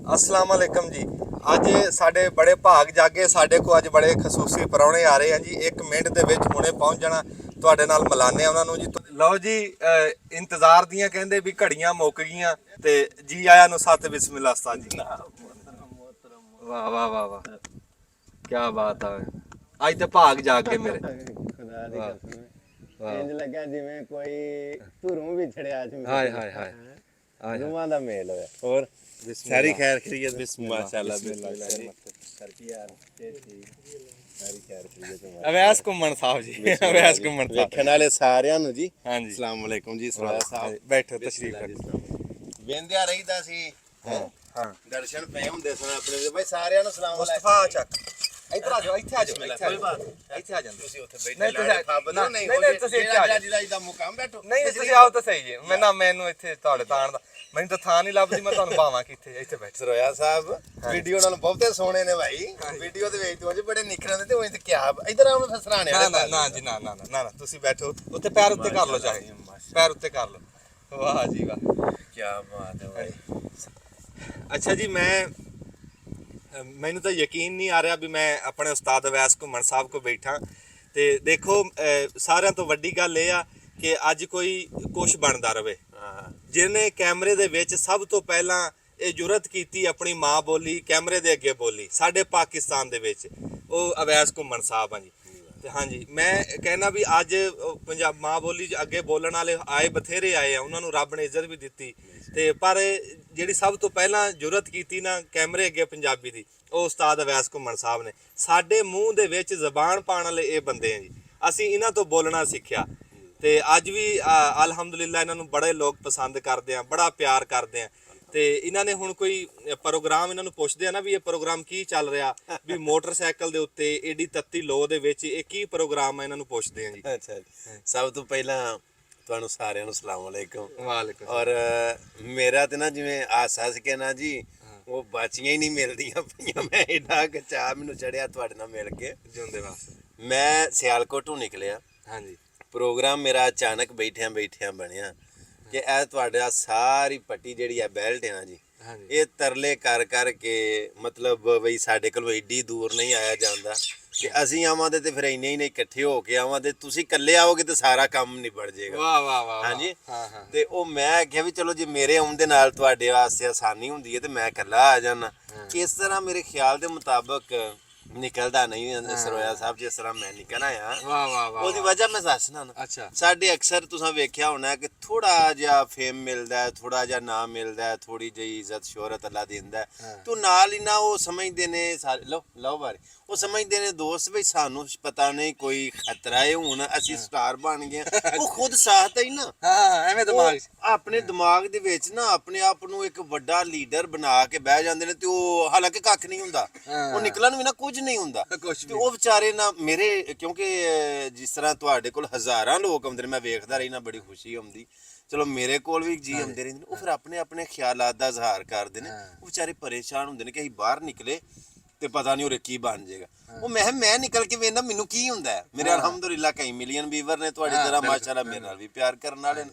अस्सलाम वालेकुम जी। ਅੱਜ ਸਾਡੇ ਬੜੇ ਭਾਗ ਜਾਗੇ, ਸਾਡੇ ਕੋ ਅੱਜ ਬੜੇ ਖਸੂਸੀ ਪਰੌਣੇ ਆ ਰਹੇ ਆ ਜੀ। 1 ਮਿੰਟ ਦੇ ਵਿੱਚ ਹੁਣੇ ਪਹੁੰਚ ਜਾਣਾ, ਤੁਹਾਡੇ ਨਾਲ ਮਿਲਾਨੇ ਆ ਉਹਨਾਂ ਨੂੰ ਜੀ। ਲਓ ਜੀ, ਇੰਤਜ਼ਾਰ ਦੀਆਂ ਕਹਿੰਦੇ ਵੀ ਘੜੀਆਂ ਮੁੱਕ ਗਈਆਂ ਤੇ ਜੀ ਆਇਆਂ ਨੂੰ ਸਤ ਬਿਸਮਿਲ੍ਲਾ ਉਸਤਾਦ ਜੀ। ਵਾਹ ਵਾਹ ਵਾਹ ਵਾਹ, ਕੀ ਬਾਤ ਆ। ਅੱਜ ਤੇ ਭਾਗ ਜਾਗ ਕੇ ਮੇਰੇ ਖੁਦਾ ਦੀ ਕਸਮ ਇੰਜ ਲੱਗਾ ਜਿਵੇਂ ਕੋਈ ਧੁਰੋਂ ਵਿਛੜਿਆ ਸੀ। ਹਾਏ ਹਾਏ ਹਾਏ, ਰੂਹਾਂ ਦਾ ਮੇਲ ਹੋਇਆ। ਹੋਰ ਸਾਰੀ ਖੈਰ ਖਰੀਅਤ ਮਾਸ਼ਾਅੱਲਾ ਅਵੈਸ ਘੁੰਮਣ ਸਾਹਿਬ ਜੀ, ਅਵੈਸ ਘੁੰਮਣ ਸਾਹਿਬ ਵੇਖਣ ਵਾਲੇ ਸਾਰਿਆਂ ਨੂੰ ਜੀ ਹਾਂਜੀ ਅਸਲਾਮ ਵਾਲੇਕੁਮ ਜੀ। ਸਰਾਇਆ ਸਾਹਿਬ ਬੈਠੋ, ਤਸ਼ਰੀਫ ਰੱਖੋ। ਵੇਂਦਿਆ ਰਹੀਦਾ ਸੀ। ਹਾਂ ਦਰਸ਼ਨ ਪਏ ਹੁੰਦੇ ਸਨ ਆਪਣੇ ਬਈ ਸਾਰਿਆਂ ਨੂੰ ਸਲਾਮ ਮੁਸਤਫਾ ਚੱਕ ਇੱਧਰ ਆ ਜਾਓ, ਇੱਥੇ ਆ ਜਾਓ, ਕੋਈ ਬਾਤ ਇੱਥੇ ਆ ਜਾਂਦੇ ਤੁਸੀਂ ਉੱਥੇ ਨਹੀਂ, ਬੈਠੇ ਤੁਸੀਂ- ਬਦਲੋ ਨਹੀਂ, ਨਹੀਂ ਨਹੀਂ, ਤੁਸੀਂ ਇੱਥੇ ਆ ਜਾਓ। ਜਿਹਦਾ ਮੁਕਾਮ ਬੈਠੋ ਨਹੀਂ ਤੁਸੀਂ ਆਓ ਤਾਂ ਸਹੀ ਜੀ। ਮੈਨੂੰ ਇੱਥੇ ਤੁਹਾਡੇ ਤਾਣ ਦਾ ਮੈਨੂੰ ਤਾਂ ਥਾਂ ਨਹੀਂ ਲੱਭਦੀ, ਮੈਂ ਤੁਹਾਨੂੰ ਭਾਵਾਂ ਕਿੱਥੇ। ਇੱਥੇ ਬੈਠ ਸਰੋਇਆ ਸਾਹਿਬ ਵੀਡੀਓ ਨਾਲ ਬਹੁਤੇ ਸੋਹਣੇ ਨੇ ਭਾਈ। ਵੀਡੀਓ ਦੇ ਵਿੱਚ ਤੋਂ ਬੜੇ ਨਿਖਰਦੇ ਤੇ ਉਹ ਤੇ ਕੀ ਇਧਰ ਆਉਣ ਫਸਰਾਣੇ ਨਾ ਨਾ ਨਾ ਜੀ, ਨਾ ਨਾ ਨਾ ਨਾ, ਤੁਸੀਂ ਬੈਠੋ ਉੱਥੇ, ਪੈਰ ਉੱਤੇ ਕਰ ਲਓ, ਚਾਹੇ ਪੈਰ ਉੱਤੇ ਕਰ ਲਓ। ਵਾਹ ਜੀ ਵਾਹ, ਕੀ ਬਾਤ ਹੈ ਭਾਈ। ਅੱਛਾ ਜੀ, ਮੈਨੂੰ ਤਾਂ ਯਕੀਨ ਨਹੀਂ ਆ ਰਿਹਾ ਵੀ ਮੈਂ ਆਪਣੇ ਉਸਤਾਦ ਅਵੈਸ ਘੁੰਮਣ ਸਾਹਿਬ ਕੋ ਬੈਠਾ। ਤੇ ਦੇਖੋ, ਸਾਰਿਆਂ ਤੋਂ ਵੱਡੀ ਗੱਲ ਇਹ ਆ ਕਿ ਅੱਜ ਕੋਈ ਕੁਛ ਬਣਦਾ ਰਵੇ। ਜਿਹਨੇ ਕੈਮਰੇ ਦੇ ਵਿੱਚ ਸਭ ਤੋਂ ਪਹਿਲਾਂ ਇਹ ਜੁਰਤ ਕੀਤੀ, ਆਪਣੀ ਮਾਂ ਬੋਲੀ ਕੈਮਰੇ ਦੇ ਅੱਗੇ ਬੋਲੀ ਸਾਡੇ ਪਾਕਿਸਤਾਨ ਦੇ ਵਿੱਚ, ਉਹ ਅਵੈਸ ਘੁੰਮਣ ਸਾਹਿਬ ਆ ਜੀ। ਤੇ ਹਾਂਜੀ, ਮੈਂ ਕਹਿਣਾ ਵੀ ਅੱਜ ਪੰਜਾਬ ਮਾਂ ਬੋਲੀ ਅੱਗੇ ਬੋਲਣ ਵਾਲੇ ਆਏ, ਬਥੇਰੇ ਆਏ ਆ, ਉਹਨਾਂ ਨੂੰ ਰੱਬ ਨੇ ਇੱਜ਼ਤ ਵੀ ਦਿੱਤੀ। ਤੇ ਪਰ ਜਿਹੜੀ ਸਭ ਤੋਂ ਪਹਿਲਾਂ ਜੁਰਤ ਕੀਤੀ ਨਾ ਕੈਮਰੇ ਅੱਗੇ ਪੰਜਾਬੀ ਦੀ, ਉਹ ਉਸਤਾਦ ਅਵੈਸ ਘੁੰਮਣ ਸਾਹਿਬ ਨੇ। ਸਾਡੇ ਮੂੰਹ ਦੇ ਵਿੱਚ ਜ਼ਬਾਨ ਪਾਉਣ ਵਾਲੇ ਇਹ ਬੰਦੇ ਆ ਜੀ। ਅਸੀਂ ਇਹਨਾਂ ਤੋਂ ਬੋਲਣਾ ਸਿੱਖਿਆ ਤੇ ਅੱਜ ਵੀ ਅਲਹਮਦੁਲਿਲਾ ਇਹਨਾਂ ਨੂੰ ਬੜੇ ਲੋਕ ਪਸੰਦ ਕਰਦੇ ਆ, ਬੜਾ ਪਿਆਰ ਕਰਦੇ ਆ। ਤੇ ਇਹਨਾਂ ਨੇ ਹੁਣ ਕੋਈ ਪ੍ਰੋਗਰਾਮ, ਇਹਨਾਂ ਨੂੰ ਪੁੱਛਦੇ ਆ ਨਾ ਵੀ ਇਹ ਪ੍ਰੋਗਰਾਮ ਕੀ ਚੱਲ ਰਿਹਾ, ਵੀ ਮੋਟਰਸਾਈਕਲ ਦੇ ਉੱਤੇ ਏਡੀ ਤੱਤੀ ਲੋ ਦੇ ਵਿੱਚ ਇਹ ਕੀ ਪ੍ਰੋਗਰਾਮ ਆ, ਇਹਨਾਂ ਨੂੰ ਪੁੱਛਦੇ ਆ ਜੀ। ਅੱਛਾ ਜੀ, ਸਭ ਤੋਂ ਪਹਿਲਾਂ ਤੁਹਾਨੂੰ ਸਾਰਿਆਂ ਨੂੰ ਸਲਾਮ ਅਲੈਕੁਮ। ਵਾਲੇਕੁਮ। ਔਰ ਮੇਰਾ ਤੇ ਨਾ ਜਿਵੇਂ ਆਸਾ ਸੀ ਕਿ ਨਾ ਜੀ ਉਹ ਬਾਚੀਆਂ ਹੀ ਨਹੀਂ ਮਿਲਦੀਆਂ ਪਈਆਂ। ਮੈਂ ਏਡਾ ਚਾਅ ਮੈਨੂੰ ਚੜਿਆ ਤੁਹਾਡੇ ਨਾਲ ਮਿਲ ਕੇ। ਜਿਉਂਦੇ ਵਾਸਤੇ। ਮੈਂ ਸਿਆਲਕੋਟੋਂ ਨਿਕਲਿਆ। ਹਾਂਜੀ, ਪ੍ਰੋਗਰਾਮ ਮੇਰਾ ਅਚਾਨਕ ਬੈਠਿਆਂ ਬਣਿਆ ਕਿ ਇਹ ਤੁਹਾਡਾ ਸਾਰੀ ਪੱਟੀ ਜਿਹੜੀ ਆ ਬੈਲਟ ਹੈ ਨਾ ਜੀ, ਇਹ ਤਰਲੇ ਕਰ ਕੇ ਮਤਲਬ ਬਈ ਸਾਡੇ ਕੋਲ ਏਡੀ ਦੂਰ ਨਹੀਂ ਆਇਆ ਜਾਂਦਾ ਕਿ ਅਸੀਂ ਆਵਾਂਦੇ ਤੇ ਫਿਰ ਇੰਨੇ ਹੀ ਨਹੀਂ ਇਕੱਠੇ ਹੋ ਕੇ ਆਵਾਂਦੇ। ਤੁਸੀਂ ਇਕੱਲੇ ਆਓਗੇ ਤੇ ਸਾਰਾ ਕੰਮ ਨਿਬੜ ਜਾਏਗਾ। ਵਾਹ ਵਾਹ ਵਾਹ, ਹਾਂਜੀ। ਹਾਂ ਹਾਂ। ਤੇ ਉਹ ਮੈਂ ਕਿਹਾ ਵੀ ਚਲੋ ਜੇ ਮੇਰੇ ਆਉਣ ਦੇ ਨਾਲ ਤੁਹਾਡੇ ਵਾਸਤੇ ਆਸਾਨੀ ਹੁੰਦੀ ਹੈ ਤੇ ਮੈਂ ਇਕੱਲਾ ਆ ਜਾਣਾ। ਇਸ ਤਰ੍ਹਾਂ ਮੇਰੇ ਖਿਆਲ ਦੇ ਮੁਤਾਬਕ ਨਿਕਲਦਾ ਨਹੀਂ ਸਰੋਇਆ ਸਾਹਿਬ, ਜਿਸ ਤਰ੍ਹਾਂ ਮੈਂ ਨਿਕਲ ਆਇਆ। ਵਾਹ ਵਾਹ ਵਾਹ, ਉਹਦੀ ਵਜ੍ਹਾ ਮੈਂ ਦੱਸਣਾ ਨਾ। ਅੱਛਾ। ਸਾਡੇ ਅਕਸਰ ਤੁਸੀਂ ਵੇਖਿਆ ਹੋਣਾ ਕਿ ਥੋੜਾ ਜਿਹਾ ਫੇਮ ਮਿਲਦਾ, ਥੋੜਾ ਜਿਹਾ ਨਾਮ ਮਿਲਦਾ, ਥੋੜੀ ਜਿਹੀ ਇੱਜ਼ਤ ਸ਼ੋਹਰਤ ਅੱਲਾ ਦਿੰਦਾ, ਤੂੰ ਨਾਲ ਹੀ ਨਾ ਉਹ ਸਮਝਦੇ ਨੇ ਸਾਰੇ ਲਓ ਬਾਰੇ ਉਹ ਸਮਝਦੇ ਨੇ ਦੋਸਤ ਵੀ ਸਾਨੂੰ ਪਤਾ ਨਹੀਂ ਕੋਈ ਖਤਰਾ ਹੈ, ਹੁਣ ਅਸੀਂ ਸਟਾਰ ਬਣ ਗਏ। ਉਹ ਖੁਦ ਸਾਥ ਹੀ ਨਾ, ਹਾਂ ਐਵੇਂ ਦਿਮਾਗ ਆਪਣੇ ਦਿਮਾਗ ਦੇ ਵਿੱਚ ਨਾ ਆਪਣੇ ਆਪ ਨੂੰ ਇੱਕ ਵੱਡਾ ਲੀਡਰ ਬਣਾ ਕੇ ਬਹਿ ਜਾਂਦੇ ਨੇ। ਤੇ ਉਹ ਹਾਲਾਂਕਿ ਕੱਖ ਨਹੀਂ ਹੁੰਦਾ, ਉਹ ਨਿਕਲਣ ਵੀ ਨਾ ਕੁਝ ਨਹੀਂ ਹੁੰਦਾ। ਤੇ ਉਹ ਵਿਚਾਰੇ ਨਾ ਮੇਰੇ, ਕਿਉਂਕਿ ਜਿਸ ਤਰ੍ਹਾਂ ਤੁਹਾਡੇ ਕੋਲ ਹਜ਼ਾਰਾਂ ਲੋਕ ਆਉਂਦੇ ਨੇ, ਮੈਂ ਵੇਖਦਾ ਰਹੀ ਨਾ, ਬੜੀ ਖੁਸ਼ੀ ਆਉਂਦੀ। ਚਲੋ ਮੇਰੇ ਕੋਲ ਵੀ ਜੀ ਆਉਂਦੇ ਰਹਿੰਦੇ ਨੇ, ਉਹ ਫਿਰ ਆਪਣੇ ਆਪਣੇ ਖਿਆਲਾਤ ਦਾ ਇਜ਼ਹਾਰ ਕਰਦੇ ਨੇ। ਉਹ ਵਿਚਾਰੇ ਪਰੇਸ਼ਾਨ ਹੁੰਦੇ ਨੇ ਕਿ ਅਸੀਂ ਬਾਹਰ ਨਿਕਲੇ ਤੇ ਪਤਾ ਨਹੀਂ ਉਹ ਕੀ ਬਣ ਜਾਏਗਾ। ਉਹ ਮੈਂ ਨਿਕਲ ਕੇ ਵੇਖਦਾ ਮੈਨੂੰ ਕੀ ਹੁੰਦਾ ਹੈ। ਮੇਰੇ ਅਲਹਮਦੁਲਿਲਾ ਕਈ ਮਿਲੀਅਨ ਵੀਵਰ ਨੇ ਤੁਹਾਡੀ ਤਰ੍ਹਾਂ, ਮਾਸ਼ਾਅੱਲਾ ਮੇਰੇ ਨਾਲ ਵੀ ਪਿਆਰ ਕਰਨ ਵਾਲੇ ਨੇ।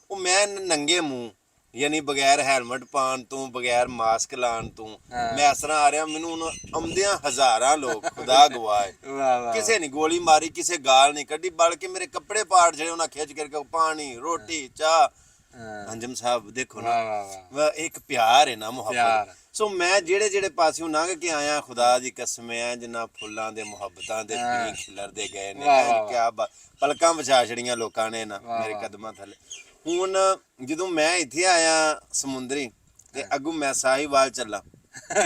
ਉਹ ਮੈਂ ਨੰਗੇ ਮੂੰਹ, ਯਾਨੀ ਬਗੈਰ ਹੈਲਮਟ ਪਾਉਣ ਤੋਂ, ਬਗੈਰ ਮਾਸਕ ਲਾਉਣ ਤੋਂ ਮੈਂ ਇਸ ਤਰ੍ਹਾਂ ਆ ਰਿਹਾ। ਮੈਨੂੰ ਹੁਣ ਆਉਂਦਿਆਂ ਹਜ਼ਾਰਾਂ ਲੋਕ, ਖੁਦਾ ਗਵਾਏ, ਕਿਸੇ ਨੇ ਗੋਲੀ ਮਾਰੀ, ਕਿਸੇ ਗਾਲ ਨਹੀਂ ਕੱਢੀ, ਬਲਕਿ ਮੇਰੇ ਕੱਪੜੇ ਪਾੜ ਜਿਹੜੇ ਉਹਨਾਂ ਖਿੱਚ ਕਰਕੇ ਪਾਣੀ, ਰੋਟੀ, ਚਾਹ। ਅੰਜਮ ਸਾਹਿਬ ਦੇਖੋ ਨਾ, ਇੱਕ ਪਿਆਰ ਹੈ ਨਾ, ਮੁਹੱਬਤ। ਸੋ ਮੈਂ ਜਿਹੜੇ ਪਾਸਿਓਂ ਲੰਘ ਕੇ ਆਇਆ, ਖੁਦਾ ਦੀ ਕਸਮ ਹੈ, ਜਿੰਨਾ ਫੁੱਲਾਂ ਦੇ ਮੁਹੱਬਤਾਂ ਦੇ ਪੀਂਘ ਖਿਲਰਦੇ ਗਏ ਨੇ, ਕਿਆ ਪਲਕਾਂ ਵਿਛਾ ਛੜੀਆਂ ਲੋਕਾਂ ਨੇ ਨਾ ਮੇਰੇ ਕਦਮਾਂ ਥੱਲੇ। ਹੁਣ ਜਦੋਂ ਮੈਂ ਇੱਥੇ ਆਇਆ ਸਮੁੰਦਰੀ ਤੇ ਅੱਗੋਂ ਮੈਂ ਸਾਹੀਵਾਲ ਚੱਲਾ।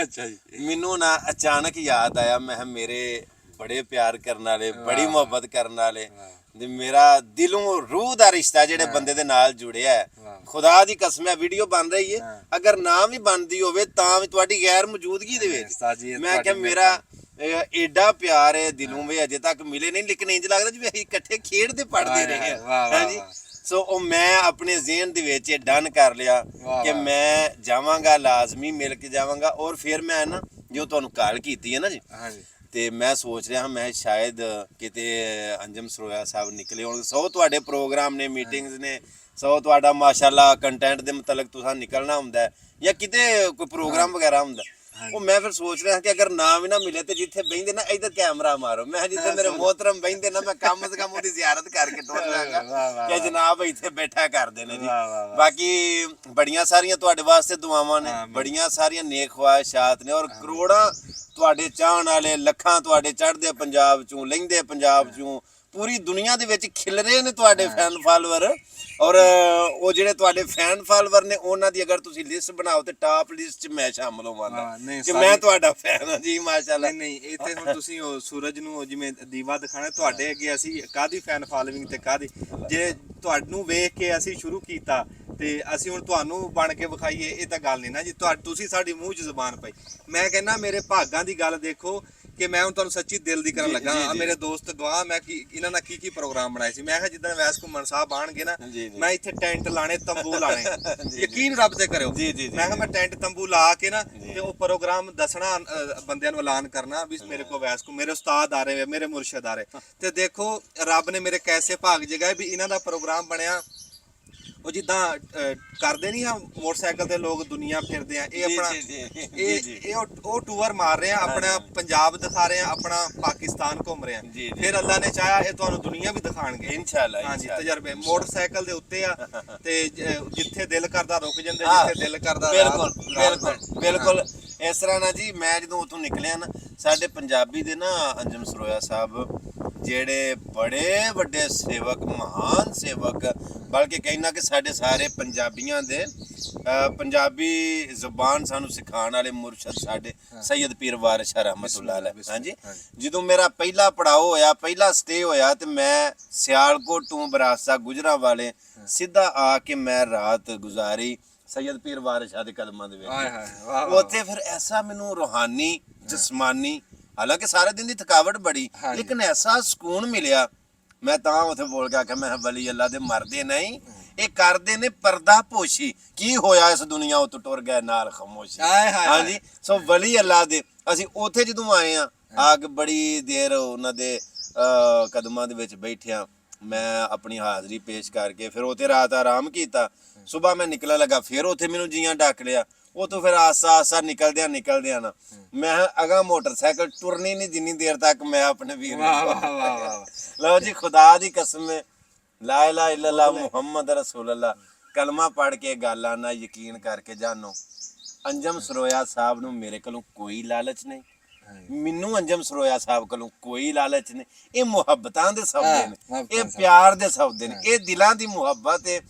ਅੱਛਾ ਜੀ। ਮੈਨੂੰ ਨਾ ਅਚਾਨਕ ਯਾਦ ਆਇਆ, ਮੈਂ ਮੇਰੇ ਬੜੇ ਪਿਆਰ ਕਰਨ ਵਾਲੇ, ਬੜੀ ਮੁਹੱਬਤ ਕਰਨ ਵਾਲੇ, ਤੇ ਮੇਰਾ ਦਿਲੋਂ ਰੂਹ ਦਾ ਰਿਸ਼ਤਾ ਜਿਹੜੇ ਬੰਦੇ ਦੇ ਨਾਲ ਜੁੜਿਆ ਹੈ, ਖੁਦਾ ਦੀ ਕਸਮ ਹੈ। ਵੀਡੀਓ ਬਣ ਰਹੀ ਹੈ, ਅਗਰ ਨਾ ਵੀ ਬਣਦੀ ਹੋਵੇ ਤਾਂ ਵੀ ਤੁਹਾਡੀ ਗੈਰ ਮੌਜੂਦਗੀ ਦੇ ਵਿੱਚ ਮੈਂ ਕਿਹਾ ਮੇਰਾ ਏਡਾ ਪਿਆਰ ਹੈ ਦਿਲੋਂ ਵੀ ਅਜੇ ਤੱਕ ਮਿਲੇ ਨਹੀਂ, ਲੇਕਿਨ ਇੰਜ ਲੱਗਦਾ ਜਿਵੇਂ ਅਸੀਂ ਇਕੱਠੇ ਖੇਡਦੇ ਪੜ੍ਹਦੇ ਰਹੇ ਹਾਂ। ਹਾਂਜੀ। ਸੋ ਉਹ ਮੈਂ ਆਪਣੇ ਜ਼ਿਹਨ ਦੇ ਵਿੱਚ ਇਹ ਡਨ ਕਰ ਲਿਆ ਕਿ ਮੈਂ ਜਾਵਾਂਗਾ, ਲਾਜ਼ਮੀ ਮਿਲ ਕੇ ਜਾਵਾਂਗਾ। ਔਰ ਫਿਰ ਮੈਂ ਨਾ ਜੋ ਤੁਹਾਨੂੰ ਕਾਲ ਕੀਤੀ ਹੈ ਨਾ ਜੀ, ਤੇ ਮੈਂ ਸੋਚ ਰਿਹਾ ਮੈਂ ਸ਼ਾਇਦ ਕਿਤੇ ਅੰਜਮ ਸਰੋਇਆ ਸਾਹਿਬ ਨਿਕਲੇ ਹੋਣ। 100 ਤੁਹਾਡੇ ਪ੍ਰੋਗਰਾਮ ਨੇ, ਮੀਟਿੰਗਸ ਨੇ, ਸੋ ਤੁਹਾਡਾ ਮਾਸ਼ਾਅੱਲਾ ਕੰਟੈਂਟ ਦੇ ਮੁਤਲਕ ਤੁਸੀਂ ਨਿਕਲਣਾ ਹੁੰਦਾ ਹੈ ਜਾਂ ਕਿਤੇ ਕੋਈ ਪ੍ਰੋਗਰਾਮ ਵਗੈਰਾ ਹੁੰਦਾ ਉਹ ਮੈਂ ਫਿਰ ਸੋਚ ਰਿਹਾ ਕਿ ਅਗਰ ਨਾ ਵੀ ਨਾ ਮਿਲੇ ਤੇ ਜਿੱਥੇ ਬਹਿੰਦੇ ਨਾ ਇੱਧਰ ਕੈਮਰਾ ਮਾਰੋ ਮੈਂ ਜਿੱਥੇ ਮੇਰੇ ਮੋਹਤਰਮ ਬਹਿੰਦੇ ਨਾ ਮੈਂ ਕਮ ਸੇ ਕਮ ਉਹਦੀ ਜ਼ਿਆਰਤ ਕਰਕੇ ਟੁਰ ਜਾਗਾ ਕਿ ਜਨਾਬ ਇੱਥੇ ਬੈਠਾ ਕਰਦੇ ਨੇ ਜੀ ਬਾਕੀ ਬੜੀਆਂ ਸਾਰੀਆਂ ਤੁਹਾਡੇ ਵਾਸਤੇ ਦੁਆਵਾਂ ਨੇ ਬੜੀਆਂ ਸਾਰੀਆਂ ਨੇਕ ਖਵਾਇਸ਼ਾਤ ਨੇ ਔਰ ਕਰੋੜਾਂ ਤੁਹਾਡੇ ਚਾਹਣ ਵਾਲੇ ਲੱਖਾਂ ਤੁਹਾਡੇ ਚੜ੍ਹਦੇ ਪੰਜਾਬ ਚੋਂ ਲਹਿੰਦੇ ਪੰਜਾਬ ਚੋਂ ਪੂਰੀ ਦੁਨੀਆ ਦੇ ਵਿੱਚ ਖਿਲ ਰਹੇ ਨੇ ਤੁਹਾਡੇ ਫੈਨ ਫਾਲੋਅਰ ਔਰ ਉਹ ਜਿਹੜੇ ਤੁਹਾਡੇ ਫੈਨ ਫਾਲੋਅਰ ਨੇ ਉਹਨਾਂ ਦੀ ਅਗਰ ਤੁਸੀਂ ਲਿਸਟ ਬਣਾਓ ਤੇ ਟਾਪ ਲਿਸਟ 'ਚ ਮੈਂ ਸ਼ਾਮਲ ਹੋਵਾਂਗਾ ਕਿ ਮੈਂ ਤੁਹਾਡਾ ਫੈਨ ਹਾਂ ਜੀ ਮਾਸ਼ਾਅੱਲਾ। ਨਹੀਂ ਇੱਥੇ ਹੁਣ ਤੁਸੀਂ ਉਹ ਸੂਰਜ ਨੂੰ ਜਿਵੇਂ ਦੀਵਾ ਦਿਖਾਣਾ ਤੁਹਾਡੇ ਅੱਗੇ ਅਸੀਂ ਕਾਹਦੀ ਫੈਨ ਫਾਲੋਇੰਗ ਤੇ ਕਾਹਦੀ ਜੇ ਤੁਹਾਨੂੰ ਵੇਖ ਕੇ ਅਸੀਂ ਸ਼ੁਰੂ ਕੀਤਾ ਤੇ ਅਸੀਂ ਹੁਣ ਤੁਹਾਨੂੰ ਬਣ ਕੇ ਵਿਖਾਈਏ ਇਹ ਤਾਂ ਗੱਲ ਨਹੀਂ ਨਾ ਜੀ ਤੁਸੀਂ ਸਾਡੀ ਮੂੰਹ 'ਚ ਜ਼ੁਬਾਨ ਪਾਈ। ਮੈਂ ਕਹਿੰਦਾ ਮੇਰੇ ਭਾਗਾਂ ਦੀ ਗੱਲ ਦੇਖੋ ਕਿ ਮੈਂ ਹੁਣ ਤੁਹਾਨੂੰ ਸੱਚੀ ਦਿਲ ਦੀ ਕਰਨ ਲੱਗਾ ਮੇਰੇ ਦੋਸਤ ਗਵਾਹ ਮੈਂ ਇਹਨਾਂ ਨਾਲ ਕੀ ਪ੍ਰੋਗਰਾਮ ਬਣਾਏ ਸੀ ਮੈਂ ਕਿਹਾ ਜਿੱਦਣ ਵੈਸ ਘੁੰਮਣ ਸਾਹਿਬ ਆਣਗੇ ਨਾ ਮੈਂ ਇੱਥੇ ਟੈਂਟ ਲਾਣੇ ਤੰਬੂ ਲਾਣੇ ਯਕੀਨ ਰੱਬ ਤੇ ਕਰਿਓ ਮੈਂ ਕਿਹਾ ਮੈਂ ਟੈਂਟ ਤੰਬੂ ਲਾ ਕੇ ਨਾ ਤੇ ਉਹ ਪ੍ਰੋਗਰਾਮ ਦੱਸਣਾ ਬੰਦਿਆਂ ਨੂੰ ਐਲਾਨ ਕਰਨਾ ਵੀ ਮੇਰੇ ਕੋਲ ਵੈਸ ਕੋ ਮੇਰੇ ਉਸਤਾਦ ਆ ਰਹੇ ਮੇਰੇ ਮੁਰਸ਼ਿਦ ਆ ਰਹੇ ਤੇ ਦੇਖੋ ਰੱਬ ਨੇ ਮੇਰੇ ਕੈਸੇ ਭਾਗ ਜਗਾਏ ਵੀ ਇਹਨਾਂ ਦਾ ਪ੍ਰੋਗਰਾਮ ਬਣਿਆ ਉਹ ਜਿੱਦਾਂ ਕਰਦੇ ਨਹੀਂ ਆ ਮੋਟਰਸਾਈਕਲ ਤੇ ਲੋਕ ਦੁਨੀਆ ਫਿਰਦੇ ਆ ਇਹ ਆਪਣਾ ਇਹ ਉਹ ਟੂਰ ਮਾਰ ਰਹੇ ਆ ਆਪਣਾ ਪੰਜਾਬ ਦਿਖਾ ਰਹੇ ਆ ਆਪਣਾ ਪਾਕਿਸਤਾਨ ਘੁੰਮ ਰਹੇ ਆ ਫਿਰ ਅੱਲਾ ਨੇ ਚਾਹਿਆ ਇਹ ਤੁਹਾਨੂੰ ਦੁਨੀਆ ਵੀ ਦਿਖਾਣਗੇ ਇਨਸ਼ਾਅੱਲਾ ਹਾਂਜੀ ਤਜਰਬੇ ਮੋਟਰਸਾਈਕਲ ਦੇ ਉੱਤੇ ਆ ਤੇ ਜਿੱਥੇ ਦਿਲ ਕਰਦਾ ਰੁਕ ਜਾਂਦੇ ਜਿੱਥੇ ਦਿਲ ਕਰਦਾ ਬਿਲਕੁਲ ਇਸ ਤਰ੍ਹਾਂ ਨਾ ਜੀ ਮੈਂ ਜਦੋਂ ਉੱਥੋਂ ਨਿਕਲਿਆ ਨਾ ਸਾਡੇ ਪੰਜਾਬੀ ਦੇ ਨਾ ਅੰਜਮ ਸਰੋਇਆ ਸਾਹਿਬ ਜਿਹੜੇ ਬੜੇ ਵੱਡੇ ਸੇਵਕ ਮਹਾਨ ਸੇਵਕ ਬਲਕਿ ਕਹਿਣਾ ਕਿ ਸਾਡੇ ਸਾਰੇ ਪੰਜਾਬੀਆਂ ਦੇ ਪੰਜਾਬੀ ਜ਼ੁਬਾਨ ਸਾਨੂੰ ਸਿਖਾਉਣ ਵਾਲੇ ਮੁਰਸ਼ਦ ਸਾਡੇ ਸੈਯਦ ਪੀਰ ਵਾਰਿਸ ਸ਼ਾਹ ਰਹਿਮਤੁल्लाह ਅਲੈਹ ਹਾਂਜੀ ਜਦੋਂ ਮੇਰਾ ਪਹਿਲਾ ਪੜਾਓ ਹੋਇਆ ਪਹਿਲਾ ਸਟੇ ਹੋਇਆ ਤੇ ਮੈਂ ਸਿਆਲਕੋਟ ਤੋਂ ਬਰਾਸਾ ਗੁਜਰਾਂਵਾਲੇ ਸਿੱਧਾ ਆ ਕੇ ਮੈਂ ਰਾਤ ਗੁਜ਼ਾਰੀ ਸੈਯਦ ਪੀਰ ਵਾਰਿਸ ਸ਼ਾਹ ਦੇ ਕਦਮਾਂ ਦੇ ਵਿੱਚ ਉੱਥੇ ਫਿਰ ਐਸਾ ਮੈਨੂੰ ਰੂਹਾਨੀ ਜਿਸਮਾਨੀ ਹਾਲਾਂਕਿ ਸਾਰੇ ਦਿਨ ਦੀ ਥਕਾਵਟ ਬੜੀ ਲੇਕਿਨ ਐਸਾ ਸਕੂਨ ਮਿਲਿਆ ਮੈਂ ਤਾਂ ਉੱਥੇ ਬੋਲ ਕੇ ਆਖਿਆ ਮੈਂ ਵਲੀ ਅੱਲਾ ਦੇ ਮਰਦੇ ਨਹੀਂ ਇਹ ਕਰਦੇ ਨੇ ਪਰਦਾ ਪੋਸ਼ੀ ਕੀ ਹੋਇਆ ਇਸ ਦੁਨੀਆ ਉਤੋਂ ਟੁਰ ਗਏ ਨਾਲ ਖਾਮੋਸ਼ੀ ਹਾਂਜੀ ਸੋ ਵਲੀ ਅੱਲਾ ਦੇ ਅਸੀਂ ਉੱਥੇ ਜਦੋਂ ਆਏ ਆ ਕੇ ਬੜੀ ਦੇਰ ਉਹਨਾਂ ਦੇ ਕਦਮਾਂ ਦੇ ਵਿੱਚ ਬੈਠਿਆ ਮੈਂ ਆਪਣੀ ਹਾਜ਼ਰੀ ਪੇਸ਼ ਕਰਕੇ ਫਿਰ ਉੱਥੇ ਰਾਤ ਆਰਾਮ ਕੀਤਾ ਸਵੇਰ ਮੈਂ ਨਿਕਲਣ ਲੱਗਾ ਫਿਰ ਉੱਥੇ ਮੈਨੂੰ ਜੀਆਂ ਡੱਕ ਲਿਆ ਉਹ ਤੋਂ ਫਿਰ ਆਸਾ ਨਿਕਲਦਿਆਂ ਨਾ ਮੈਂ ਅਗਾ ਮੋਟਰਸਾਈਕਲ ਟੁਰਨੀ ਨਹੀਂ ਜਿੰਨੀ ਦੇਰ ਤੱਕ ਮੈਂ ਆਪਣੇ ਵੀਰ ਲਓ ਜੀ ਖੁਦਾ ਦੀ ਕਸਮ ਹੈ ਲਾ ਇਲਾਹਾ ਇल्लल्लाह ਮੁਹੰਮਦ ਰਸੂਲ ਅੱਲਾਹ ਕਲਮਾ ਪੜ ਕੇ ਗਾਲਾਂ ਨਾਲ ਯਕੀਨ ਕਰਕੇ ਜਾਨੋ ਅੰਜਮ ਸਰੋਇਆ ਸਾਹਿਬ ਨੂੰ ਮੇਰੇ ਕੋਲੋਂ ਕੋਈ ਲਾਲਚ ਨਹੀਂ ਮੈਨੂੰ ਅੰਜਮ ਸਰੋਇਆ ਸਾਹਿਬ ਕੋਲੋਂ ਕੋਈ ਲਾਲਚ ਨਹੀਂ ਇਹ ਮੁਹੱਬਤਾਂ ਦੇ ਸ਼ਬਦ ਨੇ ਇਹ ਪਿਆਰ ਦੇ ਸ਼ਬਦ ਨੇ ਇਹ ਦਿਲਾਂ ਦੀ ਮੁਹੱਬਤ ਹੈ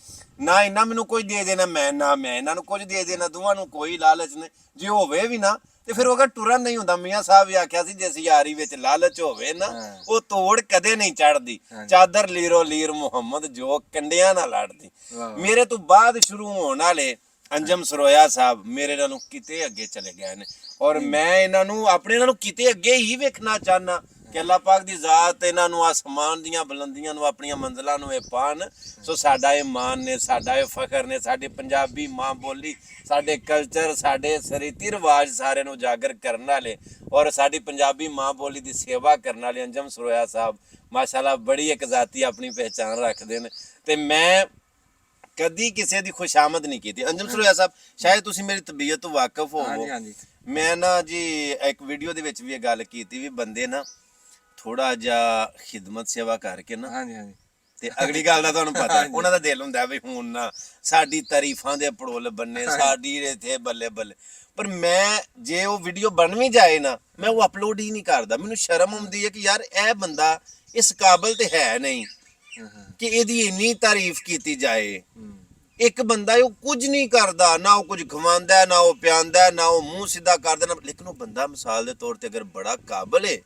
ਨਾ ਇਹਨਾਂ ਮੈਨੂੰ ਕੋਈ ਦੇ ਦੇਣਾ ਮੈਂ ਇਹਨਾਂ ਨੂੰ ਕੁਝ ਦੇ ਦੇਣਾ ਦੋਵਾਂ ਨੂੰ ਕੋਈ ਲਾਲਚ ਨਹੀਂ ਜੇ ਹੋਵੇ ਵੀ ਨਾ ਤੇ ਫਿਰ ਉਹ ਟੁਰਨ ਨਹੀਂ ਹੁੰਦਾ ਮੀਆਂ ਸਾਹਿਬ ਵੀ ਆਖਿਆ ਸੀ ਜੇ ਯਾਰੀ ਵਿੱਚ ਲਾਲਚ ਹੋਵੇ ਨਾ ਉਹ ਤੋੜ ਕਦੇ ਨਹੀਂ ਚੜਦੀ ਚਾਦਰ ਲੀਰੋ ਲੀਰ ਮੁਹੰਮਦ ਜੋ ਕੰਡਿਆਂ ਨਾਲ ਲੜਦੀ ਮੇਰੇ ਤੋਂ ਬਾਅਦ ਸ਼ੁਰੂ ਹੋਣ ਵਾਲੇ ਅੰਜਮ ਸਰੋਇਆ ਸਾਹਿਬ ਮੇਰੇ ਨਾਲੋਂ ਕਿਤੇ ਅੱਗੇ ਚਲੇ ਗਏ ਨੇ ਔਰ ਮੈਂ ਇਹਨਾਂ ਨੂੰ ਕਿਤੇ ਅੱਗੇ ਹੀ ਵੇਖਣਾ ਚਾਹਨਾ ਕਿ ਅੱਲਾਹ ਪਾਕ ਦੀ ਜ਼ਾਤ ਇਹਨਾਂ ਨੂੰ ਆਸਮਾਨ ਦੀਆਂ ਬੁਲੰਦੀਆਂ ਨੂੰ ਆਪਣੀਆਂ ਮੰਜ਼ਲਾਂ ਨੂੰ ਇਹ ਪਾਣ ਸੋ ਸਾਡਾ ਇਹ ਮਾਣ ਨੇ ਸਾਡਾ ਇਹ ਫਖਰ ਨੇ ਸਾਡੇ ਪੰਜਾਬੀ ਮਾਂ ਬੋਲੀ ਸਾਡੇ ਕਲਚਰ ਸਾਡੇ ਰੀਤੀ ਰਿਵਾਜ ਸਾਰਿਆਂ ਨੂੰ ਉਜਾਗਰ ਕਰਨ ਵਾਲੇ ਔਰ ਸਾਡੀ ਪੰਜਾਬੀ ਮਾਂ ਬੋਲੀ ਦੀ ਸੇਵਾ ਕਰਨ ਵਾਲੇ ਅੰਜਮ ਸਰੋਇਆ ਸਾਹਿਬ ਮਾਸ਼ਾਅੱਲਾ ਬੜੀ ਇੱਕ ਜ਼ਾਤੀ ਆਪਣੀ ਪਹਿਚਾਨ ਰੱਖਦੇ ਨੇ ਤੇ ਮੈਂ ਕਦੀ ਕਿਸੇ ਦੀ ਖੁਸ਼ਾਮਦ ਨਹੀਂ ਕੀਤੀ ਅੰਜਮ ਸਰੋਇਆ ਸਾਹਿਬ ਸ਼ਾਇਦ ਤੁਸੀਂ ਮੇਰੀ ਤਬੀਅਤ ਤੋਂ ਵਾਕਿਫ ਹੋਵੋ ਮੈਂ ਨਾ ਜੀ ਇੱਕ ਵੀਡੀਓ ਦੇ ਵਿੱਚ ਵੀ ਇਹ ਗੱਲ ਕੀਤੀ ਵੀ ਬੰਦੇ ਨਾ ਥੋੜਾ ਜਿਹਾ ਖਿਦਮਤ ਸੇਵਾ ਕਰਕੇ ਨਾ ਤੇ ਅਗਲੀ ਗੱਲ ਦਾ ਤੁਹਾਨੂੰ ਪਤਾ ਉਹਨਾਂ ਦਾ ਦਿਲ ਹੁੰਦਾ ਵੀ ਹੁਣ ਨਾ ਸਾਡੀ ਤਾਰੀਫਾਂ ਦੇ ਪੜੋਲ ਬੰਨੇ ਸਾਡੀ ਇੱਥੇ ਬੱਲੇ ਬੱਲੇ ਪਰ ਮੈਂ ਜੇ ਉਹ ਵੀਡੀਓ ਬਣ ਵੀ ਜਾਏ ਨਾ ਮੈਂ ਉਹ ਅਪਲੋਡ ਹੀ ਨਹੀਂ ਕਰਦਾ ਮੈਨੂੰ ਸ਼ਰਮ ਆਉਂਦੀ ਹੈ ਕਿ ਯਾਰ ਇਹ ਬੰਦਾ ਇਸ ਕਾਬਿਲ ਤੇ ਹੈ ਨਹੀਂ ਕਿ ਇਹਦੀ ਇੰਨੀ ਤਾਰੀਫ ਕੀਤੀ ਜਾਏ ਇੱਕ ਬੰਦਾ ਉਹ ਕੁਝ ਨਹੀਂ ਕਰਦਾ ਨਾ ਉਹ ਕੁਝ ਖਵਾਉਂਦਾ ਨਾ ਉਹ ਪਿਆਉਂਦਾ ਨਾ ਉਹ ਮੂੰਹ ਸਿੱਧਾ ਕਰਦਾ ਲੇਕਿਨ ਉਹ ਬੰਦਾ ਮਿਸਾਲ ਦੇ ਤੌਰ ਤੇ ਅਗਰ ਬੜਾ ਕਾਬਿਲ ਹੈ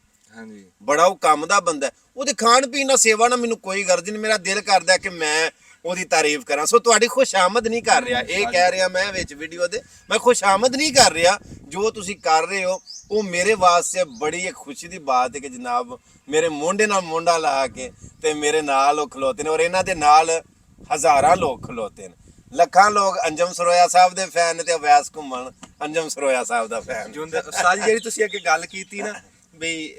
ਬੜਾ ਉਹ ਕੰਮ ਦਾ ਬੰਦਾ ਉਹਦੇ ਖਾਣ ਪੀਣ ਨਾਲ ਸੇਵਾ ਨਾਲ ਮੈਨੂੰ ਕੋਈ ਗਰਜ ਨਹੀਂ ਮੇਰਾ ਦਿਲ ਕਰਦਾ ਕਿ ਮੈਂ ਉਹਦੀ ਤਾਰੀਫ ਕਰਾਂ ਸੋ ਤੁਹਾਡੀ ਖੁਸ਼ਾਮਦ ਨਹੀਂ ਕਰ ਰਿਹਾ ਇਹ ਕਹਿ ਰਿਹਾ ਮੈਂ ਵਿੱਚ ਵੀਡੀਓ ਦੇ ਮੈਂ ਖੁਸ਼ਾਮਦ ਨਹੀਂ ਕਰ ਰਿਹਾ ਜੋ ਤੁਸੀਂ ਕਰ ਰਹੇ ਹੋ ਉਹ ਮੇਰੇ ਵਾਸਤੇ ਬੜੀ ਇੱਕ ਖੁਸ਼ੀ ਦੀ ਬਾਤ ਹੈ ਕਿ ਜਨਾਬ ਮੇਰੇ ਮੋਢੇ ਨਾਲ ਮੋਢਾ ਲਾ ਕੇ ਤੇ ਮੇਰੇ ਨਾਲ ਉਹ ਖਲੋਤੇ ਨੇ ਔਰ ਇਹਨਾਂ ਦੇ ਨਾਲ ਹਜ਼ਾਰਾਂ ਲੋਕ ਖਲੋਤੇ ਨੇ ਲੱਖਾਂ ਲੋਕ ਅੰਜਮ ਸਰੋਇਆ ਸਾਹਿਬ ਦੇ ਫੈਨ ਨੇ ਤੇ ਅਵੈਸ ਘੁੰਮਣ ਅੰਜਮ ਸਰੋਇਆ ਸਾਹਿਬ ਦਾ ਫੈਨ ਸਾਜੀ ਜਿਹੜੀ ਤੁਸੀਂ ਅੱਗੇ ਗੱਲ ਕੀਤੀ ਨਾ ਬਈ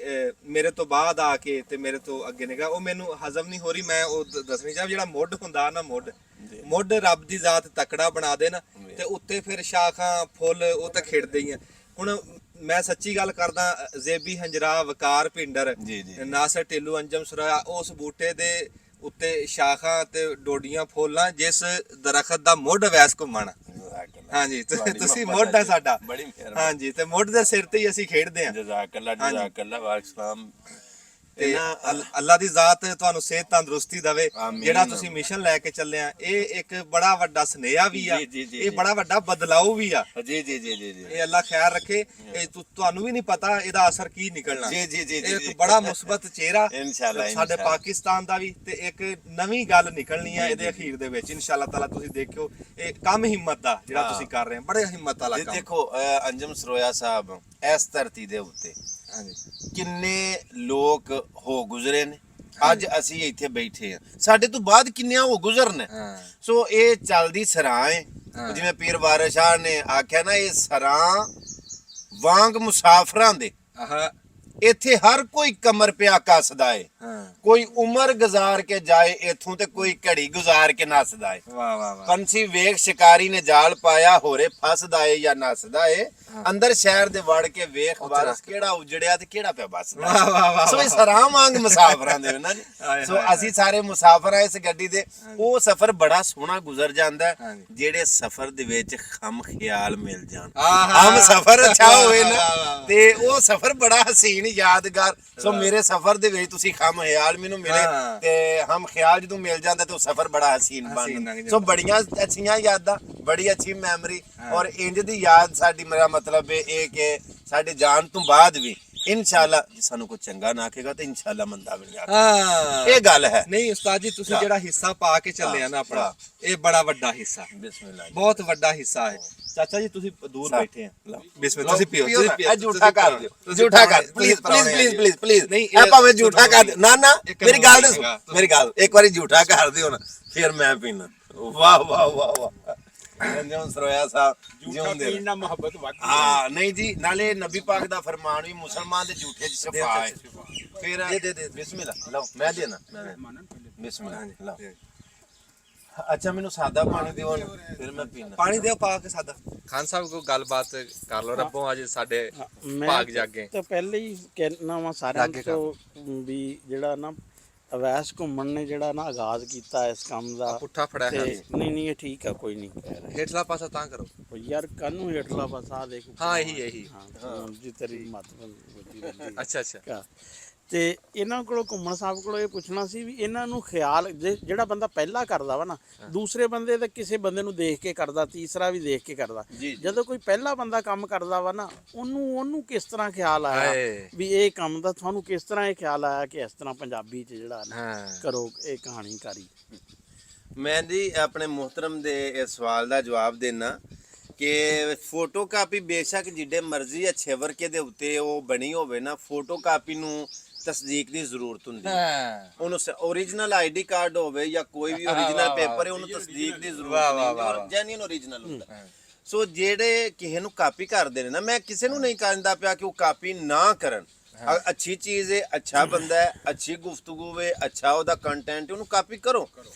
ਮੇਰੇ ਤੋਂ ਬਾਅਦ ਆ ਕੇ ਤੇ ਮੇਰੇ ਤੋਂ ਅੱਗੇ ਨਿਕਲਿਆ ਉਹ ਮੈਨੂੰ ਹਜ਼ਮ ਨਹੀਂ ਹੋ ਰਹੀ ਮੈਂ ਉਹ ਦੱਸਣੀ ਚਾਹ ਜਿਹੜਾ ਮੁੱਢ ਹੁੰਦਾ ਨਾ ਮੁੱਢ ਮੁੱਢ ਰੱਬ ਦੀ ਜ਼ਾਤ ਤਕੜਾ ਬਣਾ ਦੇ ਨਾ ਤੇ ਉੱਤੇ ਫਿਰ ਸ਼ਾਖਾਂ ਫੁੱਲ ਉਹ ਤਾਂ ਖਿੜਦੇ ਹੀ ਆ। ਹੁਣ ਮੈਂ ਸੱਚੀ ਗੱਲ ਕਰਦਾ, ਜ਼ੇਬੀ ਹੰਜਰਾ, ਵਕਾਰ ਭਿੰਡਰ, ਨਾਸਰ ਢਿੱਲੂ, ਅੰਜਮ ਸੁਰਾਇਆ, ਉਸ ਬੂਟੇ ਦੇ ਉੱਤੇ ਸ਼ਾਖਾਂ ਤੇ ਡੋਡੀਆਂ ਫੁੱਲਾਂ, ਜਿਸ ਦਰਖਤ ਦਾ ਮੁੱਢ ਵੈਸ ਘੁੰਮਣ। ਹਾਂਜੀ ਤੁਸੀਂ ਮੁੱਢ ਹੈ ਸਾਡਾ। ਹਾਂਜੀ ਤੇ ਮੁੱਢ ਦੇ ਸਿਰ ਤੇ ਹੀ ਅਸੀਂ ਖੇਡਦੇ ਹਾਂ। ਜਜ਼ਾਕੱਲਾ ਜਜ਼ਾਕੱਲਾ ਵਾਰਿਸਲਾਮ। ਤੇ ਅੱਲਾ ਦੀ ਜ਼ਾਤ ਤੁਹਾਨੂੰ ਸਿਹਤ ਤੰਦਰੁਸਤੀ ਦੇਵੇ। ਜਿਹੜਾ ਤੁਸੀਂ ਮਿਸ਼ਨ ਲੈ ਕੇ ਚੱਲੇ ਆ, ਇਹ ਇੱਕ ਬੜਾ ਵੱਡਾ ਸੁਨੇਹਾ ਵੀ ਆ, ਇਹ ਬੜਾ ਵੱਡਾ ਬਦਲਾਅ ਵੀ ਆ। ਜੀ ਜੀ ਜੀ ਜੀ ਇਹ ਅੱਲਾ ਖੈਰ ਰੱਖੇ। ਇਹ ਤੁਹਾਨੂੰ ਵੀ ਨਹੀਂ ਪਤਾ ਇਹਦਾ ਅਸਰ ਕੀ ਨਿਕਲਣਾ। ਜੀ ਜੀ ਜੀ ਇਹ ਇੱਕ ਬੜਾ ਮੁਸਬਤ ਚਿਹਰਾ ਇਨਸ਼ਾਅੱਲਾ ਸਾਡੇ ਪਾਕਿਸਤਾਨ ਦਾ ਵੀ, ਤੇ ਇੱਕ ਨਵੀਂ ਗੱਲ ਨਿਕਲਣੀ ਆ ਇਹਦੇ ਅਖੀਰ ਦੇ ਵਿੱਚ ਇਨਸ਼ਾਅੱਲਾ ਤਾਲਾ। ਤੁਸੀਂ ਦੇਖਿਓ ਇਹ ਕੰਮ ਹਿੰਮਤ ਦਾ ਜਿਹੜਾ ਤੁਸੀਂ ਕਰ ਰਹੇ ਹੋ, ਬੜੇ ਹਿੰਮਤ ਵਾਲਾ ਕੰਮ। ਦੇਖੋ ਅੰਜਮ ਸਰੋਇਆ ਸਾਹਿਬ, ਇਸ ਧਰਤੀ ਦੇ ਉੱਤੇ ਕਿੰਨੇ ਲੋਕ ਹੋ ਗੁਜ਼ਰੇ ਨੇ, ਅੱਜ ਅਸੀਂ ਇੱਥੇ ਬੈਠੇ ਆ, ਸਾਡੇ ਤੋਂ ਬਾਅਦ ਕਿੰਨਿਆਂ ਹੋ ਗੁਜ਼ਰਨੇ। ਸੋ ਇਹ ਚੱਲਦੀ ਸਰਾਂ ਹੈ, ਜਿਵੇਂ ਪੀਰ ਵਾਰਿਸ ਸ਼ਾਹ ਨੇ ਆਖਿਆ ਨਾ, ਇਹ ਸਰਾਂ ਵਾਂਗ ਮੁਸਾਫਰਾਂ ਦੇ ਇੱਥੇ ਹਰ ਕੋਈ ਕਮਰ ਪਿਆ ਕੱਸਦਾ ਏ। ਕੋਈ ਉਮਰ ਗੁਜ਼ਾਰ ਕੇ ਜਾਏ ਇਥੋਂ ਤੇ ਕੋਈ ਘੜੀ ਗੁਜ਼ਾਰ ਕੇ ਨੱਸਦਾ ਏ। ਵਾਹ ਵਾਹ ਵਾਹ। ਪੰਛੀ ਵੇਖ ਸ਼ਿਕਾਰੀ ਨੇ ਜਾਲ ਪਾਇਆ, ਹੋਰੇ ਫਸਦਾ ਏ ਜਾਂ ਨੱਸਦਾ ਏ। ਅੰਦਰ ਸ਼ਹਿਰ ਦੇ ਵੜ ਕੇ ਵੇਖ ਵਾਰਸ ਕਿਹੜਾ ਉਜੜਿਆ ਤੇ ਕਿਹੜਾ ਪਿਆ ਬਸਦਾ। ਵਾਹ ਵਾਹ ਵਾਹ। ਸੋ ਇਹ ਸਰਾਂ ਵਾਂਗ ਮੁਸਾਫਰਾਂ ਦੇ ਨਾ ਜੀ। ਸੋ ਅਸੀਂ ਸਾਰੇ ਮੁਸਾਫਰ ਆ ਇਸ ਗੱਡੀ ਦੇ। ਉਹ ਸਫ਼ਰ ਬੜਾ ਸੋਹਣਾ ਗੁਜ਼ਰ ਜਾਂਦਾ ਜਿਹੜੇ ਸਫ਼ਰ ਦੇ ਵਿੱਚ ਖਮ ਖਿਆਲ ਮਿਲ ਜਾਣ। ਹਮ ਸਫ਼ਰ ਅੱਛਾ ਹੋਵੇ ਨਾ ਤੇ ਉਹ ਸਫ਼ਰ ਬੜਾ ਹਸੀਨ ਯਾਦਗਾਰ। ਸੋ ਮੇਰੇ ਸਫ਼ਰ ਦੇ ਵਿੱਚ ਤੁਸੀਂ ਖਮ ਖਿਆਲ ਮੈਨੂੰ ਮਿਲੇ ਤੇ ਹਮ ਖਿਆਲ ਜਦੋਂ ਮਿਲ ਜਾਂਦਾ ਤੇ ਉਹ ਸਫ਼ਰ ਬੜਾ ਹਸੀਨ ਬਣ। ਸੋ ਬੜੀਆਂ ਅੱਛੀਆਂ ਯਾਦਾਂ, ਬੜੀ ਅੱਛੀ ਮੈਮਰੀ। ਔਰ ਇੰਜ ਦੀ ਯਾਦ ਸਾਡੀ, ਮੇਰਾ ਮਤਲਬ ਇਹ ਕਿ ਸਾਡੇ ਜਾਣ ਤੋਂ ਬਾਅਦ ਵੀ ਇਨਸ਼ਾਅੱਲਾ ਸਾਨੂੰ ਕੋਈ ਚੰਗਾ ਨਾ ਆਖੇਗਾ ਤੇ ਇਨਸ਼ਾਅੱਲਾ ਮੰਦਾ ਵੀ ਨਹੀਂ ਆਖੇਗਾ। ਇਹ ਗੱਲ ਹੈ। ਨਹੀਂ ਉਸਤਾਦ ਜੀ, ਤੁਸੀਂ ਜਿਹੜਾ ਹਿੱਸਾ ਪਾ ਕੇ ਚੱਲੇ ਆ ਨਾ ਆਪਣਾ, ਇਹ ਬੜਾ ਵੱਡਾ ਹਿੱਸਾ, ਬਿਸਮਿਲ੍ਲਾ, ਬਹੁਤ ਵੱਡਾ ਹਿੱਸਾ ਹੈ। ਚਾਚਾ ਜੀ ਤੁਸੀਂ ਦੂਰ ਬੈਠੇ ਆ, ਬਿਸਮਿਲ੍ਲਾ ਤੁਸੀਂ ਪੀਓ। ਇਹ ਝੂਠਾ ਕਰ ਦਿਓ, ਝੂਠਾ ਕਰ ਪਲੀਜ਼ ਪਲੀਜ਼ ਪਲੀਜ਼ ਪਲੀਜ਼। ਨਹੀਂ ਇਹ ਭਾਵੇਂ ਝੂਠਾ ਕਰ ਦਿਓ। ਨਾ ਨਾ ਮੇਰੀ ਗੱਲ ਦੱਸੋ, ਮੇਰੀ ਗੱਲ ਇੱਕ ਵਾਰੀ ਝੂਠਾ ਕਰ ਦਿਓ ਨਾ, ਫਿਰ ਮੈਂ ਪੀਣਾ। ਵਾਹ ਵਾਹ ਵਾਹ ਵਾਹ। ਅੰਜਮ ਸਰੋਇਆ ਸਾਹਿਬ ਜਿਉਂਦੇ ਪੀਣ ਨਾਲ ਮੁਹੱਬਤ ਵੱਧ। ਹਾਂ ਨਹੀਂ ਜੀ, ਨਾਲੇ ਨਬੀ ਪਾਕ ਦਾ ਫਰਮਾਨ ਵੀ ਮੁਸਲਮਾਨ ਦੇ ਝੂਠੇ ਚ ਸ਼ਫਾ ਹੈ। ਫਿਰ ਦੇ ਬਿਸਮਿਲ੍ਲਾ ਲਓ, ਮੈਂ ਦੇਣਾ ਬਿਸਮਿਲ੍ਲਾ ਲਓ। ਅੱਛਾ ਮੈਨੂੰ ਸਾਦਾ ਪਾਣੀ ਦਿਓ, ਫਿਰ ਮੈਂ ਪੀਣਾ। ਪਾਣੀ ਦਿਓ ਪਾ ਕੇ ਸਾਦਾ। ਖਾਨ ਸਾਹਿਬ ਕੋਈ ਗੱਲਬਾਤ ਕਰ ਲਓ, ਰੱਬੋਂ ਅੱਜ ਸਾਡੇ ਭਾਗ ਜਾਗੇ। ਤਾਂ ਪਹਿਲੇ ਹੀ ਕਹਿਣਾ ਵਾ ਸਾਰਿਆਂ ਤੋਂ ਵੀ ਜਿਹੜਾ ਨਾ ਅਵੈਸ ਘੁੰਮਣ ਨੇ ਜਿਹੜਾ ਨਾ ਆਗਾਜ਼ ਕੀਤਾ ਇਸ ਕੰਮ ਦਾ। ਪੁੱਠਾ ਫੜਿਆ ਹੈ। ਨਹੀਂ ਇਹ ਠੀਕ ਆ, ਕੋਈ ਨਹੀਂ। ਹੇਠਲਾ ਪਾਸਾ ਤਾਂ ਕਰੋ ਯਾਰ, ਕਾਹਨੂੰ ਹੇਠਲਾ ਪਾਸਾ ਦੇਖ। ਹਾਂ ਇਹੀ ਜੀ ਤੇਰੀ ਮਤ ਬੰਦੀ। ਅੱਛਾ ਅੱਛਾ। ਤੇ ਇਹਨਾਂ ਕੋਲੋਂ, ਘੁੰਮਣ ਸਾਹਿਬ ਕੋਲੋਂ ਇਹ ਪੁੱਛਣਾ ਸੀ ਵੀ ਇਹਨਾਂ ਨੂੰ ਖਿਆਲ, ਜਿਹੜਾ ਬੰਦਾ ਪਹਿਲਾਂ ਕਰਦਾ ਵਾ ਨਾ, ਦੂਸਰੇ ਬੰਦੇ ਤੇ ਕਿਸੇ ਬੰਦੇ ਨੂੰ ਦੇਖ ਕੇ ਕਰਦਾ, ਤੀਸਰਾ ਵੀ ਦੇਖ ਕੇ ਕਰਦਾ। ਜਦੋਂ ਕੋਈ ਪਹਿਲਾ ਬੰਦਾ ਕੰਮ ਕਰਦਾ ਵਾ ਨਾ, ਉਹਨੂੰ ਕਿਸ ਤਰ੍ਹਾਂ ਖਿਆਲ ਆਇਆ ਵੀ ਇਹ ਕੰਮ ਦਾ, ਤੁਹਾਨੂੰ ਕਿਸ ਤਰ੍ਹਾਂ ਇਹ ਖਿਆਲ ਆਇਆ ਕਿ ਇਸ ਤਰ੍ਹਾਂ ਪੰਜਾਬੀ 'ਚ ਜਿਹੜਾ ਨਾ ਕਰੋ ਇਹ ਕਹਾਣੀਕਾਰੀ। ਮੈਂ ਜੀ ਆਪਣੇ ਮੁਹਤਰਮ ਦੇ ਇਸ ਸਵਾਲ ਦਾ ਜਵਾਬ ਦੇਣਾ ਕਿ ਫੋਟੋ ਕਾਪੀ ਬੇਸ਼ੱਕ ਜਿੱਡੇ ਮਰਜ਼ੀ ਅੱਛੇ ਵਰਕੇ ਦੇ ਉੱਤੇ ਉਹ ਬਣੀ ਹੋਵੇ ਨਾ, ਫੋਟੋ ਕਾਪੀ ਨੂੰ ਤਸਦੀਕ ਦੀ ਜ਼ਰੂਰਤ ਹੁੰਦੀ ਹੈ। ਉਹਨੂੰ ਓਰੀਜਨਲ ਆਈਡੀ ਕਾਰਡ ਹੋਵੇ ਜਾਂ ਕੋਈ ਵੀ ਓਰੀਜਨਲ ਪੇਪਰ ਹੈ, ਉਹਨੂੰ ਤਸਦੀਕ ਦੀ ਜ਼ਰੂਰਤ ਨਹੀਂ, ਜੈਨੂਇਨ ਓਰੀਜਨਲ ਹੁੰਦਾ। ਸੋ ਜਿਹੜੇ ਕਿਸੇ ਨੂੰ ਕਾਪੀ ਕਰਦੇ ਨੇ ਨਾ, ਮੈਂ ਕਿਸੇ ਨੂੰ ਨਹੀਂ ਕਹਿੰਦਾ ਪਿਆ ਕਿ ਉਹ ਕਾਪੀ ਨਾ ਕਰਨ। ਅੱਛੀ ਚੀਜ਼ ਹੈ, ਅੱਛਾ ਬੰਦਾ ਹੈ, ਅੱਛੀ ਗੁਫ਼ਤਗੂ ਹੈ, ਅੱਛਾ ਉਹਦਾ ਕੰਟੈਂਟ, ਉਹਨੂੰ ਕਾਪੀ ਕਰੋ।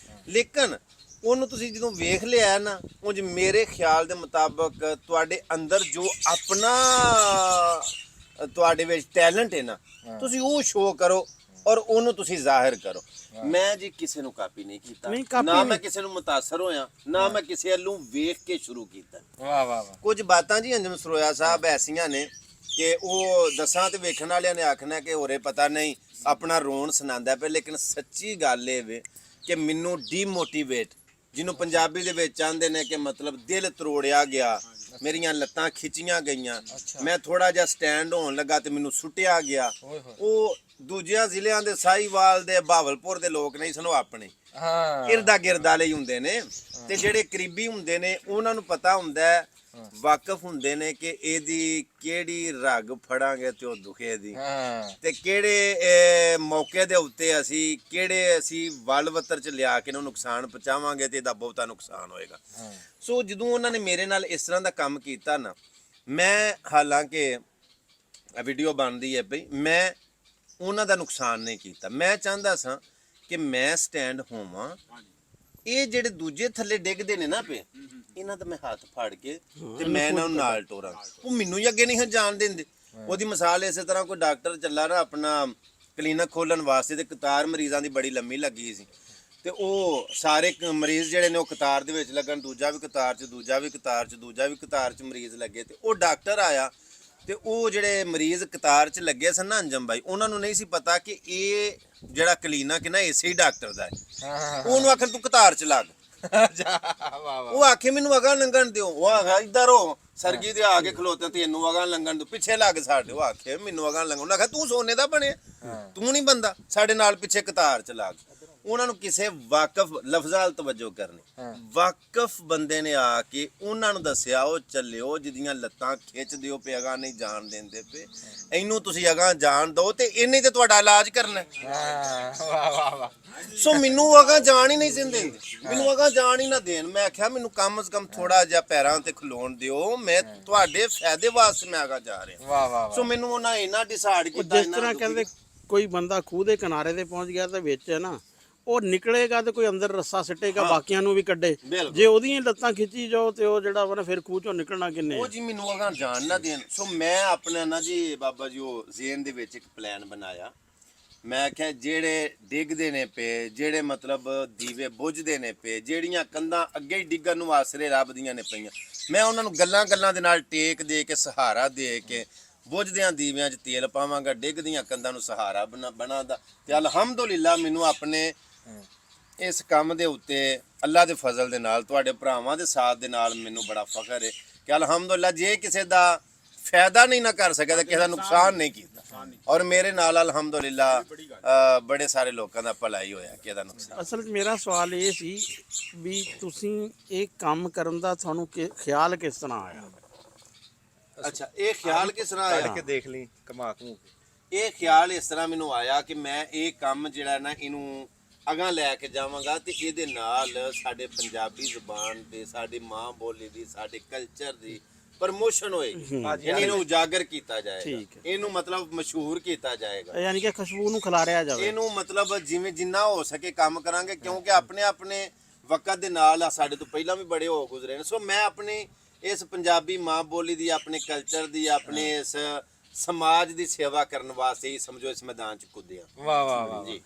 ਲੇਕਿਨ ਉਹਨੂੰ ਤੁਸੀਂ ਜਦੋਂ ਵੇਖ ਲਿਆ ਨਾ, ਉਂਝ ਮੇਰੇ ਖਿਆਲ ਦੇ ਮੁਤਾਬਕ ਤੁਹਾਡੇ ਅੰਦਰ ਜੋ ਆਪਣਾ ਤੁਹਾਡੇ ਵਿੱਚ ਟੈਲੈਂਟ ਹੈ ਨਾ, ਤੁਸੀਂ ਉਹ ਸ਼ੋਅ ਕਰੋ ਔਰ ਉਹਨੂੰ ਤੁਸੀਂ ਜ਼ਾਹਿਰ ਕਰੋ। ਮੈਂ ਜੀ ਕਿਸੇ ਨੂੰ ਕਾਪੀ ਨਹੀਂ ਕੀਤਾ, ਨਾ ਮੈਂ ਕਿਸੇ ਨੂੰ ਮੁਤਾਸਰ ਹੋਇਆ, ਨਾ ਮੈਂ ਕਿਸੇ ਵੱਲੋਂ ਵੇਖ ਕੇ ਸ਼ੁਰੂ ਕੀਤਾ। ਵਾਹ ਵਾਹ ਵਾਹ। ਕੁਝ ਬਾਤਾਂ ਜੀ ਅੰਜਮ ਸਰੋਇਆ ਸਾਹਿਬ ਐਸੀਆਂ ਨੇ ਕਿ ਉਹ ਦੱਸਾਂ ਤੇ ਵੇਖਣ ਵਾਲਿਆਂ ਨੇ ਆਖਣਾ ਕਿ ਹੋਰੇ ਪਤਾ ਨਹੀਂ ਆਪਣਾ ਰੋਣ ਸੁਣਾਉਂਦਾ ਪਿਆ, ਲੇਕਿਨ ਸੱਚੀ ਗੱਲ ਇਹ ਵੇ ਕਿ ਮੈਨੂੰ ਡੀਮੋਟੀਵੇਟ, ਜਿਹਨੂੰ ਪੰਜਾਬੀ ਦੇ ਵਿੱਚ ਆਂਦੇ ਨੇ ਕਿ ਮਤਲਬ ਦਿਲ ਤਰੋੜਿਆ ਗਿਆ, ਮੇਰੀਆਂ ਲੱਤਾਂ ਖਿੱਚੀਆਂ ਗਈਆਂ, ਮੈਂ ਥੋੜਾ ਜਿਹਾ ਸਟੈਂਡ ਹੋਣ ਲੱਗਾ ਤੇ ਮੈਨੂੰ ਸੁੱਟਿਆ ਗਿਆ। ਉਹ ਦੂਜਿਆਂ ਜ਼ਿਲ੍ਹਿਆਂ ਦੇ, ਸਾਹੀਵਾਲ ਦੇ, ਬਹਾਵਲਪੁਰ ਦੇ ਲੋਕ ਨਹੀਂ ਸਨੋ, ਆਪਣੇ ਇਰਦਾ ਗਿਰਦਾ ਲਈ ਹੁੰਦੇ ਨੇ। ਤੇ ਜਿਹੜੇ ਕਰੀਬੀ ਹੁੰਦੇ ਨੇ ਉਹਨਾਂ ਨੂੰ ਪਤਾ ਹੁੰਦਾ, ਵਾਕਿਫ ਹੁੰਦੇ ਨੇ ਕਿ ਇਹਦੀ ਕਿਹੜੀ ਰਗ ਫੜਾਂਗੇ ਤੇ ਉਹ ਦੁਖੇ ਦੀ, ਤੇ ਕਿਹੜੇ ਮੌਕੇ ਦੇ ਉੱਤੇ ਅਸੀਂ ਵੱਲ ਵੱਤਰ ਚ ਲਿਆ ਕੇ ਇਹਨੂੰ ਨੁਕਸਾਨ ਪਹੁੰਚਾਵਾਂਗੇ ਤੇ ਇਹਦਾ ਬਹੁਤਾ ਨੁਕਸਾਨ ਹੋਏਗਾ। ਸੋ ਜਦੋਂ ਉਹਨਾਂ ਨੇ ਮੇਰੇ ਨਾਲ ਇਸ ਤਰ੍ਹਾਂ ਦਾ ਕੰਮ ਕੀਤਾ ਨਾ, ਮੈਂ ਹਾਲਾਂਕਿ ਵੀਡੀਓ ਬਣਦੀ ਹੈ ਪਈ, ਮੈਂ ਉਹਨਾਂ ਦਾ ਨੁਕਸਾਨ ਨਹੀਂ ਕੀਤਾ। ਮੈਂ ਚਾਹੁੰਦਾ ਸਾਂ ਕਿ ਮੈਂ ਸਟੈਂਡ ਹੋਵਾਂ, ਇਹ ਜਿਹੜੇ ਦੂਜੇ ਥੱਲੇ ਡਿੱਗਦੇ ਨੇ ਨਾ ਪਏ, ਇਹਨਾਂ ਦਾ ਮੈਂ ਹੱਥ ਫੜ ਕੇ ਤੇ ਮੈਂ ਇਹਨਾਂ ਨੂੰ ਨਾਲ ਟੋਰਾਂ। ਉਹ ਮੈਨੂੰ ਹੀ ਅੱਗੇ ਨਹੀਂ ਜਾਣ ਦਿੰਦੇ। ਉਹਦੀ ਮਿਸਾਲ ਇਸੇ ਤਰ੍ਹਾਂ ਕੋਈ ਡਾਕਟਰ ਚੱਲਾ ਨਾ ਆਪਣਾ ਕਲੀਨਿਕ ਖੋਲਣ ਵਾਸਤੇ, ਤੇ ਕਤਾਰ ਮਰੀਜ਼ਾਂ ਦੀ ਬੜੀ ਲੰਮੀ ਲੱਗੀ ਸੀ, ਤੇ ਉਹ ਸਾਰੇ ਮਰੀਜ਼ ਜਿਹੜੇ ਨੇ ਉਹ ਕਤਾਰ ਦੇ ਵਿੱਚ ਲੱਗਣ, ਦੂਜਾ ਵੀ ਕਤਾਰ 'ਚ, ਦੂਜਾ ਵੀ ਕਤਾਰ 'ਚ, ਦੂਜਾ ਵੀ ਕਤਾਰ 'ਚ ਮਰੀਜ਼ ਲੱਗੇ। ਤੇ ਉਹ ਡਾਕਟਰ ਆਇਆ ਤੇ ਉਹ ਜਿਹੜੇ ਮਰੀਜ਼ ਕਤਾਰ 'ਚ ਲੱਗੇ ਸਨ ਨਾ ਅੰਜਮ ਬਾਈ, ਉਹਨਾਂ ਨੂੰ ਨਹੀਂ ਸੀ ਪਤਾ ਕਿ ਇਹ ਜਿਹੜਾ ਕਲੀਨਿਕ ਹੈ ਨਾ ਇਸੇ ਹੀ ਡਾਕਟਰ ਦਾ ਹੈ। ਉਹਨੂੰ ਆਖਣ ਤੂੰ ਕਤਾਰ 'ਚ ਲੱਗ, ਉਹ ਆਖੇ ਮੈਨੂੰ ਅਗਾਂਹ ਲੰਘਣ ਦਿਓ। ਉਹ ਆਖਾ ਇੱਧਰ ਹੋ, ਸਰਗੀ ਦੇ ਆ ਕੇ ਖਲੋਤੇ, ਤੈਨੂੰ ਅਗਾਂਹ ਲੰਘਣ ਦਿਓ, ਪਿੱਛੇ ਲੱਗ ਸਾਡੇ। ਉਹ ਆਖੇ ਮੈਨੂੰ ਅਗਾਂਹ ਲੰਘਣ। ਉਹਨਾਂ ਆਖਿਆ ਤੂੰ ਸੋਨੇ ਦਾ ਬਣਿਆ, ਤੂੰ ਨਹੀਂ ਬੰਦਾ, ਸਾਡੇ ਨਾਲ ਪਿੱਛੇ ਕਤਾਰ 'ਚ ਲੱਗ। ਉਹਨਾਂ ਨੂੰ ਕਿਸੇ ਵਾਕਫ ਲਫ਼ਜ਼ਾਂ ਵੱਲ ਤਵੱਜੋ ਕਰਨੀ, ਵਾਕਫ ਬੰਦੇ ਨੇ ਆ ਕੇ ਉਹਨਾਂ ਨੂੰ ਦੱਸਿਆ, ਉਹ ਚੱਲਿਓ ਜਿਹਦੀਆਂ ਲੱਤਾਂ ਖਿੱਚਦੇ ਹੋ ਪਏ, ਅਗਾਂਹ ਨਹੀਂ ਜਾਣ ਦਿੰਦੇ ਪਏ, ਇਹਨੂੰ ਤੁਸੀਂ ਅਗਾਂਹ ਜਾਣ ਦਿਓ ਤੇ ਇਹਨੇ ਤੇ ਤੁਹਾਡਾ ਇਲਾਜ ਕਰਨਾ। ਵਾਹ ਵਾਹ ਵਾਹ। ਸੋ ਮੈਨੂੰ ਅਗਾਂਹ ਜਾਣ ਹੀ ਨਹੀਂ ਦਿੰਦੇ, ਮੈਨੂੰ ਅਗਾਂਹ ਜਾਣ ਹੀ ਨਾ ਦੇਣ। ਮੈਂ ਆਖਿਆ ਮੈਨੂੰ ਕਮ ਸੇ ਕਮ ਥੋੜਾ ਜਿਹਾ ਪੈਰਾਂ ਤੇ ਖਲੋਣ ਦਿਓ, ਮੈਂ ਤੁਹਾਡੇ ਫਾਇਦੇ ਵਾਸਤੇ ਮੈਂ ਅਗਾਂਹ ਜਾ ਰਿਹਾ। ਵਾਹ ਵਾਹ। ਸੋ ਮੈਨੂੰ ਉਹਨਾਂ ਇੰਨਾ ਡਿਸਾਈਡ ਕੀਤਾ। ਜਿਸ ਤਰ੍ਹਾਂ ਕਹਿੰਦੇ ਕੋਈ ਬੰਦਾ ਖੂਹ ਦੇ ਕਿਨਾਰੇ ਤੇ ਪਹੁੰਚ ਗਿਆ ਤੇ ਵਿੱਚ ਹੈ ਨਾ ਉਹ ਨਿਕਲੇਗਾ ਤੇ ਕੋਈ ਅੰਦਰ ਰੱਸਾ ਸਿੱਟੇਗਾ, ਬਾਕੀਆਂ ਨੂੰ ਵੀ ਕੱਢੇ। ਜੇ ਉਹਦੀਆਂ ਲੱਤਾਂ ਖਿੱਚੀ ਜਾਓ ਤੇ ਉਹ ਜਿਹੜਾ ਵਾ ਨਾ ਫਿਰ ਖੂਹ ਚੋਂ ਨਿਕਲਣਾ ਕਿੰਨੇ। ਉਹ ਜੀ ਮੈਨੂੰ ਅਗਾਂਹ ਜਾਣ ਨਾ ਦੇਣ। ਸੋ ਮੈਂ ਆਪਣਾ ਨਾ ਜੀ ਬਾਬਾ ਜੀ ਉਹ ਜ਼ੇਨ ਦੇ ਵਿੱਚ ਇੱਕ ਪਲਾਨ ਬਣਾਇਆ। ਮੈਂ ਕਿਹਾ ਜਿਹੜੇ ਡਿੱਗਦੇ ਨੇ ਪਏ, ਜਿਹੜੇ ਮਤਲਬ ਦੀਵੇ ਬੁੱਝਦੇ ਨੇ ਪਏ, ਜਿਹੜੀਆਂ ਕੰਧਾਂ ਅੱਗੇ ਹੀ ਡਿੱਗਣ ਨੂੰ ਆਸਰੇ ਰੱਬ ਦੀਆਂ ਨੇ ਪਈਆਂ, ਮੈਂ ਉਹਨਾਂ ਨੂੰ ਗੱਲਾਂ ਦੇ ਨਾਲ ਟੇਕ ਦੇ ਕੇ, ਸਹਾਰਾ ਦੇ ਕੇ, ਬੁੱਝਦਿਆਂ ਦੀਵਿਆਂ 'ਚ ਤੇਲ ਪਾਵਾਂਗਾ, ਡਿੱਗਦੀਆਂ ਕੰਧਾਂ ਨੂੰ ਸਹਾਰਾ ਬਣਾਦਾ। ਤੇ ਅਲਹਮਦੁਲਿਲਾ ਮੈਨੂੰ ਆਪਣੇ ਇਸ ਕੰਮ ਦੇ ਉੱਤੇ ਅੱਲਾ ਦੇ ਫਜ਼ਲ ਦੇ ਨਾਲ, ਤੁਹਾਡੇ ਭਰਾਵਾਂ ਦੇ ਸਾਥ ਦੇ ਨਾਲ ਮੈਨੂੰ ਬੜਾ ਫਖਰ ਹੈ ਕਿ ਅਲਹਮਦੁਲਿਲਾ ਜੇ ਕਿਸੇ ਦਾ ਫਾਇਦਾ ਨਹੀਂ ਨਾ ਕਰ ਸਕਿਆ ਤਾਂ ਕਿਸੇ ਦਾ ਨੁਕਸਾਨ ਨਹੀਂ ਕੀਤਾ। ਔਰ ਮੇਰੇ ਨਾਲ ਅਲਹਮਦੁਲਿਲਾ ਬੜੇ ਸਾਰੇ ਲੋਕਾਂ ਦਾ ਭਲਾ ਹੀ ਹੋਇਆ ਕਿ ਇਹਦਾ ਨੁਕਸਾਨ। ਅਸਲ 'ਚ ਮੇਰਾ ਸਵਾਲ ਇਹ ਸੀ ਵੀ ਤੁਸੀਂ ਇਹ ਕੰਮ ਕਰਨ ਦਾ ਤੁਹਾਨੂੰ ਖਿਆਲ ਕਿਸ ਤਰ੍ਹਾਂ ਆਇਆ? ਅੱਛਾ, ਇਹ ਖਿਆਲ ਕਿਸ ਤਰ੍ਹਾਂ ਆਇਆ? ਕੱਢ ਕੇ ਦੇਖ ਲਈ, ਕਮਾ ਕਮੂ ਕੇ। ਇਹ ਖਿਆਲ ਇਸ ਤਰ੍ਹਾਂ ਮੈਨੂੰ ਆਇਆ ਕਿ ਮੈਂ ਇਹ ਕੰਮ ਜਿਹੜਾ ਨਾ ਇਹਨੂੰ ਅਗਾਂਹ ਲੈ ਕੇ ਜਾਵਾਂਗਾ ਤੇ ਇਹਦੇ ਨਾਲ ਸਾਡੇ ਪੰਜਾਬੀ ਜ਼ੁਬਾਨ ਦੇ, ਸਾਡੀ ਮਾਂ ਬੋਲੀ ਦੀ, ਸਾਡੇ ਕਲਚਰ ਦੀ ਪ੍ਰਮੋਸ਼ਨ ਹੋਏਗੀ। ਇਹਨੂੰ ਉਜਾਗਰ ਕੀਤਾ ਜਾਏਗਾ, ਇਹਨੂੰ ਮਤਲਬ ਮਸ਼ਹੂਰ ਕੀਤਾ ਜਾਏਗਾ, ਯਾਨੀ ਕਿ ਖੁਸ਼ਬੂ ਨੂੰ ਖਿਲਾਰਿਆ ਜਾਵੇ। ਇਹਨੂੰ ਮਤਲਬ ਜਿਵੇਂ ਜਿੰਨਾ ਹੋ ਸਕੇ ਕੰਮ ਕਰਾਂਗੇ, ਕਿਉਂਕਿ ਆਪਣੇ ਵਕਤ ਦੇ ਨਾਲ ਸਾਡੇ ਤੋਂ ਪਹਿਲਾਂ ਵੀ ਬੜੇ ਹੋ ਗੁਜ਼ਰੇ ਨੇ। ਸੋ ਮੈਂ ਆਪਣੀ ਇਸ ਪੰਜਾਬੀ ਮਾਂ ਬੋਲੀ ਦੀ, ਆਪਣੇ ਕਲਚਰ ਦੀ, ਆਪਣੇ ਇਸ ਸਮਾਜ ਦੀ ਸੇਵਾ ਕਰਨ ਵਾਸਤੇ ਹੀ ਸਮਝੋ ਇਸ ਮੈਦਾਨ 'ਚ ਕੁੱਦਿਆ। ਵਾਹ ਵਾਹ ਵਾਹ ਜੀ।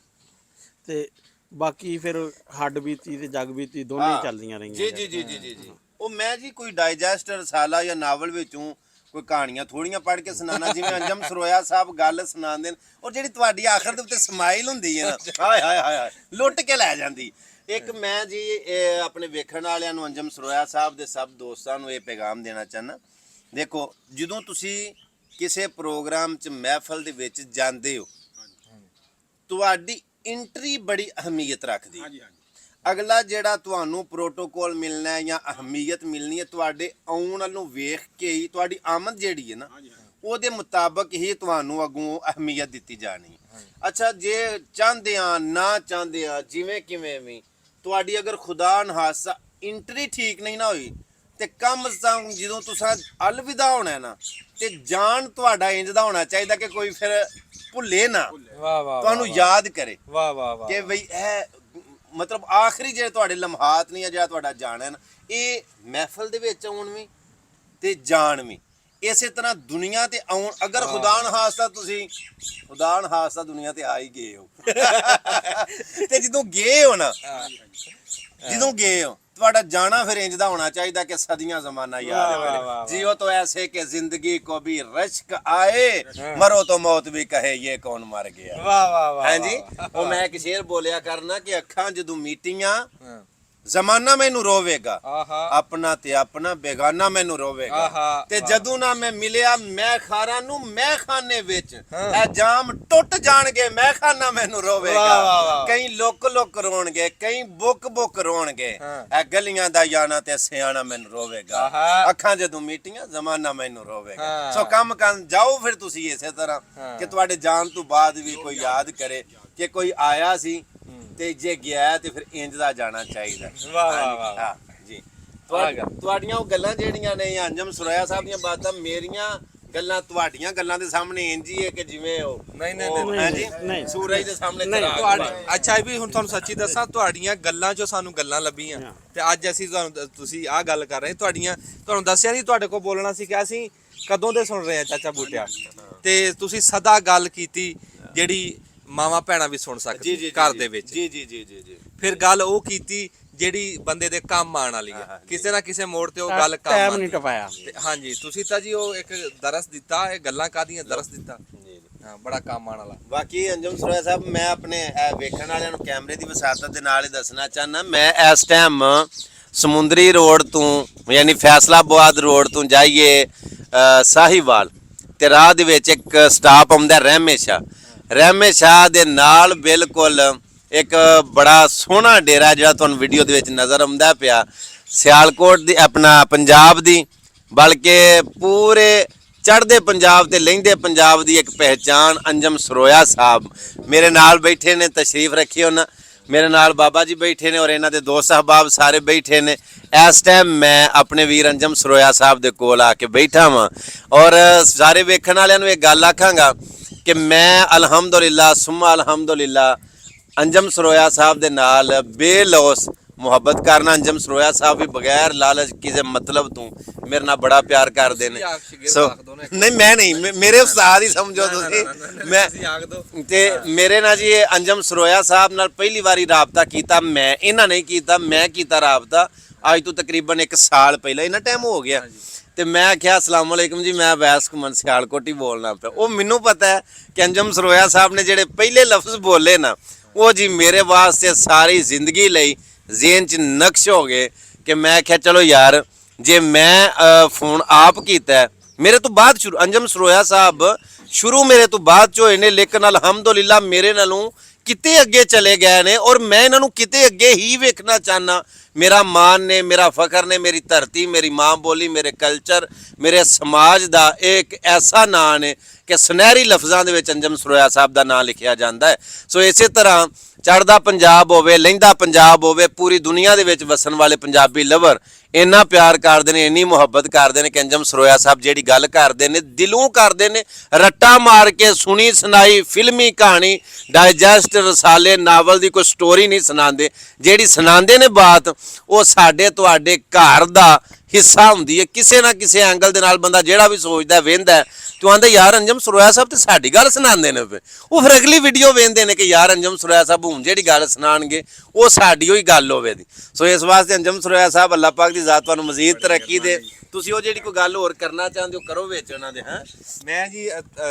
ਤੇ ਬਾਕੀ ਫਿਰ ਹੱਡ ਬੀਤੀ ਤੇ ਜਗ ਬੀਤੀ ਦੋਨੇ ਚੱਲਦੀਆਂ ਰਹੀਆਂ। ਜੀ ਜੀ ਜੀ ਜੀ ਜੀ ਜੀ। ਉਹ ਮੈਂ ਜੀ ਕੋਈ ਡਾਈਜੈਸਟ ਰਸਾਲਾ ਜਾਂ ਨਾਵਲ ਵਿੱਚੋਂ ਕੋਈ ਕਹਾਣੀਆਂ ਥੋੜੀਆਂ ਪੜ੍ਹ ਕੇ ਸੁਣਾਉਣਾ, ਜਿਵੇਂ ਅੰਜਮ ਸਰੋਇਆ ਸਾਹਿਬ ਗੱਲ ਸੁਣਾਉਂਦੇ ਨੇ, ਔਰ ਜਿਹੜੀ ਤੁਹਾਡੀ ਆਖਰ ਦੇ ਉੱਤੇ ਸਮਾਈਲ ਹੁੰਦੀ ਹੈ ਨਾ, ਹਾਏ ਹਾਏ ਹਾਏ, ਲੁੱਟ ਕੇ ਲੈ ਜਾਂਦੀ। ਇੱਕ ਮੈਂ ਜੀ ਆਪਣੇ ਵੇਖਣ ਵਾਲਿਆਂ ਨੂੰ, ਅੰਜਮ ਸਰੋਇਆ ਸਾਹਿਬ ਦੇ ਸਭ ਦੋਸਤਾਂ ਨੂੰ ਇਹ ਪੈਗਾਮ ਦੇਣਾ ਚਾਹੁੰਦਾ। ਦੇਖੋ, ਜਦੋਂ ਤੁਸੀਂ ਕਿਸੇ ਪ੍ਰੋਗਰਾਮ 'ਚ ਮਹਿਫਲ ਦੇ ਵਿੱਚ ਜਾਂਦੇ ਹੋ, ਤੁਹਾਡੀ ਐਂਟਰੀ ਬੜੀ ਅਹਿਮੀਅਤ ਰੱਖਦੀ। ਅਗਲਾ ਜਿਹੜਾ ਤੁਹਾਨੂੰ ਪ੍ਰੋਟੋਕੋਲ ਮਿਲਣਾ ਹੈ ਜਾਂ ਅਹਿਮੀਅਤ ਮਿਲਣੀ ਹੈ, ਤੁਹਾਡੇ ਆਉਣ ਨੂੰ ਵੇਖ ਕੇ ਹੀ ਤੁਹਾਡੀ ਆਮਦ ਜਿਹੜੀ ਹੈ ਨਾ, ਉਹਦੇ ਮੁਤਾਬਕ ਹੀ ਤੁਹਾਨੂੰ ਅੱਗੋਂ ਅਹਿਮੀਅਤ ਦਿੱਤੀ ਜਾਣੀ। ਅੱਛਾ, ਜੇ ਚਾਹੁੰਦੇ ਆ ਨਾ ਚਾਹੁੰਦੇ ਆ, ਜਿਵੇਂ ਕਿਵੇਂ ਵੀ, ਤੁਹਾਡੀ ਅਗਰ ਖੁਦਾ ਨਹਾਸਾ ਐਂਟਰੀ ਠੀਕ ਨਹੀਂ ਨਾ ਹੋਈ, ਤੇ ਕਮ ਸੇ ਕਮ ਜਦੋਂ ਤੁਸੀਂ ਅਲਵਿਦਾ ਹੋਣਾ ਨਾ, ਤੇ ਜਾਣ ਤੁਹਾਡਾ ਇੰਜ ਦਾ ਹੋਣਾ ਚਾਹੀਦਾ ਕਿ ਕੋਈ ਫਿਰ ਭੁੱਲੇ ਨਾ, ਵਾਹ ਵਾਹ, ਤੁਹਾਨੂੰ ਯਾਦ ਕਰੇ ਵਾਹ ਵਾਹ ਵਾਹ, ਕਿ ਬਈ ਇਹ ਮਤਲਬ ਆਖਰੀ ਜਿਹੜੇ ਤੁਹਾਡੇ ਲਮਹਾਤ ਨਹੀਂ ਆ, ਜਿਹੜਾ ਤੁਹਾਡਾ ਜਾਣਾ ਨਾ, ਇਹ ਮਹਿਫਲ ਦੇ ਵਿੱਚ ਆਉਣ ਵੀ ਤੇ ਜਾਣ ਵੀ। ਇਸੇ ਤਰ੍ਹਾਂ ਦੁਨੀਆ ਤੇ ਆਉਣ, ਅਗਰ ਖੁਦਾ ਨਹਾਸਤਾ ਤੁਸੀਂ ਖੁਦਾ ਨਹਾਸਤਾ ਦੁਨੀਆ ਤੇ ਆ ਹੀ ਗਏ ਹੋ ਤੇ ਜਦੋਂ ਗਏ ਹੋ ਨਾ, ਜਦੋਂ ਗਏ ਹੋ, ਤੁਹਾਡਾ ਜਾਣਾ ਫਿਰ ਇੰਜ ਦਾ ਹੋਣਾ ਚਾਹੀਦਾ ਕਿ ਸਦੀਆਂ ਜ਼ਮਾਨਾ ਯਾਦ ਕਰੇ। जियो तो ऐसे कि जिंदगी को भी रश्क आए, मरो तो मौत भी कहे ये कौन मर गया। वाह वाह वाह। हाँ जी, वो मैं एक शेर बोलिया करना कि अखां जदों मीटियां ਜ਼ਮਾਨਾ ਮੈਨੂੰ ਰੋਵੇਗਾ, ਆਪਣਾ ਤੇ ਆਪਣਾ ਬੇਗਾਨਾ ਮੈਨੂੰ ਰੋਵੇਗਾ। ਤੇ ਜਦੋਂ ਨਾ ਮੈਂ ਮਿਲਿਆ ਮੈਂ ਖਾਰਾਂ ਨੂੰ ਮੈਂ ਖਾਨੇ ਵਿੱਚ, ਇਹ ਜਾਮ ਟੁੱਟ ਜਾਣਗੇ, ਮੈਂ ਖਾਨਾ ਮੈਨੂੰ ਰੋਵੇਗਾ। ਕਈ ਲੁੱਕ ਲੁੱਕ ਰੋਣਗੇ, ਕਈ ਬੁੱਕ ਬੁੱਕ ਰੋਣਗੇ, ਇਹ ਗਲੀਆਂ ਦਾ ਯਾਨਾ ਤੇ ਸਿਆਣਾ ਮੈਨੂੰ ਰੋਵੇਗਾ। ਅੱਖਾਂ ਜਦੋਂ ਮੀਟੀਆਂ ਜ਼ਮਾਨਾ ਮੈਨੂੰ ਰੋਵੇਗਾ। ਸੋ ਕੰਮ ਕਰਨ ਜਾਓ ਫਿਰ ਤੁਸੀਂ ਇਸੇ ਤਰ੍ਹਾਂ ਕਿ ਤੁਹਾਡੇ ਜਾਣ ਤੋਂ ਬਾਅਦ ਵੀ ਕੋਈ ਯਾਦ ਕਰੇ ਕਿ ਕੋਈ ਆਇਆ ਸੀ ਤੇ ਜੇ ਗਿਆ ਤੇ ਫਿਰ ਇੰਜ ਦਾ ਜਾਣਾ ਚਾਹੀਦਾ। ਵਾਹ ਵਾਹ ਵਾਹ ਜੀ। ਤੁਹਾਡੀਆਂ ਉਹ ਗੱਲਾਂ ਜਿਹੜੀਆਂ ਨੇ ਅੰਜਮ ਸਰੋਇਆ ਸਾਹਿਬ ਦੀਆਂ ਬਾਤਾਂ, ਗੱਲਾਂ ਤੁਹਾਡੀਆਂ ਗੱਲਾਂ ਦੇ ਸਾਹਮਣੇ ਇੰਜ ਹੀ ਹੈ ਕਿ ਜਿਵੇਂ ਉਹ ਨਹੀਂ, ਉਹ, ਨਹੀਂ, ਹਾਂਜੀ, ਨਹੀਂ। ਸੂਰਜ ਦੇ ਸਾਹਮਣੇ ਨਹੀਂ, ਚਿਰਾਗ ਤੁਹਾਡੀ ਹੁੰਦਾ। ਅੱਛਾ ਇਹ ਵੀ ਹੁਣ ਤੁਹਾਨੂੰ ਸੱਚੀ ਦੱਸਾਂ, ਤੁਹਾਡੀਆਂ ਗੱਲਾਂ 'ਚੋਂ ਸਾਨੂੰ ਗੱਲਾਂ ਲੱਭੀਆਂ ਤੇ ਅੱਜ ਅਸੀਂ ਤੁਸੀਂ ਆਹ ਗੱਲ ਕਰ ਰਹੇ ਤੁਹਾਨੂੰ ਦੱਸਿਆ ਨਹੀਂ, ਤੁਹਾਡੇ ਕੋਲ ਬੋਲਣਾ ਸੀ ਕਿ ਅਸੀਂ ਕਦੋਂ ਦੇ ਸੁਣ ਰਹੇ ਹਾਂ ਚਾਚਾ ਬੂਟਿਆ, ਤੇ ਤੁਸੀਂ ਸਦਾ ਗੱਲ ਕੀਤੀ ਜਿਹੜੀ ਮਾਵਾਂ ਭੈਣਾਂ ਵੀ ਸੁਣ ਸਕਦੀ ਘਰ ਦੇ ਵਿੱਚ। ਜੀ ਫਿਰ ਗੱਲ ਉਹ ਕੀਤੀ ਜਿਹੜੀ ਬੰਦੇ ਦੇ ਕੰਮ ਆਉਣ ਵਾਲੀ ਹੈ, ਕਿਸੇ ਨਾ ਕਿਸੇ ਮੋੜ ਤੇ ਉਹ ਗੱਲ ਕੰਮ ਟਾਈਮ ਆਉਂਦੀ ਨਹੀਂ ਟਪਾਇਆ। ਤੇ ਹਾਂਜੀ ਤੁਸੀਂ ਤਾਂ ਜੀ ਉਹ ਇੱਕ ਦਰਸ ਦਿੱਤਾ, ਇਹ ਗੱਲਾਂ ਕਾਹਦੀਆਂ ਦਰਸ ਦਿੱਤਾ, ਹਾਂ ਬੜਾ ਕੰਮ ਆਉਣ ਵਾਲਾ। ਬਾਕੀ ਅੰਜਮ ਸਰੋਇਆ ਸਾਹਿਬ, ਮੈਂ ਆਪਣੇ ਵੇਖਣ ਵਾਲਿਆਂ ਨੂੰ ਕੈਮਰੇ ਦੀ ਵਿਸਾਰਤ ਦੇ ਨਾਲ ਹੀ ਦੱਸਣਾ ਚਾਹਨਾ, ਮੈਂ ਇਸ ਟਾਈਮ ਸਮੁੰਦਰੀ ਰੋਡ ਤੋਂ ਯਾਨੀ ਫੈਸਲਾਬਾਦ ਰੋਡ ਤੋਂ ਜਾਈਏ ਸਾਹੀਵਾਲ, ਤੇ ਰਾਹ ਦੇ ਵਿੱਚ ਇੱਕ ਸਟਾਪ ਆਉਂਦਾ ਰਹਿਮੇ ਸ਼ਾਹ ਦੇ ਨਾਲ ਬਿਲਕੁਲ ਇੱਕ ਬੜਾ ਸੋਹਣਾ ਡੇਰਾ ਜਿਹੜਾ ਤੁਹਾਨੂੰ ਵੀਡੀਓ ਦੇ ਵਿੱਚ ਨਜ਼ਰ ਆਉਂਦਾ ਪਿਆ, ਸਿਆਲਕੋਟ ਦੀ ਆਪਣਾ ਪੰਜਾਬ ਦੀ, ਬਲਕਿ ਪੂਰੇ ਚੜ੍ਹਦੇ ਪੰਜਾਬ ਤੇ ਲਹਿੰਦੇ ਪੰਜਾਬ ਦੀ ਇੱਕ ਪਹਿਚਾਨ ਅੰਜਮ ਸਰੋਇਆ ਸਾਹਿਬ ਮੇਰੇ ਨਾਲ ਬੈਠੇ ਨੇ, ਤਸ਼ਰੀਫ ਰੱਖੀ ਉਹਨਾਂ। ਮੇਰੇ ਨਾਲ ਬਾਬਾ ਜੀ ਬੈਠੇ ਨੇ ਔਰ ਇਹਨਾਂ ਦੇ ਦੋਸਤ ਅਹਿਬਾਬ ਸਾਰੇ ਬੈਠੇ ਨੇ। ਇਸ ਟਾਈਮ ਮੈਂ ਆਪਣੇ ਵੀਰ ਅੰਜਮ ਸਰੋਇਆ ਸਾਹਿਬ ਦੇ ਕੋਲ ਆ ਕੇ ਬੈਠਾ ਵਾਂ ਔਰ ਸਾਰੇ ਵੇਖਣ ਵਾਲਿਆਂ ਨੂੰ ਇਹ ਗੱਲ ਆਖਾਂਗਾ ਕਿ ਮੈਂ ਅਲਹਮਦੁਲਿਲਾ ਸੁਮਾ ਅਲਹਮਦੁਲਿਲਾ ਅੰਜਮ ਸਰੋਇਆ ਸਾਹਿਬ ਦੇ ਨਾਲ ਬੇਲੌਸ ਮੁਹੱਬਤ ਕਰਨਾ। ਅੰਜਮ ਸਰੋਇਆ ਸਾਹਿਬ ਵੀ ਬਗੈਰ ਲਾਲਚ ਕਿਸੇ ਮਤਲਬ ਤੋਂ ਮੇਰੇ ਨਾਲ ਬੜਾ ਪਿਆਰ ਕਰਦੇ ਨੇ। ਸੋ ਨਹੀਂ ਮੈਂ ਨਹੀਂ, ਮੇਰੇ ਉਸਤਾਦ ਹੀ ਸਮਝੋ ਤੁਸੀਂ। ਮੈਂ ਤੇ ਮੇਰੇ ਨਾਲ ਜੀ ਇਹ ਅੰਜਮ ਸਰੋਇਆ ਸਾਹਿਬ ਨਾਲ ਪਹਿਲੀ ਵਾਰੀ ਰਾਬਤਾ ਕੀਤਾ ਮੈਂ, ਇਹਨਾਂ ਨਹੀਂ ਕੀਤਾ, ਮੈਂ ਕੀਤਾ ਰਾਬਤਾ ਅੱਜ ਤੋਂ ਤਕਰੀਬਨ 1 ਸਾਲ ਪਹਿਲਾਂ, ਇੰਨਾ ਟਾਈਮ ਹੋ ਗਿਆ। ਤੇ ਮੈਂ ਆਖਿਆ ਅਸਲਾਮ ਵਾਲੇਕਮ ਜੀ, ਮੈਂ ਅਵੈਸ ਘੁੰਮਣ ਸਿਆਲਕੋਟ ਹੀ ਬੋਲਣਾ ਪਿਆ। ਉਹ ਮੈਨੂੰ ਪਤਾ ਹੈ ਕਿ ਅੰਜਮ ਸਰੋਇਆ ਸਾਹਿਬ ਨੇ ਜਿਹੜੇ ਪਹਿਲੇ ਲਫ਼ਜ਼ ਬੋਲੇ ਨਾ, ਉਹ ਜੀ ਮੇਰੇ ਵਾਸਤੇ ਸਾਰੀ ਜ਼ਿੰਦਗੀ ਲਈ ਜ਼ੇਨ 'ਚ ਨਕਸ਼ ਹੋ ਗਏ ਕਿ ਮੈਂ ਆਖਿਆ ਚਲੋ ਯਾਰ, ਜੇ ਮੈਂ ਫੋਨ ਆਪ ਕੀਤਾ ਮੇਰੇ ਤੋਂ ਬਾਅਦ ਸ਼ੁਰੂ, ਅੰਜਮ ਸਰੋਇਆ ਸਾਹਿਬ ਸ਼ੁਰੂ ਮੇਰੇ ਤੋਂ ਬਾਅਦ 'ਚ ਹੋਏ ਨੇ, ਲੇਕਿਨ ਅਲਹਮਦੁਲਿਲਾ ਮੇਰੇ ਨਾਲੋਂ ਕਿਤੇ ਅੱਗੇ ਚਲੇ ਗਏ ਨੇ ਔਰ ਮੈਂ ਇਹਨਾਂ ਨੂੰ ਕਿਤੇ ਅੱਗੇ ਹੀ ਵੇਖਣਾ ਚਾਹਨਾ। ਮੇਰਾ ਮਾਣ ਨੇ, ਮੇਰਾ ਫਖਰ ਨੇ, ਮੇਰੀ ਧਰਤੀ, ਮੇਰੀ ਮਾਂ ਬੋਲੀ, ਮੇਰੇ ਕਲਚਰ, ਮੇਰੇ ਸਮਾਜ ਦਾ ਇੱਕ ਐਸਾ ਨਾਂ ਨੇ ਕਿ ਸੁਨਹਿਰੀ ਲਫ਼ਜ਼ਾਂ ਦੇ ਵਿੱਚ ਅੰਜਮ ਸਰੋਇਆ ਸਾਹਿਬ ਦਾ ਨਾਂ ਲਿਖਿਆ ਜਾਂਦਾ ਹੈ। ਸੋ ਇਸੇ ਤਰ੍ਹਾਂ ਚੜ੍ਹਦਾ ਪੰਜਾਬ ਹੋਵੇ, ਲਹਿੰਦਾ ਪੰਜਾਬ ਹੋਵੇ, ਪੂਰੀ ਦੁਨੀਆ ਦੇ ਵਿੱਚ ਵਸਣ ਵਾਲੇ ਪੰਜਾਬੀ ਲਵਰ ਇੰਨਾ ਪਿਆਰ ਕਰਦੇ ਨੇ, ਇੰਨੀ ਮੁਹੱਬਤ ਕਰਦੇ ਨੇ ਕਿ ਅੰਜਮ ਸਰੋਇਆ ਸਾਹਿਬ ਜਿਹੜੀ ਗੱਲ ਕਰਦੇ ਨੇ ਦਿਲੋਂ ਕਰਦੇ ਨੇ, ਰੱਟਾ ਮਾਰ ਕੇ ਸੁਣੀ ਸੁਣਾਈ ਫਿਲਮੀ ਕਹਾਣੀ, ਡਾਈਜੈਸਟ, ਰਸਾਲੇ, ਨਾਵਲ ਦੀ ਕੋਈ ਸਟੋਰੀ ਨਹੀਂ ਸੁਣਾਉਂਦੇ। ਜਿਹੜੀ ਸੁਣਾਉਂਦੇ ਨੇ ਬਾਤ ਉਹ ਸਾਡੇ ਤੁਹਾਡੇ ਘਰ ਦਾ ਹਿੱਸਾ ਹੁੰਦੀ ਹੈ। ਕਿਸੇ ਨਾ ਕਿਸੇ ਐਂਗਲ ਦੇ ਨਾਲ ਬੰਦਾ ਜਿਹੜਾ ਵੀ ਸੋਚਦਾ ਵੇਂਦਾ ਤੂੰ ਆਂਦਾ ਯਾਰ ਅੰਜਮ ਸਰੋਇਆ ਸਾਹਿਬ ਤੇ ਸਾਡੀ ਗੱਲ ਸੁਣਾਉਂਦੇ ਨੇ, ਉਹ ਫਿਰ ਅਗਲੀ ਵੀਡੀਓ ਵੇਂਦੇ ਨੇ ਕਿ ਯਾਰ ਅੰਜਮ ਸਰੋਇਆ ਸਾਹਿਬ ਹੁਣ ਜਿਹੜੀ ਗੱਲ ਸੁਣਾਣਗੇ ਉਹ ਸਾਡੀ ਹੋਈ ਗੱਲ ਹੋਵੇ ਦੀ। ਸੋ ਇਸ ਵਾਸਤੇ ਅੰਜਮ ਸਰੋਇਆ ਸਾਹਿਬ ਅੱਲਾਹ ਪਾਕ ਦੀ ਜ਼ਾਤ ਤੁਹਾਨੂੰ ਮਜ਼ੀਦ ਤਰੱਕੀ ਦੇ। ਤੁਸੀਂ ਉਹ ਜਿਹੜੀ ਕੋਈ ਗੱਲ ਹੋਰ ਕਰਨਾ ਚਾਹੁੰਦੇ ਹੋ ਕਰੋ ਵਿੱਚ ਉਹਨਾਂ ਦੇ। ਹਾਂ ਮੈਂ ਜੀ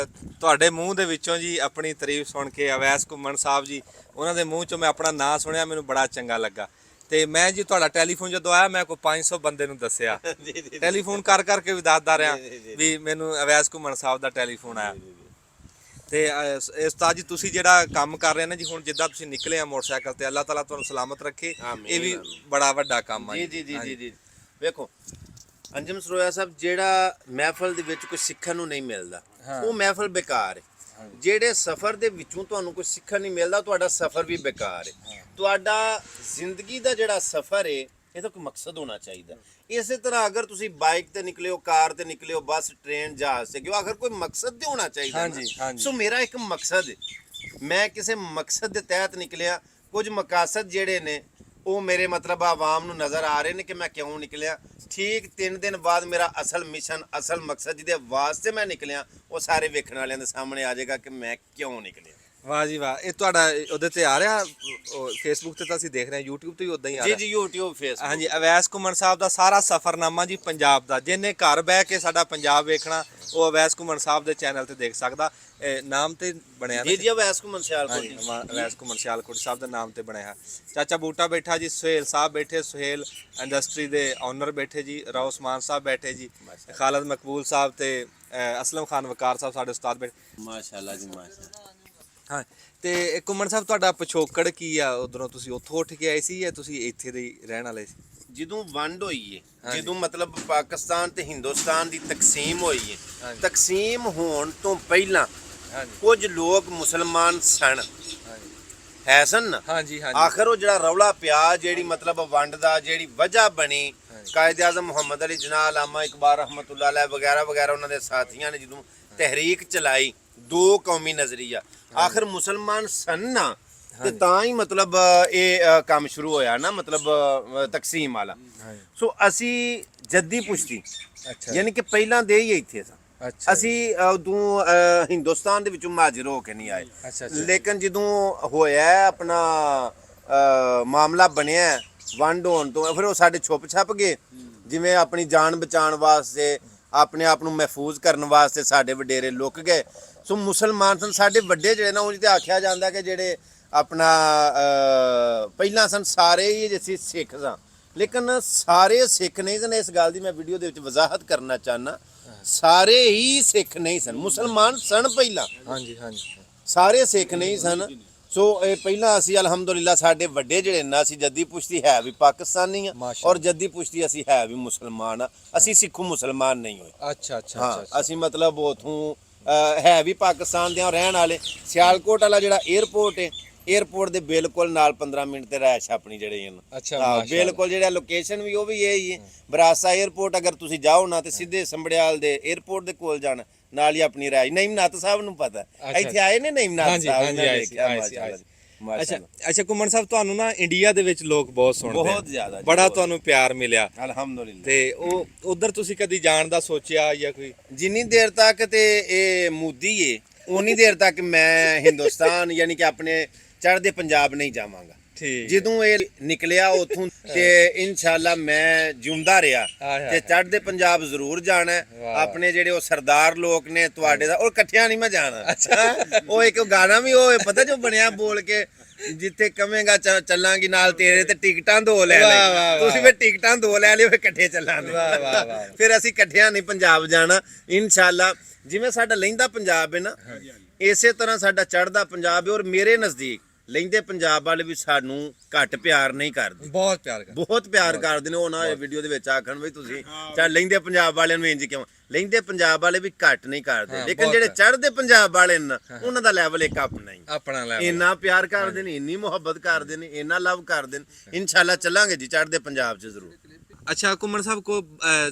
ਤੁਹਾਡੇ ਮੂੰਹ ਦੇ ਵਿੱਚੋਂ ਜੀ ਆਪਣੀ ਤਾਰੀਫ ਸੁਣ ਕੇ, ਅਵੈਸ ਘੁੰਮਣ ਸਾਹਿਬ ਜੀ ਉਹਨਾਂ ਦੇ ਮੂੰਹ ਚੋਂ ਮੈਂ ਆਪਣਾ ਨਾਂ ਸੁਣਿਆ, ਮੈਨੂੰ ਬੜਾ ਚੰਗਾ ਲੱਗਾ। ਤੇ ਮੈਂ ਜੀ ਤੁਹਾਡਾ ਟੈਲੀਫੋਨ ਜਦੋਂ ਆਇਆ ਮੈਂ ਕੋਈ 500 ਬੰਦੇ ਨੂੰ ਦੱਸਿਆ, ਟੈਲੀਫੋਨ ਕਰ ਕਰਕੇ ਵੀ ਦੱਸਦਾ ਰਿਹਾ ਵੀ ਮੈਨੂੰ ਅਵੈਸ ਘੁੰਮਣ ਸਾਹਿਬ ਦਾ ਟੈਲੀਫੋਨ ਆਇਆ। ਤੇ ਉਸਤਾਦ ਜੀ ਤੁਸੀਂ ਜਿਹੜਾ ਕੰਮ ਕਰ ਰਹੇ ਨੇ ਜੀ, ਹੁਣ ਜਿੱਦਾਂ ਤੁਸੀਂ ਨਿਕਲੇ ਆ ਮੋਟਰਸਾਈਕਲ ਤੇ, ਅੱਲਾਹ ਤਾਲਾ ਤੁਹਾਨੂੰ ਸਲਾਮਤ ਰੱਖੇ, ਇਹ ਵੀ ਬੜਾ ਵੱਡਾ ਕੰਮ ਆ ਜੀ। ਵੇਖੋ ਅੰਜਮ ਸਰੋਇਆ ਸਾਹਿਬ, ਜਿਹੜਾ ਮਹਿਫਲ ਦੇ ਵਿੱਚ ਕੁਝ ਸਿੱਖਣ ਨੂੰ ਨਹੀਂ ਮਿਲਦਾ ਉਹ ਮਹਿਫਲ ਬੇਕਾਰ ਹੈ। ਜਿਹੜੇ ਸਫ਼ਰ ਦੇ ਵਿੱਚੋਂ ਤੁਹਾਨੂੰ ਕੁਝ ਸਿੱਖਣ ਨਹੀਂ ਮਿਲਦਾ ਤੁਹਾਡਾ ਸਫ਼ਰ ਵੀ ਬੇਕਾਰ ਹੈ। ਤੁਹਾਡਾ ਜ਼ਿੰਦਗੀ ਦਾ ਜਿਹੜਾ ਸਫ਼ਰ ਹੈ ਇਹ ਤਾਂ ਕੋਈ ਮਕਸਦ ਹੋਣਾ ਚਾਹੀਦਾ। ਇਸੇ ਤਰ੍ਹਾਂ ਅਗਰ ਤੁਸੀਂ ਬਾਈਕ ਤੇ ਨਿਕਲੇ ਹੋ, ਕਾਰ ਤੇ ਨਿਕਲੇ ਹੋ, ਬੱਸ, ਟ੍ਰੇਨ, ਜਹਾਜ਼ ਤੇ ਗਏ ਹੋ, ਆਖਰ ਕੋਈ ਮਕਸਦ ਤੇ ਹੋਣਾ ਚਾਹੀਦਾ। ਸੋ ਮੇਰਾ ਇੱਕ ਮਕਸਦ ਹੈ, ਮੈਂ ਕਿਸੇ ਮਕਸਦ ਦੇ ਤਹਿਤ ਨਿਕਲਿਆ। ਕੁਝ ਮਕਾਸਦ ਜਿਹੜੇ ਨੇ ਉਹ ਮੇਰੇ ਮਤਲਬ ਆਵਾਮ ਨੂੰ ਨਜ਼ਰ ਆ ਰਹੇ ਨੇ ਕਿ ਮੈਂ ਕਿਉਂ ਨਿਕਲਿਆ। ਠੀਕ 3 ਦਿਨ ਬਾਅਦ ਮੇਰਾ ਅਸਲ ਮਿਸ਼ਨ, ਅਸਲ ਮਕਸਦ ਜਿਹਦੇ ਵਾਸਤੇ ਮੈਂ ਨਿਕਲਿਆ ਉਹ ਸਾਰੇ ਵੇਖਣ ਵਾਲਿਆਂ ਦੇ ਸਾਹਮਣੇ ਆ ਜਾਏਗਾ ਕਿ ਮੈਂ ਕਿਉਂ ਨਿਕਲਿਆ। ਵਾਹ ਜੀ ਵਾਹ। ਇਹ ਤੁਹਾਡਾ ਉਹਦੇ ਤੇ ਆ ਰਿਹਾ ਫੇਸਬੁੱਕ ਤੇ ਤਾਂ ਅਸੀਂ ਦੇਖ ਰਹੇ ਹਾਂ, YouTube ਤੇ ਵੀ ਉਦਾਂ ਹੀ ਆ ਰਿਹਾ ਜੀ YouTube, Facebook। ਹਾਂਜੀ, ਅਵੈਸ ਘੁੰਮਣ ਸਾਹਿਬ ਦਾ ਸਾਰਾ ਸਫ਼ਰਨਾਮਾ ਜੀ ਪੰਜਾਬ ਦਾ, ਜਿਹਨੇ ਘਰ ਬਹਿ ਕੇ ਸਾਡਾ ਪੰਜਾਬ ਵੇਖਣਾ ਉਹ ਅਵੈਸ ਘੁੰਮਣ ਸਾਹਿਬ ਦੇ ਚੈਨਲ ਤੇ ਦੇਖ ਸਕਦਾ। ਨਾਮ ਤੇ ਬਣਿਆ ਜੀ ਅਵੈਸ ਘੁੰਮਣ ਸਿਆਲਕੋਟ, ਅਵੈਸ ਘੁੰਮਣ ਸਿਆਲਕੋਟ ਸਾਹਿਬ ਦਾ ਨਾਮ ਤੇ ਬਣਿਆ। ਚਾਚਾ ਬੂਟਾ ਬੈਠਾ ਜੀ, ਸੁਹੇਲ ਸਾਹਿਬ ਬੈਠੇ, ਸੁਹੇਲ ਇੰਡਸਟਰੀ ਦੇ ਓਨਰ ਬੈਠੇ ਜੀ, ਰੌਸਮਾਨ ਸਾਹਿਬ ਬੈਠੇ ਜੀ, ਖਾਲਦ ਮਕਬੂਲ ਸਾਹਿਬ ਤੇ ਅਸਲਮ ਖਾਨ ਵਕਾਰ ਸਾਹਿਬ ਸਾਡੇ ਉਸਤਾਦ ਬੈਠੇ। ਮਾਸ਼ਾਅੱਲਾ ਜੀ ਮਾਸ਼ਾਅੱਲਾ। ਹਾਂ ਤੇ ਘੁੰਮਣ ਸਾਹਿਬ ਤੁਹਾਡਾ ਪਿਛੋਕੜ ਕੀ ਆ? ਉਧਰੋਂ ਤੁਸੀਂ ਉੱਥੋਂ ਉੱਠ ਕੇ ਆਏ ਸੀ ਜਾਂ ਤੁਸੀਂ ਇੱਥੇ ਦੇ ਰਹਿਣ ਵਾਲੇ ਸੀ? ਜਦੋਂ ਵੰਡ ਹੋਈ ਹੈ, ਜਦੋਂ ਮਤਲਬ ਪਾਕਿਸਤਾਨ ਤੇ ਹਿੰਦੁਸਤਾਨ ਦੀ ਤਕਸੀਮ ਹੋਈ ਹੈ, ਤਕਸੀਮ ਹੋਣ ਤੋਂ ਪਹਿਲਾਂ ਕੁਝ ਲੋਕ ਮੁਸਲਮਾਨ ਸਨ, ਹੈ ਸਨ ਨਾ। ਆਖਰ ਉਹ ਜਿਹੜਾ ਰੌਲਾ ਪਿਆ, ਜਿਹੜੀ ਮਤਲਬ ਵੰਡ ਦਾ ਜਿਹੜੀ ਵਜ੍ਹਾ ਬਣੀ, ਕਾਇਦ ਆਜ਼ਮ ਮੁਹੰਮਦ ਅਲੀ ਜਿਨਾਹ, ਅਲਾਮਾ ਇਕਬਾਲ ਰਹਿਮਤੁल्लाह ਅਲੈਹ ਵਗੈਰਾ ਵਗੈਰਾ ਉਹਨਾਂ ਦੇ ਸਾਥੀਆਂ ਨੇ ਜਦੋਂ ਤਹਿਰੀਕ ਚਲਾਈ, ਦੋ ਕੌਮੀ ਨਜ਼ਰੀਆ, ਆਖਰ ਮੁਸਲਮਾਨ ਸਨ ਨਾ, ਤੇ ਤਾਂ ਹੀ ਮਤਲਬ ਇਹ ਕੰਮ ਸ਼ੁਰੂ ਹੋਇਆ ਨਾ, ਮਤਲਬ ਤਕਸੀਮ ਵਾਲਾ। ਸੋ ਅਸੀਂ ਜੱਦੀ ਪੁਸ਼ਤੀ ਅੱਛਾ ਯਾਨੀ ਕਿ ਪਹਿਲਾਂ ਦੇ ਹੀ ਇੱਥੇ ਸਾਂ। ਅੱਛਾ ਅਸੀਂ ਉਦੋਂ ਹਿੰਦੁਸਤਾਨ ਦੇ ਵਿੱਚੋਂ ਮੁਹਾਜਰ ਹੋ ਕੇ ਨਹੀਂ ਆਏ, ਅੱਛਾ ਲੇਕਿਨ ਜਦੋਂ ਹੋਇਆ ਆਪਣਾ ਮਾਮਲਾ ਬਣਿਆ ਵੰਡ ਹੋਣ ਤੋਂ, ਫਿਰ ਉਹ ਸਾਡੇ ਛੁਪ ਛਪ ਗਏ। ਜਿਵੇਂ ਆਪਣੀ ਜਾਨ ਬਚਾਉਣ ਵਾਸਤੇ, ਆਪਣੇ ਆਪ ਨੂੰ ਮਹਿਫੂਜ਼ ਕਰਨ ਵਾਸਤੇ ਸਾਡੇ ਵਡੇਰੇ ਲੁਕ ਗਏ। ਸੋ ਮੁਸਲਮਾਨ ਸਨ ਸਾਡੇ ਵੱਡੇ ਜਿਹੜੇ ਨਾ, ਉਹ ਤੇ ਆਖਿਆ ਜਾਂਦਾ ਕਿ ਜਿਹੜੇ ਆਪਣਾ ਪਹਿਲਾਂ ਸਨ ਸਾਰੇ ਹੀ ਅਸੀਂ ਸਿੱਖ ਸਾਂ, ਲੇਕਿਨ ਸਾਰੇ ਸਿੱਖ ਨਹੀਂ ਸਨ। ਇਸ ਗੱਲ ਦੀ ਮੈਂ ਵੀਡੀਓ ਦੇ ਵਿੱਚ ਵਜ਼ਾਹਤ ਕਰਨਾ ਚਾਹੁੰਦਾ, ਸਾਰੇ ਹੀ ਸਿੱਖ ਨਹੀਂ ਸਨ, ਮੁਸਲਮਾਨ ਸਨ ਪਹਿਲਾਂ, ਹਾਂਜੀ ਹਾਂਜੀ ਸਾਰੇ ਸਿੱਖ ਨਹੀਂ ਸਨ। ਸੋ ਇਹ ਪਹਿਲਾਂ ਅਸੀਂ ਅਲਹਮਦੁਲਿਲਾ ਸਾਡੇ ਵੱਡੇ ਜਿਹੜੇ ਨਾ, ਅਸੀਂ ਜੱਦੀ ਪੁਸ਼ਤੀ ਹੈ ਵੀ ਪਾਕਿਸਤਾਨੀ ਆ, ਔਰ ਜੱਦੀ ਪੁਸ਼ਤੀ ਅਸੀਂ ਹੈ ਵੀ ਮੁਸਲਮਾਨ ਆ, ਅਸੀਂ ਸਿੱਖੋ ਮੁਸਲਮਾਨ ਨਹੀਂ ਹੋਏ। ਅੱਛਾ ਅੱਛਾ ਹਾਂ, ਅਸੀਂ ਮਤਲਬ ਉਥੋਂ ਹੈ ਵੀ ਪਾਕਿਸਤਾਨ ਦੇ ਰਹਿਣ ਵਾਲੇ। ਸਿਆਲਕੋਟ ਵਾਲਾ ਜਿਹੜਾ 에ਅਰਪੋਰਟ ਹੈ, 에ਅਰਪੋਰਟ ਦੇ ਬਿਲਕੁਲ ਨਾਲ 15 ਮਿੰਟ ਤੇ ਰਹਿਸ਼ ਆਪਣੀ ਜਿਹੜੇ ਹਨ। ਅੱਛਾ, ਹਾਂ, ਮਾਸ਼ਾਅੱਲਾ। ਬਿਲਕੁਲ ਜਿਹੜਾ ਲੋਕੇਸ਼ਨ ਵੀ ਉਹ ਵੀ ਇਹ ਹੀ ਹੈ। ਬਰਾਸਾ 에ਅਰਪੋਰਟ ਅਗਰ ਤੁਸੀਂ ਜਾਓ ਨਾ ਤੇ ਸਿੱਧੇ ਸੰਭੜਿਆਲ ਦੇ 에ਅਰਪੋਰਟ ਦੇ ਕੋਲ ਜਾਣਾ, ਨਾਲ ਹੀ ਆਪਣੀ ਰਹਿਸ਼। ਨਈਮਨਾਥ ਸਾਹਿਬ ਨੂੰ ਪਤਾ, ਅੱਛਾ। ਇੱਥੇ ਆਏ ਨੇ ਨਈਮਨਾਥ ਹਾਂਜੀ, ਸਾਹਿਬ, ਹਾਂਜੀ, ਮੈਂ ਆਏ ਸੀ, ਦੇਖਿਆ, ਆਏ ਸੀ, ਮਾਸ਼ਾਅੱਲਾ, ਆਏ ਸੀ। ਅੱਛਾ ਮਾਸ਼ਾਅੱਲਾ। ਅੱਛਾ ਘੁੰਮਣ ਸਾਹਿਬ, ਤੁਹਾਨੂੰ ਨਾ ਇੰਡੀਆ ਦੇ ਵਿੱਚ ਲੋਕ ਬਹੁਤ ਸੁਣਦੇ ਬਹੁਤ ਆ, ਜ਼ਿਆਦਾ ਜੀ, ਬੜਾ ਬਹੁਤ। ਤੁਹਾਨੂੰ ਪਿਆਰ ਮਿਲਿਆ, ਅਲਹਮਦੁਲਿਲਾ। ਤੇ ਉਹ ਉਧਰ ਤੁਸੀਂ ਕਦੀ ਜਾਣ ਦਾ ਸੋਚਿਆ ਜਾਂ ਕੋਈ? ਜਿੰਨੀ ਦੇਰ ਤੱਕ ਤੇ ਇਹ ਮੋਦੀ ਏ, ਉਨੀ ਦੇਰ ਤੱਕ ਮੈਂ ਹਿੰਦੁਸਤਾਨ ਯਾਨੀ ਕਿ ਆਪਣੇ ਚੜ੍ਹਦੇ ਪੰਜਾਬ ਨਹੀਂ ਜਾਵਾਂਗਾ। ਠੀਕ, ਜਦੋਂ ਇਹ ਨਿਕਲਿਆ ਉਥੋਂ ਤੇ ਇਨਸ਼ਾਅੱਲਾ ਮੈਂ ਜਿਉਂਦਾ ਰਿਹਾ ਤੇ ਚੜ੍ਹਦੇ ਪੰਜਾਬ ਜ਼ਰੂਰ ਜਾਣਾ ਹੈ। ਆਪਣੇ ਜਿਹੜੇ ਉਹ ਸਰਦਾਰ ਲੋਕ ਨੇ ਤੁਹਾਡੇ ਦਾ, ਉਹ ਇਕੱਠਿਆਂ ਨਹੀਂ ਮੈਂ ਜਾਣਾ। ਉਹ ਇੱਕ ਗਾਣਾ ਵੀ ਉਹ ਪਤਾ ਜੋ ਬਣਿਆ ਬੋਲ ਕੇ, ਜਿੱਥੇ ਕਵੇਂਗਾ ਚੱਲਾਂਗੀ ਨਾਲ ਤੇਰੇ, ਤੇ ਟਿਕਟਾਂ ਦੋ ਲੈ ਲੈ, ਤੁਸੀਂ ਫਿਰ ਟਿਕਟਾਂ ਦੋ ਲੈ ਲਿਓ, ਫਿਰ ਇਕੱਠੇ ਚੱਲਾਂਗੇ। ਫਿਰ ਅਸੀਂ ਇਕੱਠਿਆਂ ਨਹੀਂ ਪੰਜਾਬ ਜਾਣਾ ਇਨਸ਼ਾਅੱਲਾ। ਜਿਵੇਂ ਸਾਡਾ ਲਹਿੰਦਾ ਪੰਜਾਬ ਹੈ ਨਾ, ਇਸੇ ਤਰ੍ਹਾਂ ਸਾਡਾ ਚੜ੍ਹਦਾ ਪੰਜਾਬ ਹੈ। ਔਰ ਮੇਰੇ ਨਜ਼ਦੀਕ ਲਹਿੰਦੇ ਪੰਜਾਬ ਵਾਲੇ ਵੀ ਸਾਨੂੰ ਘੱਟ ਪਿਆਰ ਨਹੀਂ ਕਰਦੇ, ਬਹੁਤ ਪਿਆਰ ਕਰ, ਬਹੁਤ ਪਿਆਰ ਕਰਦੇ ਨੇ। ਉਹ ਨਾ ਇਹ ਵੀਡੀਓ ਦੇ ਵਿੱਚ ਆਖਣ ਵੀ ਤੁਸੀਂ ਚਾਹ ਲਹਿੰਦੇ ਪੰਜਾਬ ਵਾਲਿਆਂ ਨੂੰ ਇੰਜ ਕਿਉਂ, ਲਹਿੰਦੇ ਪੰਜਾਬ ਵਾਲੇ ਵੀ ਘੱਟ ਨਹੀਂ ਕਰਦੇ, ਲੇਕਿਨ ਜਿਹੜੇ ਚੜ੍ਹਦੇ ਪੰਜਾਬ ਵਾਲੇ ਨੇ ਉਹਨਾਂ ਦਾ ਲੈਵਲ ਇੱਕ ਆਪਣਾ ਹੀ, ਆਪਣਾ ਲੈ ਇੰਨਾ ਪਿਆਰ ਕਰਦੇ ਨੇ, ਇੰਨੀ ਮੁਹੱਬਤ ਕਰਦੇ ਨੇ, ਇੰਨਾ ਲਵ ਕਰਦੇ ਨੇ। ਇਨਸ਼ਾਅੱਲਾ ਚੱਲਾਂਗੇ ਜੀ ਚੜ੍ਹਦੇ ਪੰਜਾਬ 'ਚ ਜ਼ਰੂਰ। ਅੱਛਾ ਘੁੰਮਣ ਸਾਹਿਬ, ਕੋ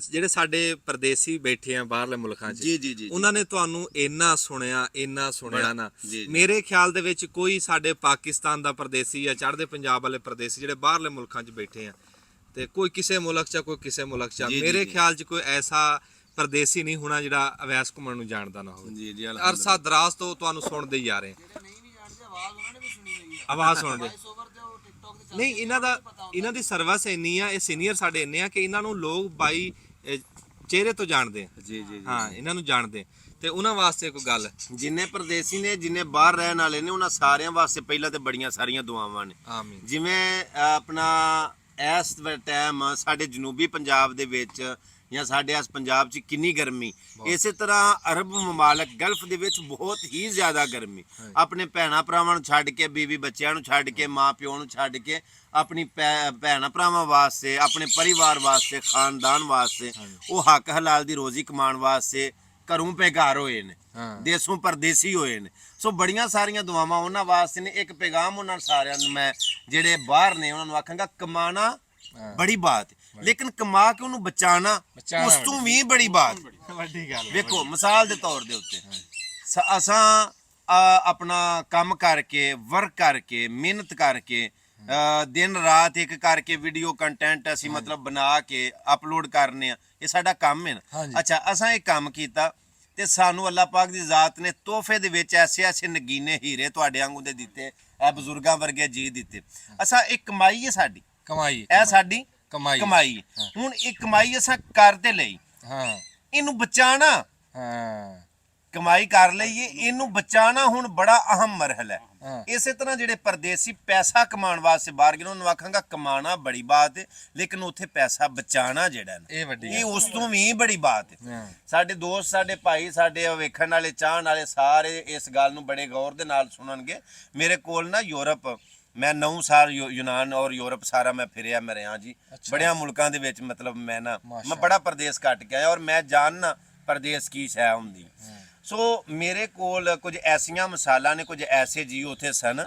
ਜਿਹੜੇ ਸਾਡੇ ਪਰਦੇਸੀ ਬੈਠੇ ਆ ਬਾਹਰਲੇ ਮੁਲਕਾਂ 'ਚ, ਜੀ ਉਹਨਾਂ ਨੇ ਤੁਹਾਨੂੰ ਇੰਨਾ ਸੁਣਿਆ ਨਾ, ਜੀ। ਮੇਰੇ ਖਿਆਲ ਦੇ ਵਿੱਚ ਕੋਈ ਸਾਡੇ ਪਾਕਿਸਤਾਨ ਦਾ ਪਰਦੇਸੀ ਜਾਂ ਚੜ੍ਹਦੇ ਪੰਜਾਬ ਵਾਲੇ ਪਰਦੇਸੀ ਜਿਹੜੇ ਬਾਹਰਲੇ ਮੁਲਕਾਂ 'ਚ ਬੈਠੇ ਆ, ਤੇ ਕੋਈ ਕਿਸੇ ਮੁਲਕ 'ਚ, ਕੋਈ ਕਿਸੇ ਮੁਲਕ 'ਚ, ਮੇਰੇ ਖਿਆਲ 'ਚ ਕੋਈ ਐਸਾ ਪਰਦੇਸੀ ਨਹੀਂ ਹੋਣਾ ਜਿਹੜਾ ਅਵੈਸ ਘੁੰਮਣ ਨੂੰ ਜਾਣਦਾ ਨਾ ਹੋਵੇ। ਜੀ ਅਰਸਾ ਦਰਾਜ਼ ਤੋਂ ਤੁਹਾਨੂੰ ਸੁਣਦੇ ਹੀ ਆ ਰਹੇ, ਆਵਾਜ਼ ਸੁਣਦੇ ਨਹੀਂ। ਇਹਨਾਂ ਦੀ ਸਰਵਿਸ ਇੰਨੀ ਆ, ਇਹ ਸੀਨੀਅਰ ਸਾਡੇ ਇੰਨੇ ਆ ਕਿ ਇਹਨਾਂ ਨੂੰ ਲੋਕ ਬਾਈ ਚਿਹਰੇ ਤੋਂ ਜਾਣਦੇ ਆ। ਜੀ ਹਾਂ, ਇਹਨਾਂ ਨੂੰ ਜਾਣਦੇ, ਤੇ ਉਹਨਾਂ ਵਾਸਤੇ ਕੋਈ ਗੱਲ। ਜਿੰਨੇ ਪਰਦੇਸੀ ਨੇ, ਜਿੰਨੇ ਬਾਹਰ ਰਹਿਣ ਵਾਲੇ ਨੇ, ਉਹਨਾਂ ਸਾਰਿਆਂ ਵਾਸਤੇ ਪਹਿਲਾਂ ਤੇ ਬੜੀਆਂ ਸਾਰੀਆਂ ਦੁਆਵਾਂ ਨੇ। ਆਮੀਨ। ਜਿਵੇਂ ਆਪਣਾ ਇਸ ਟਾਈਮ ਸਾਡੇ ਜਨੂਬੀ ਪੰਜਾਬ ਦੇ ਵਿੱਚ ਜਾਂ ਸਾਡੇ ਇਸ ਪੰਜਾਬ 'ਚ ਕਿੰਨੀ ਗਰਮੀ, ਇਸੇ ਤਰ੍ਹਾਂ ਅਰਬ ਮਮਾਲਕ ਗਲਫ ਦੇ ਵਿੱਚ ਬਹੁਤ ਹੀ ਜ਼ਿਆਦਾ ਗਰਮੀ। ਆਪਣੇ ਭੈਣਾਂ ਭਰਾਵਾਂ ਨੂੰ ਛੱਡ ਕੇ, ਬੀਵੀ ਬੱਚਿਆਂ ਨੂੰ ਛੱਡ ਕੇ, ਮਾਂ ਪਿਓ ਨੂੰ ਛੱਡ ਕੇ, ਆਪਣੀ ਭੈਣਾਂ ਭਰਾਵਾਂ ਵਾਸਤੇ, ਆਪਣੇ ਪਰਿਵਾਰ ਵਾਸਤੇ, ਖਾਨਦਾਨ ਵਾਸਤੇ, ਉਹ ਹੱਕ ਹਲਾਲ ਦੀ ਰੋਜ਼ੀ ਕਮਾਉਣ ਵਾਸਤੇ ਘਰੋਂ ਬੇਘਰ ਹੋਏ ਨੇ, ਦੇਸੋਂ ਪਰਦੇਸੀ ਹੋਏ ਨੇ। ਸੋ ਬੜੀਆਂ ਸਾਰੀਆਂ ਦੁਆਵਾਂ ਉਹਨਾਂ ਵਾਸਤੇ ਨੇ। ਇੱਕ ਪੈਗਾਮ ਉਹਨਾਂ ਸਾਰਿਆਂ ਨੂੰ ਮੈਂ, ਜਿਹੜੇ ਬਾਹਰ ਨੇ, ਉਹਨਾਂ ਨੂੰ ਆਖਾਂਗਾ, ਕਮਾਣਾ ਬੜੀ ਬਾਤ, ਲੇਕਿਨ ਕਮਾ ਕੇ ਉਹਨੂੰ ਬਚਾਣਾ ਉਸ ਤੋਂ ਵੀ ਬੜੀ ਬਾਤ, ਵੱਡੀ ਗੱਲ। ਵੇਖੋ ਮਿਸਾਲ ਦੇ ਤੌਰ ਦੇ ਉੱਤੇ ਅਸਾਂ ਆਪਣਾ ਕੰਮ ਕਰਕੇ, ਵਰਕ ਕਰਕੇ, ਮਿਹਨਤ ਕਰਕੇ, ਦਿਨ ਰਾਤ ਇੱਕ ਕਰਕੇ ਵੀਡੀਓ ਕੰਟੈਂਟ ਅਸੀਂ ਮਤਲਬ ਬਣਾ ਕੇ ਅਪਲੋਡ ਕਰਨੇ ਆ, ਇਹ ਸਾਡਾ ਕੰਮ ਹੈ ਨਾ। ਅੱਛਾ, ਅਸਾਂ ਇਹ ਕੰਮ ਕੀਤਾ ਤੇ ਸਾਨੂੰ ਅੱਲਾਹ ਪਾਕ ਦੀ ਜ਼ਾਤ ਨੇ ਤੋਹਫੇ ਦੇ ਵਿੱਚ ਐਸੇ ਨਗੀਨੇ ਹੀਰੇ ਤੁਹਾਡੇ ਵਾਂਗੂ ਦੇ ਦਿੱਤੇ, ਇਹ ਬਜ਼ੁਰਗਾਂ ਵਰਗੇ ਜੀ ਦਿੱਤੇ। ਅਸਾਂ ਇਹ ਕਮਾਈ ਹੈ ਸਾਡੀ, ਕਮਾਈ, ਇਹ ਸਾਡੀ ਕਮਾਈ। ਹੁਣ ਇਹ ਕਮਾਈ ਅਸਾਂ ਕਰ ਤੇ ਲਈ, ਇਹਨੂੰ ਬਚਾਣਾ, ਕਮਾਈ ਕਰ ਲਈਏ, ਇਹਨੂੰ ਬਚਾਣਾ ਹੁਣ ਬੜਾ ਅਹਿਮ ਮਰਹਲਾ ਹੈ। ਇਸੇ ਤਰ੍ਹਾਂ ਜਿਹੜੇ ਪਰਦੇਸੀ ਪੈਸਾ ਕਮਾਉਣ ਵਾਸਤੇ ਬਾਹਰ ਗਏ, ਉਹਨਾਂ ਨੂੰ ਆਖਾਂਗਾ ਕਮਾਣਾ ਬੜੀ ਬਾਤ ਹੈ, ਲੇਕਿਨ ਉੱਥੇ ਪੈਸਾ ਬਚਾਣਾ ਜਿਹੜਾ ਨਾ, ਇਹ ਉਸ ਤੋਂ ਵੀ ਬੜੀ ਬਾਤ ਹੈ। ਸਾਡੇ ਦੋਸਤ, ਸਾਡੇ ਭਾਈ, ਸਾਡੇ ਵੇਖਣ ਵਾਲੇ, ਚਾਹਣ ਵਾਲੇ ਸਾਰੇ ਇਸ ਗੱਲ ਨੂੰ ਬੜੇ ਗੌਰ ਦੇ ਨਾਲ ਸੁਣਨਗੇ। ਮੇਰੇ ਕੋਲ ਨਾ ਯੂਰਪ, ਮੈਂ 9 ਸਾਲ ਯੂਨਾਨ ਔਰ ਯੂਰਪ ਸਾਰਾ ਮੈਂ ਫਿਰਿਆ, ਮੈਂ ਰਿਹਾ ਜੀ ਬੜਿਆਂ ਮੁਲਕਾਂ ਦੇ ਵਿੱਚ। ਮਤਲਬ ਮੈਂ ਬੜਾ ਪਰਦੇਸ ਕੱਟ ਕੇ ਆਇਆ, ਔਰ ਮੈਂ ਜਾਣਨਾ ਪਰਦੇਸ ਕੀ ਸ਼ੈ ਹੁੰਦੀ। ਸੋ ਮੇਰੇ ਕੋਲ ਕੁਝ ਐਸੀਆਂ ਮਿਸਾਲਾਂ ਨੇ, ਕੁਝ ਐਸੇ ਜੀ ਉੱਥੇ ਸਨ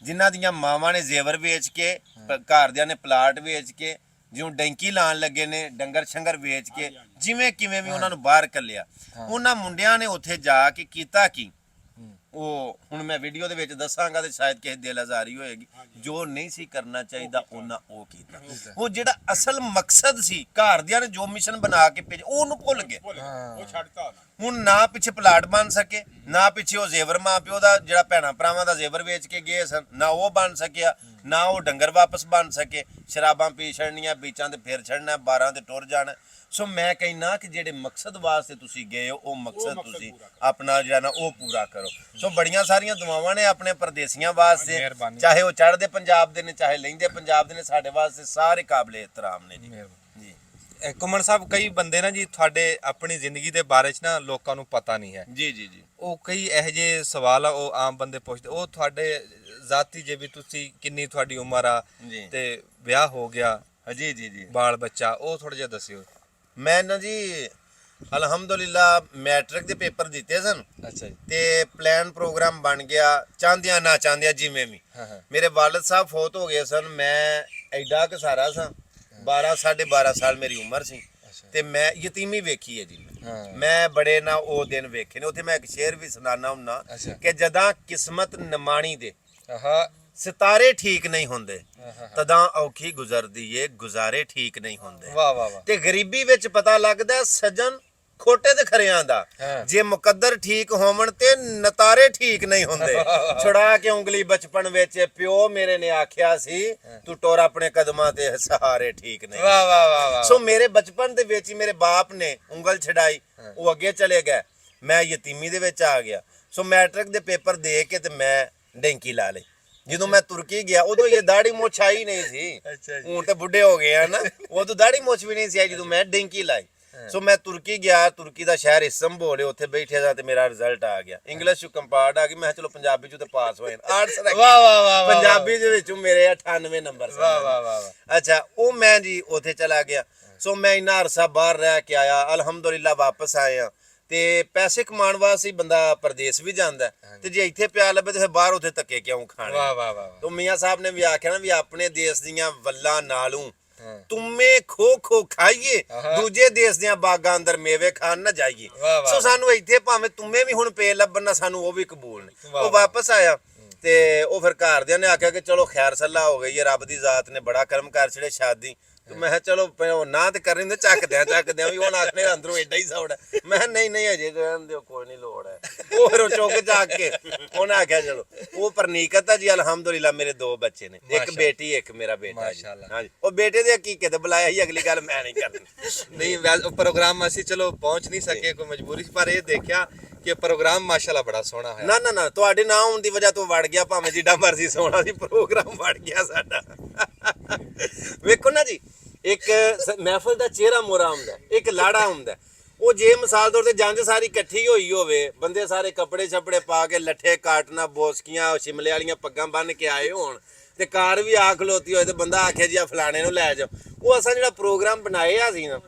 ਜਿਨ੍ਹਾਂ ਦੀਆਂ ਮਾਵਾਂ ਨੇ ਜ਼ੇਵਰ ਵੇਚ ਕੇ, ਘਰਦਿਆਂ ਨੇ ਪਲਾਟ ਵੇਚ ਕੇ, ਜਿਉਂ ਡੈਂਕੀ ਲਾਣ ਲੱਗੇ ਨੇ ਡੰਗਰ ਸ਼ੰਗਰ ਵੇਚ ਕੇ ਜਿਵੇਂ ਕਿਵੇਂ ਵੀ ਉਹਨਾਂ ਨੂੰ ਬਾਹਰ ਕੱਲਿਆ ਉਹਨਾਂ ਮੁੰਡਿਆਂ ਨੇ ਉੱਥੇ ਜਾ ਕੇ ਕੀਤਾ ਕੀ ਉਹ ਹੁਣ ਮੈਂ ਵੀਡੀਓ ਦੇ ਵਿੱਚ ਦੱਸਾਂਗਾ ਤੇ ਸ਼ਾਇਦ ਕਿਸੇ ਦਿਲ ਆਜ਼ਾਰੀ ਹੋਏਗੀ ਜੋ ਨਹੀਂ ਸੀ ਕਰਨਾ ਚਾਹੀਦਾ ਉਹਨਾਂ ਉਹ ਕੀਤਾ ਉਹ ਜਿਹੜਾ ਅਸਲ ਮਕਸਦ ਸੀ ਘਰਦਿਆਂ ਨੇ ਜੋ ਮਿਸ਼ਨ ਬਣਾ ਕੇ ਭੇਜ ਉਹਨੂੰ ਭੁੱਲ ਗਏ ਉਹ ਛੱਡਤਾ ਹੁਣ ਨਾ ਪਿੱਛੇ ਪਲਾਟ ਬਣ ਸਕੇ ਨਾ ਪਿੱਛੇ ਉਹ ਜ਼ੇਵਰ ਮਾਂ ਪਿਓ ਦਾ ਜਿਹੜਾ ਭੈਣਾਂ ਭਰਾਵਾਂ ਦਾ ਜ਼ੇਵਰ ਵੇਚ ਕੇ ਗਏ ਸਨ ਨਾ ਉਹ ਬਣ ਸਕਿਆ ਨਾ ਉਹ ਡੰਗਰ ਵਾਪਸ ਬਣ ਸਕੇ ਸ਼ਰਾਬਾਂ ਪੀ ਛੜਨੀਆਂ ਬੀਚਾਂ ਤੇ ਫੇਰ ਛੜਨਾ 12 ਤੇ ਟੁਰ ਜਾਣਾ ਸੋ ਮੈਂ ਕਹਿਣਾ ਕਿ ਜਿਹੜੇ ਮਕਸਦ ਵਾਸਤੇ ਤੁਸੀਂ ਗਏ ਹੋ ਉਹ ਮਕਸਦ ਤੁਸੀਂ ਆਪਣਾ ਜਿਹੜਾ ਨਾ ਉਹ ਪੂਰਾ ਕਰੋ ਸੋ ਬੜੀਆਂ ਸਾਰੀਆਂ ਦੁਆਵਾਂ ਨੇ ਆਪਣੇ ਪਰਦੇਸੀਆਂ ਵਾਸਤੇ ਚਾਹੇ ਉਹ ਚੜ੍ਹਦੇ ਪੰਜਾਬ ਦੇ ਨੇ ਚਾਹੇ ਲਹਿੰਦੇ ਪੰਜਾਬ ਦੇ ਨੇ ਸਾਡੇ ਵਾਸਤੇ ਸਾਰੇ ਕਾਬਲੇ ਇਤਰਾਮ ਨੇ ਜੀ ਜੀ ਘੁੰਮਣ ਸਾਹਿਬ ਕਈ ਬੰਦੇ ਨਾ ਜੀ ਤੁਹਾਡੇ ਆਪਣੀ ਜ਼ਿੰਦਗੀ ਦੇ ਬਾਰੇ ਚ ਨਾ ਲੋਕਾਂ ਨੂੰ ਪਤਾ ਨਹੀਂ ਹੈ ਜੀ ਜੀ ਜੀ ਉਹ ਕਈ ਇਹੋ ਜਿਹੇ ਸਵਾਲ ਆ ਉਹ ਆਮ ਬੰਦੇ ਪੁੱਛਦੇ ਉਹ ਤੁਹਾਡੇ ਜ਼ਾਤੀ ਜੇ ਵੀ ਤੁਸੀਂ ਕਿੰਨੀ ਤੁਹਾਡੀ ਉਮਰ ਆ ਜੀ ਤੇ ਵਿਆਹ ਹੋ ਗਿਆ ਜੀ ਜੀ ਜੀ ਬਾਲ ਬੱਚਾ ਉਹ ਥੋੜਾ ਜਿਹਾ ਦੱਸਿਓ ਮੈਂ ਨਾ ਜੀ ਅਲਹਮਦੁਲਿਲਾ ਮੈਟ੍ਰਿਕ ਦੇ ਪੇਪਰ ਦਿੱਤੇ ਸਨ ਅੱਛਾ ਜੀ ਤੇ ਪਲਾਨ ਪ੍ਰੋਗਰਾਮ ਬਣ ਗਿਆ ਚਾਹੁੰਦਿਆਂ ਨਾ ਚਾਹੁੰਦਿਆਂ ਜਿਵੇਂ ਵੀ ਮੇਰੇ ਵਾਲਿਦ ਸਾਹਿਬ ਫੌਤ ਹੋ ਗਏ ਸਨ ਮੈਂ ਐਡਾ ਕੁ ਸਾਰਾ ਸਾਂ 12 ਸਾਲ ਮੇਰੀ ਉਮਰ ਸੀ ਤੇ ਮੈਂ ਯਤੀਮੀ ਵੇਖੀ ਹੈ ਜੀ ਮੈਂ ਬੜੇ ਨਾ ਉਹ ਦਿਨ ਵੇਖੇ ਨੇ ਉੱਥੇ ਮੈਂ ਇੱਕ ਸ਼ੇਰ ਵੀ ਸੁਣਾਣਾ ਹੁੰਨਾ ਕਿ ਜਦਾਂ ਕਿਸਮਤ ਨਿਮਾਣੀ ਦੇ ਸਿਤਾਰੇ ਠੀਕ ਨਹੀਂ ਹੁੰਦੇ ਤਦਾਂ ਔਖੀ ਗੁਜ਼ਰਦੀ ਏ ਗੁਜ਼ਾਰੇ ਠੀਕ ਨਹੀਂ ਹੁੰਦੇ ਵਾਹ ਵਾਹ ਵਾਹ ਤੇ ਗਰੀਬੀ ਵਿੱਚ ਪਤਾ ਲੱਗਦਾ ਸੱਜਣ ਖੋਟੇ ਤੇ ਖਰਿਆਂ ਦਾ ਜੇ ਮੁਕੱਦਰ ਠੀਕ ਹੋਵਣ ਤੇ ਨਤਾਰੇ ਠੀਕ ਨਹੀਂ ਹੁੰਦੇ ਛੁੜਾ ਕੇ ਉਂਗਲੀ ਬਚਪਨ ਵਿੱਚ ਪਿਓ ਮੇਰੇ ਨੇ ਆਖਿਆ ਸੀ ਤੂੰ ਟੋਰ ਆਪਣੇ ਕਦਮਾਂ ਤੇ ਸਹਾਰੇ ਠੀਕ ਨਹੀਂ ਵਾਹ ਵਾਹ ਵਾਹ ਵਾਹ ਸੋ ਮੇਰੇ ਬਚਪਨ ਦੇ ਵਿੱਚ ਹੀ ਮੇਰੇ ਬਾਪ ਨੇ ਉਂਗਲ ਛਡਾਈ ਉਹ ਅੱਗੇ ਚਲੇ ਗਏ ਮੈਂ ਯਤੀਮੀ ਦੇ ਵਿੱਚ ਆ ਗਿਆ ਸੋ ਮੈਟ੍ਰਿਕ ਦੇ ਪੇਪਰ ਦੇ ਕੇ ਤੇ ਮੈਂ ਡੈਂਕੀ ਲਾ ਲਈ ਜਦੋਂ ਮੈਂ ਤੁਰਕੀ ਗਿਆ ਉਦੋਂ ਇਹ ਦਾੜੀ ਮੁੱਛ ਆਈ ਨਹੀਂ ਸੀ ਹੁਣ ਤੇ ਬੁੱਢੇ ਹੋ ਗਏ ਆ ਨਾ ਉਦੋਂ ਦਾੜੀ ਮੁੱਛ ਵੀ ਨਹੀਂ ਸੀ ਆਈ ਜਦੋਂ ਮੈਂ ਡੈਂਕੀ ਲਾਈ ਸੋ ਮੈਂ ਤੁਰਕੀ ਗਿਆ ਤੁਰਕੀ ਦਾ ਸ਼ਹਿਰ ਇਸਤੰਬੁਲ ਉੱਥੇ ਬੈਠਿਆ ਜਾਂ ਤੇ ਮੇਰਾ ਰਿਜ਼ਲਟ ਆ ਗਿਆ ਇੰਗਲਿਸ਼ ਚ ਕੰਪਾਰਟ ਆ ਗਈ ਮੈਂ ਚਲੋ ਪੰਜਾਬੀ ਚ ਤੇ ਪਾਸ ਹੋਏ ਆਰਟਸ ਵਾਹ ਵਾਹ ਵਾਹ ਪੰਜਾਬੀ ਦੇ ਵਿੱਚੋਂ ਮੇਰੇ 98 ਨੰਬਰ ਸੀ ਵਾਹ ਵਾਹ ਵਾਹ ਅੱਛਾ ਉਹ ਮੈਂ ਜੀ ਉੱਥੇ ਚਲਾ ਗਿਆ ਸੋ ਮੈਂ ਇੰਨਾ ਅਰਸਾ ਬਾਹਰ ਰਹਿ ਕੇ ਆਇਆ ਅਲਹਮਦੁਲਿਲਾ ਵਾਪਸ ਆਇਆ ਤੇ ਪੈਸੇ ਕਮਾਉਣ ਵਾਸਤੇ ਬੰਦਾ ਪਰਦੇਸ ਵੀ ਜਾਂਦਾ ਤੇ ਜੇ ਇੱਥੇ ਪਿਆ ਲੱਭੇ ਤੇ ਫਿਰ ਬਾਹਰ ਉੱਥੇ ਧੱਕੇ ਕਿਉਂ ਖਾਣੇ ਵਾਹ ਵਾਹ ਵਾਹ ਤੋਂ ਮੀਆਂ ਸਾਹਿਬ ਨੇ ਵੀ ਆਖਿਆ ਨਾ ਵੀ ਆਪਣੇ ਦੇਸ਼ ਦੀਆਂ ਵੱਲਾਂ ਨਾਲੋਂ ਤੁਮੇ ਖੋ ਖੋ ਖਾਈਏ ਦੂਜੇ ਦੇਸ਼ ਦੀਆਂ ਬਾਗਾਂ ਅੰਦਰ ਮੇਵੇ ਖਾਣ ਨਾ ਜਾਈਏ ਸੋ ਸਾਨੂੰ ਇੱਥੇ ਭਾਵੇਂ ਤੁਮੇ ਵੀ ਹੁਣ ਪੇ ਲੱਭਣ ਨਾ ਸਾਨੂੰ ਉਹ ਵੀ ਕਬੂਲ ਨਹੀਂ ਉਹ ਵਾਪਸ ਆਇਆ ਤੇ ਉਹ ਫਿਰ ਘਰਦਿਆਂ ਨੇ ਆਖਿਆ ਕਿ ਚਲੋ ਖੈਰ ਸੱਲਾ ਹੋ ਗਈ ਹੈ ਰੱਬ ਦੀ ਜ਼ਾਤ ਨੇ ਬੜਾ ਕਰਮ ਕਰ ਛੜੇ ਸ਼ਾਦੀ ਤੇ ਮੈਂ ਚਲੋ ਨਾ ਤੇ ਕਰਨੀ ਤੇ ਚੱਕਦਿਆਂ ਵੀ ਹੁਣ ਆਖਣੇ ਅੰਦਰੋਂ ਐਡਾ ਹੀ ਸੌੜ ਮੈਂ ਨਹੀਂ ਅਜੇ ਰਹਿਣ ਦਿਓ ਕੋਈ ਨਹੀਂ ਲੋੜ ਹੈ ਉਹ ਫਿਰ ਉਹ ਚੁੱਕ ਚੱਕ ਕੇ ਉਹਨਾਂ ਆਖਿਆ ਚਲੋ ਉਹ ਪਰਨੀਕਤ ਆ ਜੀ ਅਲਹਮਦੁਲਿਲਾ ਮੇਰੇ 2 ਬੱਚੇ ਨੇ ਇੱਕ ਬੇਟੀ ਇੱਕ ਮੇਰਾ ਬੇਟਾ ਜੀ ਹਾਂਜੀ ਉਹ ਬੇਟੇ ਦੇ ਹਕੀਕਤ ਤੇ ਬੁਲਾਇਆ ਸੀ ਅਗਲੀ ਗੱਲ ਮੈਂ ਨਹੀਂ ਕਰਨੀ ਨਹੀਂ ਪ੍ਰੋਗਰਾਮ ਅਸੀਂ ਚਲੋ ਪਹੁੰਚ ਨਹੀਂ ਸਕੇ ਕੋਈ ਮਜਬੂਰੀ ਸੀ ਪਰ ਇਹ ਦੇਖਿਆ ਕਿ ਪ੍ਰੋਗਰਾਮ ਮਾਸ਼ਾਅੱਲਾ ਬੜਾ ਸੋਹਣਾ ਹੈ ਨਾ ਤੁਹਾਡੇ ਨਾ ਹੋਣ ਦੀ ਵਜ੍ਹਾ ਤੋਂ ਵੜ ਗਿਆ ਭਾਵੇਂ ਜਿੱਡਾ ਮਰਜ਼ੀ ਸੋਹਣਾ ਸੀ ਪ੍ਰੋਗਰਾਮ ਵੜ ਗਿਆ ਸਾਡਾ ਵੇਖੋ ਨਾ ਜੀ ਇੱਕ ਮਹਿਫਲ ਦਾ ਚਿਹਰਾ ਮੋਰਾ ਹੁੰਦਾ ਇੱਕ ਲਾੜਾ ਹੁੰਦਾ ਉਹ ਜੇ ਮਿਸਾਲ ਤੌਰ ਤੇ ਜੰਜ ਸਾਰੀ ਇਕੱਠੀ ਹੋਈ ਹੋਵੇ ਬੰਦੇ ਸਾਰੇ ਕੱਪੜੇ ਛਪੜੇ ਪਾ ਕੇ ਲੱਠੇ ਕਾਟਣਾ ਬੋਸਕੀਆਂ ਸ਼ਿਮਲੇ ਵਾਲੀਆਂ ਪੱਗਾਂ ਬੰਨ ਕੇ ਆਏ ਹੋਣ ਤੇ ਕਾਰ ਵੀ ਆ ਖਲੋਤੀ ਹੋਏ ਤੇ ਬੰਦਾ ਆਖੇ ਜੀ ਆ ਫਲਾਣੇ ਨੂੰ ਲੈ ਜਾਓ ਉਹ ਅਸਾਂ ਜਿਹੜਾ ਪ੍ਰੋਗਰਾਮ ਬਣਾਇਆ ਸੀ ਨਾ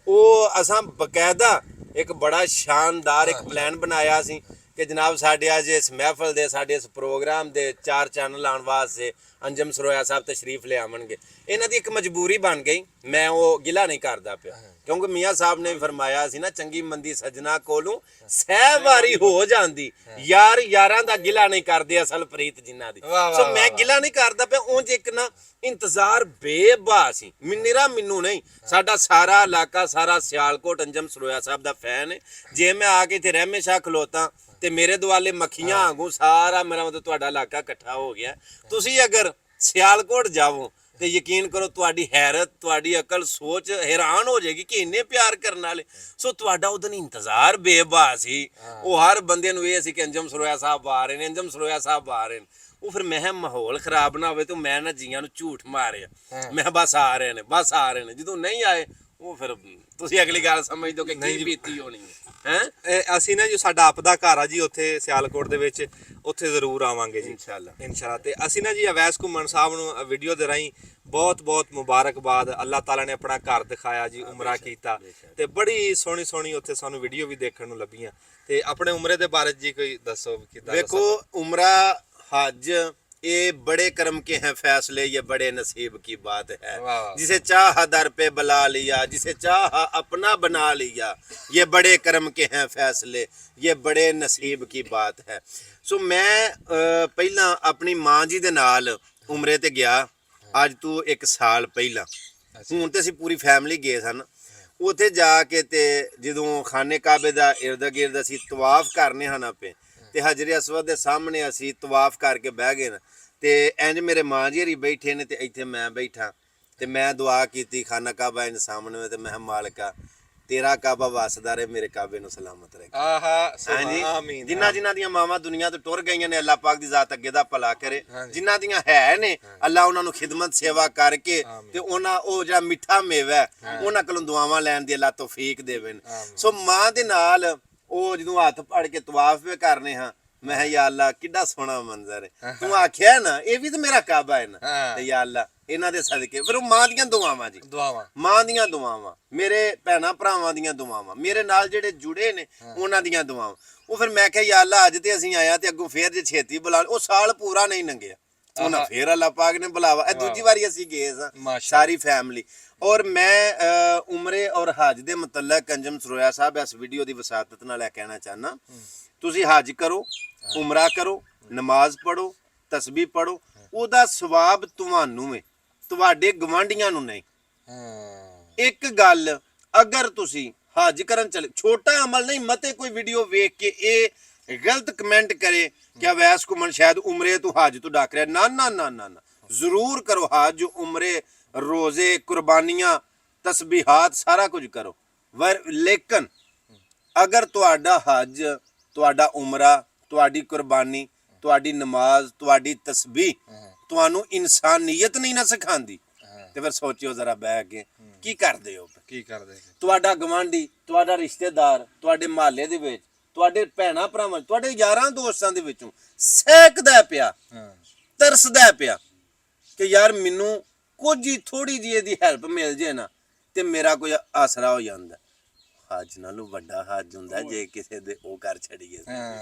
ਉਹ ਅਸਾਂ ਬਕਾਇਦਾ ਇੱਕ ਬੜਾ ਸ਼ਾਨਦਾਰ ਇੱਕ ਪਲਾਨ ਬਣਾਇਆ ਸੀ ਕਿ ਜਨਾਬ ਸਾਡੇ ਅੱਜ ਇਸ ਮਹਿਫਲ ਦੇ ਸਾਡੇ ਇਸ ਪ੍ਰੋਗਰਾਮ ਦੇ 4 ਚੈਨਲ ਲਾਉਣ ਵਾਸਤੇ ਅੰਜਮ ਸਰੋਇਆ ਸਾਹਿਬ ਤਸ਼ਰੀਫ ਲਿਆਵਣਗੇ ਇਹਨਾਂ ਦੀ ਇੱਕ ਮਜਬੂਰੀ ਬਣ ਗਈ ਮੈਂ ਉਹ ਗਿਲਾ ਨਹੀਂ ਕਰਦਾ ਪਿਆ ਕਿਉਂਕਿ ਮੀਆਂ ਸਾਹਿਬ ਨੇ ਫਰਮਾਇਆ ਸੀ ਨਾ ਚੰਗੀ ਮੰਦੀ ਸਜਣਾ ਕੋਲੋਂ ਸਹਿਵਾਰੀ ਹੋ ਜਾਂਦੀ ਯਾਰ ਯਾਰਾਂ ਦਾ ਗਿਲਾ ਨਹੀਂ ਕਰਦੇ ਅਸਲ ਪ੍ਰੀਤ ਜਿਨ੍ਹਾਂ ਦੀ ਸੋ ਮੈਂ ਗਿਲਾ ਨਹੀਂ ਕਰਦਾ ਪਿਆ ਉਂਝ ਇੱਕ ਨਾ ਇੰਤਜ਼ਾਰ ਬੇਬਾ ਸੀ ਮੈਨੂੰ ਨਹੀਂ ਸਾਡਾ ਸਾਰਾ ਇਲਾਕਾ ਸਾਰਾ ਸਿਆਲਕੋਟ ਅੰਜਮ ਸਰੋਇਆ ਸਾਹਿਬ ਦਾ ਫੈਨ ਹੈ ਜੇ ਮੈਂ ਆ ਕੇ ਇੱਥੇ ਰਹਿਮੇ ਸ਼ਾਹ ਖਲੋਤਾ ਤੇ ਮੇਰੇ ਦੁਆਲੇ ਮੱਖੀਆਂ ਵਾਂਗੂ ਸਾਰਾ ਮੇਰਾ ਮਤਲਬ ਤੁਹਾਡਾ ਇਲਾਕਾ ਇਕੱਠਾ ਹੋ ਗਿਆ ਤੁਸੀਂ ਅਗਰ ਸਿਆਲਕੋਟ ਜਾਵੋ ਤੇ ਯਕੀਨ ਕਰੋ ਤੁਹਾਡੀ ਹੈਰਤ ਤੁਹਾਡੀ ਅਕਲ ਸੋਚ ਹੈਰਾਨ ਹੋ ਜਾਏਗੀ ਕਿ ਇੰਨੇ ਪਿਆਰ ਕਰਨ ਵਾਲੇ ਸੋ ਤੁਹਾਡਾ ਉਹਦਾ ਇੰਤਜ਼ਾਰ ਬੇਬਾ ਸੀ ਉਹ ਹਰ ਬੰਦੇ ਨੂੰ ਇਹ ਸੀ ਕਿ ਅੰਜਮ ਸਰੋਇਆ ਸਾਹਿਬ ਆ ਰਹੇ ਨੇ ਅੰਜਮ ਸਰੋਇਆ ਸਾਹਿਬ ਆ ਰਹੇ ਨੇ ਉਹ ਫਿਰ ਮੈਂ ਮਾਹੌਲ ਖਰਾਬ ਨਾ ਹੋਵੇ ਤੇ ਮੈਂ ਨਾ ਜੀਆਂ ਨੂੰ ਝੂਠ ਮਾਰਿਆ ਮੈਂ ਬਸ ਆ ਰਹੇ ਨੇ ਜਦੋਂ ਨਹੀਂ ਆਏ ਉਹ ਫਿਰ ਤੁਸੀਂ ਅਗਲੀ ਗੱਲ ਸਮਝ ਦੋ ਕਿ ਕੀ ਬੀਤੀ ਹੋਣੀ ਹੈ ਅਸੀਂ ਨਾ ਜੋ ਸਾਡਾ ਆਪਦਾ ਘਰ ਆ ਜੀ ਉੱਥੇ ਸਿਆਲਕੋਟ ਦੇ ਵਿੱਚ ਉੱਥੇ ਜ਼ਰੂਰ ਆਵਾਂਗੇ ਜੀ ਇਨਸ਼ਾਅੱਲਾ ਤੇ ਅਸੀਂ ਨਾ ਜੀ ਅਵੈਸ ਘੁੰਮਣ ਸਾਹਿਬ ਨੂੰ ਵੀਡੀਓ ਦੇ ਰਾਹੀਂ ਬਹੁਤ ਮੁਬਾਰਕਬਾਦ ਅੱਲਾਹ ਤਾਲਾ ਨੇ ਆਪਣਾ ਘਰ ਦਿਖਾਇਆ ਜੀ ਉਮਰਾ ਕੀਤਾ ਤੇ ਬੜੀ ਸੋਹਣੀ ਉੱਥੇ ਸਾਨੂੰ ਵੀਡੀਓ ਵੀ ਦੇਖਣ ਨੂੰ ਲੱਭੀਆਂ ਤੇ ਆਪਣੇ ਉਮਰੇ ਦੇ ਬਾਰੇ ਜੀ ਕੋਈ ਦੱਸੋ ਕਿਦਾਂ ਵੇਖੋ ਉਮਰਾ ਹੱਜ ये बड़े कर्म के हैं फैसले, ये बड़े नसीब की बात है। वाह, वाह। जिसे चाह दर पे बुला लिया, जिसे चाह अपना बना लिया, ये बड़े कर्म के हैं फैसले, ये बड़े नसीब की बात है। सो मैं ਪਹਿਲਾਂ ਆਪਣੀ ਮਾਂ ਜੀ ਦੇ ਨਾਲ ਉਮਰੇ ਤੇ ਗਿਆ ਅੱਜ ਤੋਂ 1 ਸਾਲ ਪਹਿਲਾਂ। ਹੁਣ ਤੇ ਅਸੀਂ ਪੂਰੀ ਫੈਮਿਲੀ ਗਏ ਸਨ ਉੱਥੇ ਜਾ ਕੇ, ਤੇ ਜਦੋਂ ਖਾਨੇ ਕਾਬੇ ਦਾ ਇਰਦ ਗਿਰਦ ਅਸੀਂ ਤਵਾਫ ਕਰਨੇ ਹਨ ਆਪੇ, ਤੇ ਹਜਰੇ ਅਸਵਦ ਦੇ ਸਾਹਮਣੇ ਅਸੀਂ ਤਵਾਫ ਕਰਕੇ ਬਹਿ ਗਏ ਨਾ, ਤੇ ਇੰਜ ਮੇਰੇ ਮਾਂ ਜੀ ਹਰੀ ਬੈਠੇ ਨੇ ਤੇ ਇੱਥੇ ਮੈਂ ਬੈਠਾ, ਤੇ ਮੈਂ ਦੁਆ ਕੀਤੀ ਖਾਨਾ ਕਾਬਾ ਇੰਜ ਸਾਹਮਣੇ, ਤੇ ਮੈਂ ਮਾਲਕਾ ਤੇਰਾ ਕਾਬਾ ਵਸਦਾ ਰਹੇ, ਮੇਰੇ ਕਾਬੇ ਨੂੰ ਸਲਾਮਤ ਰੱਖੇ। ਹਾਂਜੀ, ਆਮੀਨ। ਜਿਨ੍ਹਾਂ ਦੀਆਂ ਮਾਵਾਂ ਦੁਨੀਆ ਤੋਂ ਟੁਰ ਗਈਆਂ ਨੇ, ਅੱਲਾਹ ਪਾਕ ਦੀ ਜ਼ਾਤ ਅੱਗੇ ਦਾ ਭਲਾ ਕਰੇ। ਜਿਨ੍ਹਾਂ ਦੀਆਂ ਹੈ ਨੇ, ਅੱਲਾਹ ਉਹਨਾਂ ਨੂੰ ਖਿਦਮਤ ਸੇਵਾ ਕਰਕੇ ਤੇ ਉਹਨਾਂ ਉਹ ਜਿਹੜਾ ਮਿੱਠਾ ਮੇਵਾ ਹੈ ਉਹਨਾਂ ਕੋਲੋਂ ਦੁਆਵਾਂ ਲੈਣ ਦੀ ਅੱਲਾਹ ਤੌਫੀਕ ਦੇਵੇ। ਸੋ ਮਾਂ ਦੇ ਨਾਲ ਉਹ ਜਦੋਂ ਹੱਥ ਫੜ ਕੇ ਤਵਾਫ ਵੀ ਕਰਨੇ ਹਾਂ, ਮੈਂ ਕਿਹਾ ਯਾ ਅੱਲਾਹ ਕਿੱਡਾ ਸੋਹਣਾ ਮੰਜ਼ਰ ਹੈ, ਤੂੰ ਆਖਿਆ ਨਾ ਇਹ ਵੀ ਤਾਂ ਮੇਰਾ ਕਾਬਾ ਹੈ ਨਾ, ਤੇ ਯਾ ਅੱਲਾਹ ਇਹਨਾਂ ਦੇ ਸਦਕੇ ਫਿਰ ਉਹ ਮਾਂ ਦੀਆਂ ਦੁਆਵਾਂ ਜੀ, ਮਾਂ ਦੀਆਂ ਦੁਆਵਾਂ, ਮੇਰੇ ਭੈਣਾਂ ਭਰਾਵਾਂ ਦੀਆਂ ਦੁਆਵਾਂ, ਮੇਰੇ ਨਾਲ ਜਿਹੜੇ ਜੁੜੇ ਨੇ ਉਹਨਾਂ ਦੀਆਂ ਦੁਆਵਾਂ। ਉਹ ਫਿਰ ਮੈਂ ਕਿਹਾ ਯਾ ਅੱਲਾਹ ਅੱਜ ਤੇ ਅਸੀਂ ਆਇਆ ਤੇ ਅੱਗੋਂ ਫੇਰ ਜੇ ਛੇਤੀ ਬੁਲਾ, ਉਹ ਸਾਲ ਪੂਰਾ ਨਹੀਂ ਲੰਘਿਆ ਉਹਨਾਂ ਫੇਰ ਅੱਲਾਹ ਪਾਕ ਨੇ ਬੁਲਾਵਾ। ਇਹ ਦੂਜੀ ਵਾਰੀ ਅਸੀਂ ਗਏ ਸਾਂ ਸਾਰੀ ਫੈਮਿਲੀ। ਔਰ ਮੈਂ ਉਮਰੇ ਔਰ ਹਜ ਦੇ ਮੁਤਲਕ ਅੰਜਮ ਸਰੋਇਆ ਸਾਹਿਬ ਇਸ ਵੀਡੀਓ ਦੀ ਵਸਾਤਤ ਨਾਲ ਇਹ ਕਹਿਣਾ ਚਾਹਨਾ, ਤੁਸੀਂ ਹਜ ਕਰੋ, ਉਮਰਾ ਕਰੋ, ਨਮਾਜ਼ ਪੜੋ, ਤਸਬੀਹ ਪੜੋ, ਉਹਦਾ ਸਵਾਬ ਤੁਹਾਨੂੰ ਹੈ, ਤੁਹਾਡੇ ਗਵਾਂਢੀਆਂ ਨੂੰ ਨਹੀਂ। ਇੱਕ ਗੱਲ, ਅਗਰ ਤੁਸੀਂ ਹਜ ਕਰਨ ਚਲੇ, ਛੋਟਾ ਅਮਲ ਨਹੀਂ, ਮਤੇ ਕੋਈ ਵੀਡੀਓ ਵੇਖ ਕੇ ਇਹ ਗਲਤ ਕਮੈਂਟ ਕਰੇ ਕਿ ਅਵੈਸ ਘੁੰਮਣ ਸ਼ਾਇਦ ਉਮਰੇ ਤੋਂ ਹਜ ਤੋਂ ਡਾਕ ਰਿਹਾ, ਨਾ ਨਾ ਨਾ ਨਾ, ਜ਼ਰੂਰ ਕਰੋ ਹਜ, ਉਮਰੇ, ਰੋਜ਼ੇ, ਕੁਰਬਾਨੀਆਂ, ਤਸਬੀਹਾਤ, ਸਾਰਾ ਕੁਝ ਕਰੋ। ਲੇਕਿਨ ਅਗਰ ਤੁਹਾਡਾ ਹਜ, ਤੁਹਾਡਾ ਉਮਰਾ, ਤੁਹਾਡੀ ਕੁਰਬਾਨੀ, ਤੁਹਾਡੀ ਨਮਾਜ਼, ਤੁਹਾਡੀ ਤਸਬੀਹ ਤੁਹਾਨੂੰ ਇਨਸਾਨੀਅਤ ਨਹੀਂ ਨਾ ਸਿਖਾਉਂਦੀ, ਤੇ ਫਿਰ ਸੋਚਿਓ ਜ਼ਰਾ ਬਹਿ ਕੇ ਕੀ ਕਰਦੇ ਹੋ, ਕੀ ਕਰਦੇ। ਤੁਹਾਡਾ ਗਵਾਂਢੀ, ਤੁਹਾਡਾ ਰਿਸ਼ਤੇਦਾਰ, ਤੁਹਾਡੇ ਮਹੱਲੇ ਦੇ ਵਿੱਚ, ਤੁਹਾਡੇ ਭੈਣਾਂ ਭਰਾਵਾਂ, ਤੁਹਾਡੇ ਯਾਰਾਂ ਦੋਸਤਾਂ ਦੇ ਵਿੱਚੋਂ ਸਹਿਕਦਾ ਪਿਆ, ਤਰਸਦਾ ਪਿਆ ਕਿ ਯਾਰ ਮੈਨੂੰ ਕੁਝ ਹੀ ਥੋੜੀ ਜਿਹੀ ਇਹਦੀ ਹੈਲਪ ਮਿਲ ਜੇ ਨਾ ਤੇ ਮੇਰਾ ਕੋਈ ਆਸਰਾ ਹੋ ਜਾਂਦਾ। ਹਜ ਨਾਲੋਂ ਵੱਡਾ ਹਜ ਹੁੰਦਾ ਜੇ ਕਿਸੇ ਦੇ ਉਹ ਕਰ ਛੜੀਏ।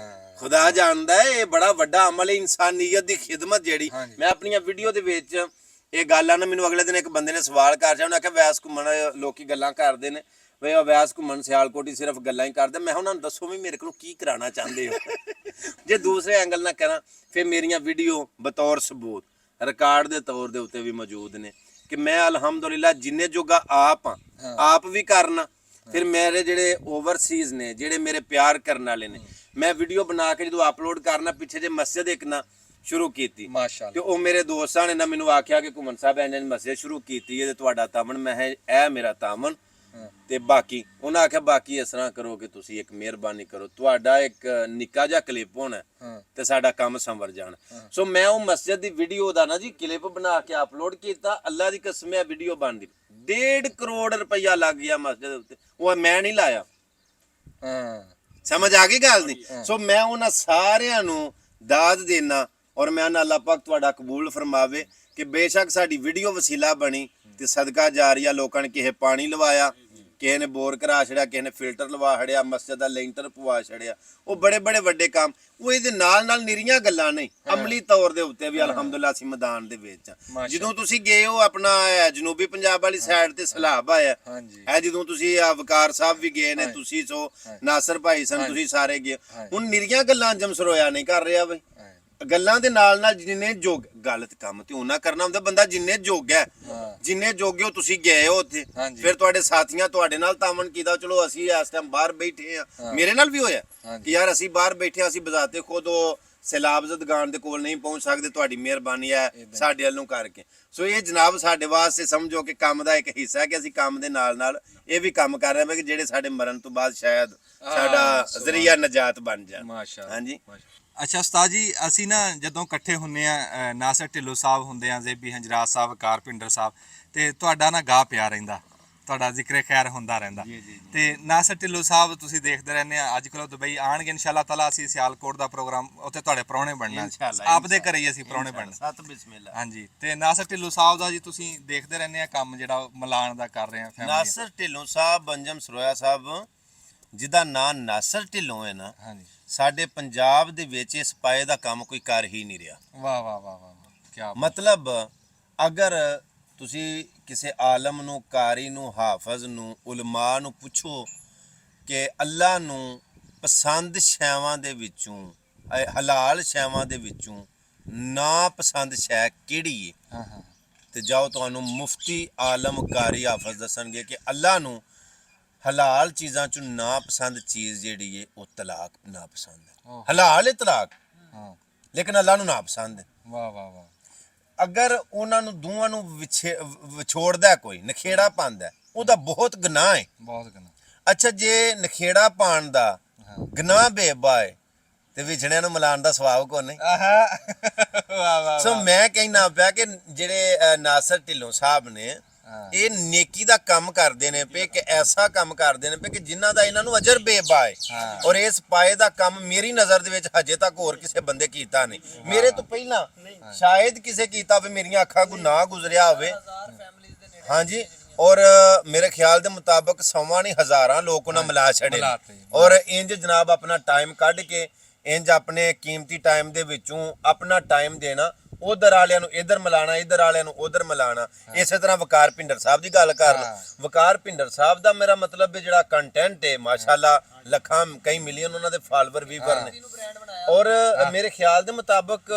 ਖੁਦਾ ਜਾਣਦਾ ਹੈ ਇਹ ਬੜਾ ਵੱਡਾ ਅਮਲ ਹੈ, ਇਨਸਾਨੀਅਤ ਦੀ ਖਿਦਮਤ ਜਿਹੜੀ। ਮੈਂ ਆਪਣੀਆਂ ਵੀਡੀਓ ਦੇ ਵਿੱਚ ਇਹ ਗੱਲਾਂ ਨਾ, ਮੈਨੂੰ ਅਗਲੇ ਦਿਨ ਇੱਕ ਬੰਦੇ ਨੇ ਸਵਾਲ ਕਰ ਲਿਆ, ਉਹਨੇ ਆਖਿਆ ਵੈਸ ਘੁੰਮਣ ਲੋਕੀ ਗੱਲਾਂ ਕਰਦੇ ਨੇ ਵੀ ਵੈਸ ਘੁੰਮਣ ਸਿਆਲਕੋਟ ਹੀ ਸਿਰਫ ਗੱਲਾਂ ਹੀ ਕਰਦੇ। ਮੈਂ ਉਹਨਾਂ ਨੂੰ ਦੱਸੋ ਵੀ ਮੇਰੇ ਕੋਲੋਂ ਕੀ ਕਰਾਉਣਾ ਚਾਹੁੰਦੇ ਹੋ। ਜੇ ਦੂਸਰੇ ਐਂਗਲ ਨਾਲ ਕਰਾਂ, ਫਿਰ ਮੇਰੀਆਂ ਵੀਡੀਓ ਬਤੌਰ ਸਬੂਤ ਰਿਕਾਰਡ ਦੇ ਤੌਰ ਦੇ ਉੱਤੇ ਵੀ ਮੌਜੂਦ ਨੇ ਕਿ ਮੈਂ ਅਲਹਮਦੁਲਿਲਾ ਜਿੰਨੇ ਜੋਗਾ ਆਪ ਵੀ ਕਰਨਾ। ਫਿਰ ਮੇਰੇ ਜਿਹੜੇ ਓਵਰਸੀਜ਼ ਨੇ, ਜਿਹੜੇ ਮੇਰੇ ਪਿਆਰ ਕਰਨ ਵਾਲੇ ਨੇ, ਮੈਂ ਵੀਡੀਓ ਬਣਾ ਕੇ ਜਦੋਂ ਅਪਲੋਡ ਕਰਨਾ, ਪਿੱਛੇ ਜੇ ਮਸਜਿਦ ਇੱਕ ਨਾ ਸ਼ੁਰੂ ਕੀਤੀ ਤੇ ਉਹ ਮੇਰੇ ਦੋਸਤਾਂ ਨੇ ਨਾ ਮੈਨੂੰ ਆਖਿਆ ਕਿ ਘੁੰਮਣ ਸਾਹਿਬ ਇਹਨਾਂ ਨੇ ਮਸਜਿਦ ਸ਼ੁਰੂ ਕੀਤੀ ਹੈ ਤੇ ਤੁਹਾਡਾ ਤਾਮਨ, ਮੈਂ ਇਹ ਮੇਰਾ ਤਾਮਨ, ਤੇ ਬਾਕੀ ਉਹਨਾਂ ਆਖਿਆ ਬਾਕੀ ਇਸ ਤਰ੍ਹਾਂ ਕਰੋ ਕਿ ਤੁਸੀਂ ਇੱਕ ਮਿਹਰਬਾਨੀ ਕਰੋ, ਤੁਹਾਡਾ ਇੱਕ ਨਿੱਕਾ ਜਿਹਾ ਕਲਿੱਪ ਹੋਣਾ ਤੇ ਸਾਡਾ ਕੰਮ ਸੰਵਰ ਜਾਣਾ। ਸੋ ਮੈਂ ਉਹ ਮਸਜਿਦ ਦੀ ਵੀਡੀਓ ਦਾ ਨਾ ਜੀ ਕਲਿੱਪ ਬਣਾ ਕੇ ਅਪਲੋਡ ਕੀਤਾ। ਅੱਲਾ ਦੀ ਕਸਮ ਹੈ ਵੀਡੀਓ ਬਣਦੀ 1.5 ਕਰੋੜ ਰੁਪਇਆ ਲੱਗ ਗਿਆ ਮਸਜਿਦ ਉੱਤੇ, ਉਹ ਮੈਂ ਨਹੀਂ ਲਾਇਆ। ਸਮਝ ਆ ਗਈ ਗੱਲ ਦੀ। ਸੋ ਮੈਂ ਉਹਨਾਂ ਸਾਰਿਆਂ ਨੂੰ ਦਾਦ ਦੇਣਾ ਔਰ ਮੈਂ ਅੱਲਾਹ ਪਾਕ ਤੁਹਾਡਾ ਕਬੂਲ ਫਰਮਾਵੇ ਕਿ ਬੇਸ਼ੱਕ ਸਾਡੀ ਵੀਡੀਓ ਵਸੀਲਾ ਬਣੀ ਤੇ ਸਦਕਾ ਜਾਰੀਆ, ਲੋਕਾਂ ਨੇ ਕਿਸੇ ਪਾਣੀ ਲਵਾਇਆ, ਕਿਸੇ ਨੇ ਬੋਰ ਕਰਾ ਛੜਿਆ, ਕਿਸੇ ਨੇ ਫਿਲਟਰ ਲਵਾ ਛੜਿਆ, ਮਸਜਿਦ ਦਾ ਲੈਂਟਰ ਪਵਾ ਛੜਿਆ, ਉਹ ਬੜੇ ਬੜੇ ਵੱਡੇ ਕੰਮ। ਉਹ ਇਹਦੇ ਨਾਲ ਨਾਲ ਨਿਰੀਆਂ ਗੱਲਾਂ ਨਹੀਂ, ਅਮਲੀ ਤੌਰ ਦੇ ਉੱਤੇ ਵੀ ਅਲਹਮਦੁਲਿਲਾ ਅਸੀਂ ਮੈਦਾਨ ਦੇ ਵਿੱਚ। ਜਦੋਂ ਤੁਸੀਂ ਗਏ ਹੋ ਆਪਣਾ ਜਨੂਬੀ ਪੰਜਾਬ ਵਾਲੀ ਸਾਈਡ ਤੇ ਸਲਾਬ ਆਇਆ, ਇਹ ਜਦੋਂ ਤੁਸੀਂ ਵਕਾਰ ਸਾਹਿਬ ਵੀ ਗਏ ਨੇ, ਤੁਸੀਂ ਸੋ ਨਾਸਰ ਭਾਈ ਸਨ, ਤੁਸੀਂ ਸਾਰੇ ਗਏ। ਹੁਣ ਨਿਰੀਆਂ ਗੱਲਾਂ ਅੰਜਮ ਸਰੋਇਆ ਨਹੀਂ ਕਰ ਰਿਹਾ ਬਈ, ਗੱਲਾਂ ਦੇ ਨਾਲ ਨਾਲ ਜਿੰਨੇ ਜੋਗ, ਗਲਤ ਕੰਮ ਤੇ ਉਹਨਾਂ ਕਰਨਾ ਹੁੰਦਾ ਬੰਦਾ ਜਿੰਨੇ ਜੋਗ ਹੈ, ਜਿੰਨੇ ਜੋਗੇ ਹੋ ਤੁਸੀਂ ਗਏ ਹੋ ਉੱਥੇ, ਫਿਰ ਤੁਹਾਡੇ ਸਾਥੀਆਂ ਤੁਹਾਡੇ ਨਾਲ ਤਾਮਨ ਕੀਤਾ। ਚਲੋ ਅਸੀਂ ਇਸ ਟਾਈਮ ਬਾਹਰ ਬੈਠੇ ਆ, ਮੇਰੇ ਨਾਲ ਵੀ ਹੋਇਆ ਕਿ ਯਾਰ ਅਸੀਂ ਬਾਹਰ ਬੈਠੇ, ਅਸੀਂ ਬਜ਼ਾਤੇ ਖੁਦ ਉਹ ਸੈਲਾਬ ਜ਼ਦਗਾਨ ਦੇ ਕੋਲ ਨਹੀਂ ਪਹੁੰਚ ਸਕਦੇ, ਤੁਹਾਡੀ ਮਿਹਰਬਾਨੀ ਹੈ ਸਾਡੇ ਵੱਲੋਂ ਕਰਕੇ। ਸੋ ਇਹ ਜਨਾਬ ਸਾਡੇ ਵਾਸਤੇ ਸਮਝੋ ਕਿ ਕੰਮ ਦਾ ਇੱਕ ਹਿੱਸਾ ਹੈ ਕਿ ਅਸੀਂ ਕੰਮ ਦੇ ਨਾਲ ਨਾਲ ਇਹ ਵੀ ਕੰਮ ਕਰ ਰਹੇ ਹਾਂ ਕਿ ਜਿਹੜੇ ਸਾਡੇ ਮਰਨ ਤੋਂ ਬਾਅਦ ਸ਼ਾਇਦ ਸਾਡਾ ਜ਼ਰੀਆ ਨਜਾਤ ਬਣ ਜਾਣ। ਹਾਂਜੀ। ਅੱਛਾ ਉਸਤਾਦ ਜੀ, ਅਸੀਂ ਨਾ ਜਦੋਂ ਇਕੱਠੇ ਹੁੰਨੇ ਆ, ਨਾਸਰ ਢਿੱਲੋਂ ਸਾਹਿਬ ਹੁੰਦੇ ਆ, ਜ਼ੇਬੀ ਹੰਜਰਾਜ ਸਾਹਿਬ, ਕਾਰਪਿੰਡਰ ਸਾਹਿਬ, ਤੇ ਤੁਹਾਡਾ ਨਾ ਗਾਹ ਪਿਆ ਰਹਿੰਦਾ, ਤੁਹਾਡਾ ਜ਼ਿਕਰ ਖੈਰ ਹੁੰਦਾ ਰਹਿੰਦਾ। ਤੇ ਨਾਸਰ ਢਿੱਲੋਂ ਸਾਹਿਬ ਤੁਸੀਂ ਦੇਖਦੇ ਰਹਿੰਦੇ ਆ, ਅੱਜ ਕੱਲ੍ਹ ਦੁਬਈ ਆਣਗੇ ਇਨਸ਼ਾਅੱਲਾ ਤਾਲਾ, ਅਸੀਂ ਸਿਆਲਕੋਟ ਦਾ ਪ੍ਰੋਗਰਾਮ ਉੱਥੇ ਤੁਹਾਡੇ ਪ੍ਰਾਹੁਣੇ ਬਣਨਾ, ਆਪਦੇ ਘਰੇ ਹੀ ਅਸੀਂ ਪ੍ਰਾਹੁਣੇ ਬਣਨਾ। ਬਿਸਮਿਲ੍ਲਾ। ਹਾਂਜੀ। ਤੇ ਨਾਸਰ ਢਿੱਲੋਂ ਸਾਹਿਬ ਦਾ ਜੀ ਤੁਸੀਂ ਦੇਖਦੇ ਰਹਿੰਦੇ ਆ ਕੰਮ ਜਿਹੜਾ ਮਲਾਨ ਦਾ ਕਰ ਰਹੇ ਆ। ਨਾਸਰ ਢਿੱਲੋਂ ਸਾਹਿਬ, ਅੰਜਮ ਸਰੋਇਆ ਸਾਹਿਬ, ਜਿਹਦਾ ਨਾਂ ਨਾਸਰ ਢਿੱਲੋਂ ਹੈ ਨਾ, ਹਾਂਜੀ ਸਾਡੇ ਪੰਜਾਬ ਦੇ ਵਿੱਚ ਇਸ ਪਾਏ ਦਾ ਕੰਮ ਕੋਈ ਕਰ ਹੀ ਨਹੀਂ ਰਿਹਾ। ਵਾਹ ਵਾਹ ਵਾਹ ਵਾਹ ਕੀ ਮਤਲਬ ਅਗਰ ਤੁਸੀਂ ਕਿਸੇ ਆਲਮ ਨੂੰ, ਕਾਰੀ ਨੂੰ, ਹਾਫਜ਼ ਨੂੰ, ਉਲਮਾ ਨੂੰ ਪੁੱਛੋ ਕਿ ਅੱਲਾ ਨੂੰ ਪਸੰਦ ਸ਼ੈਵਾਂ ਦੇ ਵਿੱਚੋਂ, ਹਲਾਲ ਸ਼ੈਵਾਂ ਦੇ ਵਿੱਚੋਂ ਨਾ ਪਸੰਦ ਸ਼ੈ ਕਿਹੜੀ ਹੈ, ਹਾਂ ਹਾਂ ਤੇ ਜਾਓ ਤੁਹਾਨੂੰ ਮੁਫਤੀ, ਆਲਮ, ਕਾਰੀ, ਹਾਫਜ਼ ਦੱਸਣਗੇ ਕਿ ਅੱਲਾ ਨੂੰ ਹਲਾਲ ਚੀਜ਼ਾਂ ਚੋਂ ਨਾ ਪਸੰਦ ਚੀਜ਼ ਜਿਹੜੀ ਹੈ ਉਹ ਤਲਾਕ ਨਾ ਪਸੰਦ ਹੈ। ਹਲਾਲ ਹੈ ਤਲਾਕ, ਹਾਂ ਲੇਕਿਨ ਅੱਲਾ ਨੂੰ ਨਾ ਪਸੰਦ ਹੈ। ਵਾਹ ਵਾਹ ਵਾਹ ਅਗਰ ਉਹਨਾਂ ਨੂੰ ਦੋਵਾਂ ਨੂੰ ਵਿਛੋੜਦਾ ਕੋਈ, ਨਖੇੜਾ ਪਾਉਂਦਾ, ਉਹਦਾ ਬਹੁਤ ਗੁਨਾਹ ਹੈ। ਬਹੁਤ ਗਨਾ ਅੱਛਾ, ਜੇ ਨਖੇੜਾ ਪਾਉਣ ਦਾ ਗੁਨਾਹ ਬੇਬਾ ਹੈ ਤੇ ਵਿਛੜਿਆਂ ਨੂੰ ਮਿਲਾਉਣ ਦਾ ਸਵਾਬ ਕੋਈ ਨਹੀਂ। ਆਹਾ ਵਾਹ ਵਾਹ ਸੋ ਮੈਂ ਕਹਿਣਾ ਪਿਆ ਕਿ ਜਿਹੜੇ ਨਾਸਰ ਢਿੱਲੋਂ ਸਾਹਿਬ ਨੇ, ਇਹ ਨੇਕੀ ਦਾ ਕੰਮ ਕਰਦੇ ਨੇ ਪਏ, ਕਿ ਐਸਾ ਕੰਮ ਕਰਦੇ ਨੇ ਪਏ ਕਿ ਜਿਨ੍ਹਾਂ ਦਾ ਇਹਨਾਂ ਨੂੰ ਅਜਰ ਬੇਬਾ ਹੈ। ਔਰ ਇਸ ਪਾਏ ਦਾ ਕੰਮ ਮੇਰੀ ਨਜ਼ਰ ਦੇ ਵਿੱਚ ਹਜੇ ਤੱਕ ਹੋਰ ਕਿਸੇ ਬੰਦੇ ਕੀਤਾ ਨਹੀਂ। ਮੇਰੇ ਤੋਂ ਪਹਿਲਾਂ ਸ਼ਾਇਦ ਕਿਸੇ ਕੀਤਾ ਹੋਵੇ, ਮੇਰੀਆਂ ਅੱਖਾਂ ਕੋ ਨਾ ਗੁਜ਼ਰਿਆ ਹੋਵੇ। ਹਾਂਜੀ, ਔਰ ਮੇਰੇ ਖਿਆਲ ਦੇ ਮੁਤਾਬਕ ਸੌਵਾਂ ਨਹੀਂ ਹਜ਼ਾਰਾਂ ਲੋਕ ਉਹਨਾਂ ਮਿਲਾ ਛੜੇ ਨੇ। ਔਰ ਇੰਜ ਜਨਾਬ ਆਪਣਾ ਟਾਈਮ ਕੱਢ ਕੇ, ਇੰਜ ਆਪਣੇ ਕੀਮਤੀ ਟਾਈਮ ਦੇ ਵਿੱਚੋਂ ਆਪਣਾ ਟਾਈਮ ਦੇਣਾ, ਉਧਰ ਵਾਲਿਆਂ ਨੂੰ ਇੱਧਰ ਮਿਲਾਣਾ, ਇੱਧਰ ਵਾਲਿਆਂ ਨੂੰ ਉਧਰ ਮਿਲਾਣਾ। ਇਸੇ ਤਰ੍ਹਾਂ ਵਕਾਰ ਭਿੰਡਰ ਸਾਹਿਬ ਦੀ ਗੱਲ ਕਰ ਲਾ। ਵਕਾਰ ਭਿੰਡਰ ਸਾਹਿਬ ਦਾ ਮੇਰਾ ਮਤਲਬ ਹੈ ਜਿਹੜਾ ਕੰਟੈਂਟ ਹੈ, ਮਾਸ਼ਾਅੱਲਾ ਲੱਖਾਂ ਕਈ ਮਿਲੀਅਨ ਉਹਨਾਂ ਦੇ ਫਾਲੋਅਰ ਵੀਵਰ ਨੇ। ਔਰ ਮੇਰੇ ਖਿਆਲ ਦੇ ਮੁਤਾਬਕ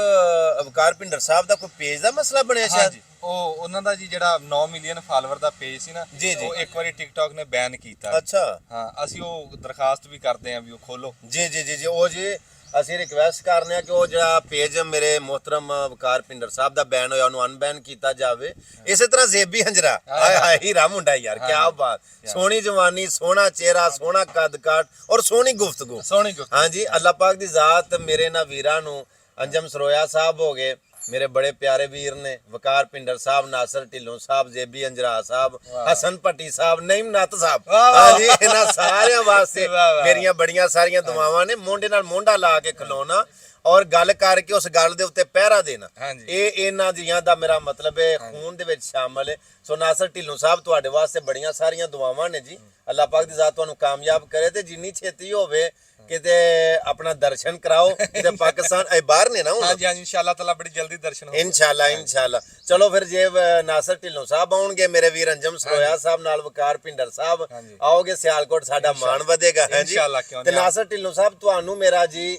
ਵਕਾਰ ਭਿੰਡਰ ਸਾਹਿਬ ਦਾ ਕੋਈ ਪੇਜ ਦਾ ਮਸਲਾ ਬਣਿਆ ਸ਼ਾਇਦ। ਉਹ ਉਹਨਾਂ ਦਾ ਜੀ ਜਿਹੜਾ 9 ਮਿਲੀਅਨ ਫਾਲੋਅਰ ਦਾ ਪੇਜ ਸੀ ਨਾ, ਉਹ ਇੱਕ ਵਾਰੀ ਟਿਕਟੌਕ ਨੇ ਬੈਨ ਕੀਤਾ। ਅੱਛਾ, ਹਾਂ, ਅਸੀਂ ਉਹ ਦਰਖਾਸਤ ਵੀ ਕਰਦੇ ਆਂ ਵੀ ਉਹ ਖੋਲੋ। ਜੀ ਜੀ ਜੀ ਜੀ, ਉਹ ਜੀ ਅਸੀਂ ਰਿਕਵੈਸਟ ਕਰਨੇ ਆ ਕਿ ਉਹ ਜਿਹੜਾ ਪੇਜ ਮੇਰੇ ਮੁਹਤਰਮ ਵਕਾਰ ਭਿੰਡਰ ਸਾਹਿਬ ਦਾ ਬੈਨ ਹੋਇਆ, ਉਹਨੂੰ ਅਨਬੈਨ ਕੀਤਾ ਜਾਵੇ। ਇਸੇ ਤਰ੍ਹਾਂ ਜ਼ੇਬੀ ਹੰਜਰਾ, ਹਾਏ ਹਾਏ ਹੀਰਾ ਮੁੰਡਾ ਯਾਰ, ਕੀ ਬਾਤ, ਸੋਹਣੀ ਜਵਾਨੀ, ਸੋਹਣਾ ਚਿਹਰਾ, ਸੋਹਣਾ ਕੱਦ ਕਾਠ ਔਰ ਸੋਹਣੀ ਗੁਫ਼ਤਗੂ। ਹਾਂਜੀ, ਅੱਲਾਹ ਪਾਕ ਦੀ ਜ਼ਾਤ ਮੇਰੇ ਨਾ ਵੀਰਾਂ ਨੂੰ, ਅੰਜਮ ਸਰੋਇਆ ਸਾਹਿਬ ਹੋ ਗਏ, ਮੇਰੇ ਬੜੇ ਪਿਆਰੇ ਵੀਰ ਨੇ, ਵਕਾਰ ਭਿੰਡਰ ਸਾਹਿਬ, ਨਾਸਰ ਢਿੱਲੋਂ ਸਾਹਿਬ, ਜ਼ੇਬੀ ਅੰਜਰਾ ਸਾਹਿਬ, ਹਸਨ ਭੱਟੀ ਸਾਹਿਬ, ਨਈਮ ਨੱਤ ਸਾਹਿਬ, ਹਾਂਜੀ, ਇਹਨਾਂ ਸਾਰਿਆਂ ਵਾਸਤੇ ਮੇਰੀਆਂ ਬੜੀਆਂ ਸਾਰੀਆਂ ਦੁਆਵਾਂ ਨੇ। ਮੋਢੇ ਨਾਲ ਮੋਢਾ ਲਾ ਕੇ ਖਲੋਣਾ ਔਰ ਗੱਲ ਕਰਕੇ ਉਸ ਗੱਲ ਦੇ ਉੱਤੇ ਪਹਿਰਾ ਦੇਣਾ, ਇਹ ਇਹਨਾਂ ਦੀਆਂ ਦਾ ਮੇਰਾ ਮਤਲਬ ਹੈ ਖੂਨ ਦੇ ਵਿੱਚ ਸ਼ਾਮਲ ਹੈ। ਸੋ ਨਾਸਰ ਢਿੱਲੋਂ ਸਾਹਿਬ, ਤੁਹਾਡੇ ਵਾਸਤੇ ਬੜੀਆਂ ਸਾਰੀਆਂ ਦੁਆਵਾਂ ਨੇ ਜੀ। ਅੱਲਾਹ ਪਾਕ ਦੀ ਜ਼ਾਤ ਤੁਹਾਨੂੰ ਕਾਮਯਾਬ ਕਰੇ ਤੇ ਜਿੰਨੀ ਛੇਤੀ ਹੋਵੇ ਕਿਤੇ ਆਪਣਾ ਦਰਸ਼ਨ ਕਰਾਓ। ਤੇ ਪਾਕਿਸਤਾਨ ਇਹ ਬਾਹਰ ਨੇ ਨਾ ਹੁਣ। ਹਾਂਜੀ ਹਾਂਜੀ, ਇਨਸ਼ਾਅੱਲਾ ਤਾਲਾ ਬੜੀ ਜਲਦੀ ਦਰਸ਼ਨ ਹੋਣਗੇ ਇਨਸ਼ਾਅੱਲਾ ਇਨਸ਼ਾਅੱਲਾ। ਚਲੋ ਫਿਰ ਜੇ ਨਾਸਰ ਢਿੱਲੋਂ ਸਾਹਿਬ ਆਉਣਗੇ, ਮੇਰੇ ਵੀਰ ਅੰਜਮ ਸਰੋਇਆ ਸਾਹਿਬ ਨਾਲ ਵਕਾਰ ਭਿੰਡਰ ਸਾਹਿਬ ਆਓਗੇ, ਸਿਆਲਕੋਟ ਸਾਡਾ ਮਾਣ ਵਧੇਗਾ। ਹਾਂਜੀ, ਤੇ ਨਾਸਰ ਢਿੱਲੋਂ ਸਾਹਿਬ, ਤੁਹਾਨੂੰ ਮੇਰਾ ਜੀ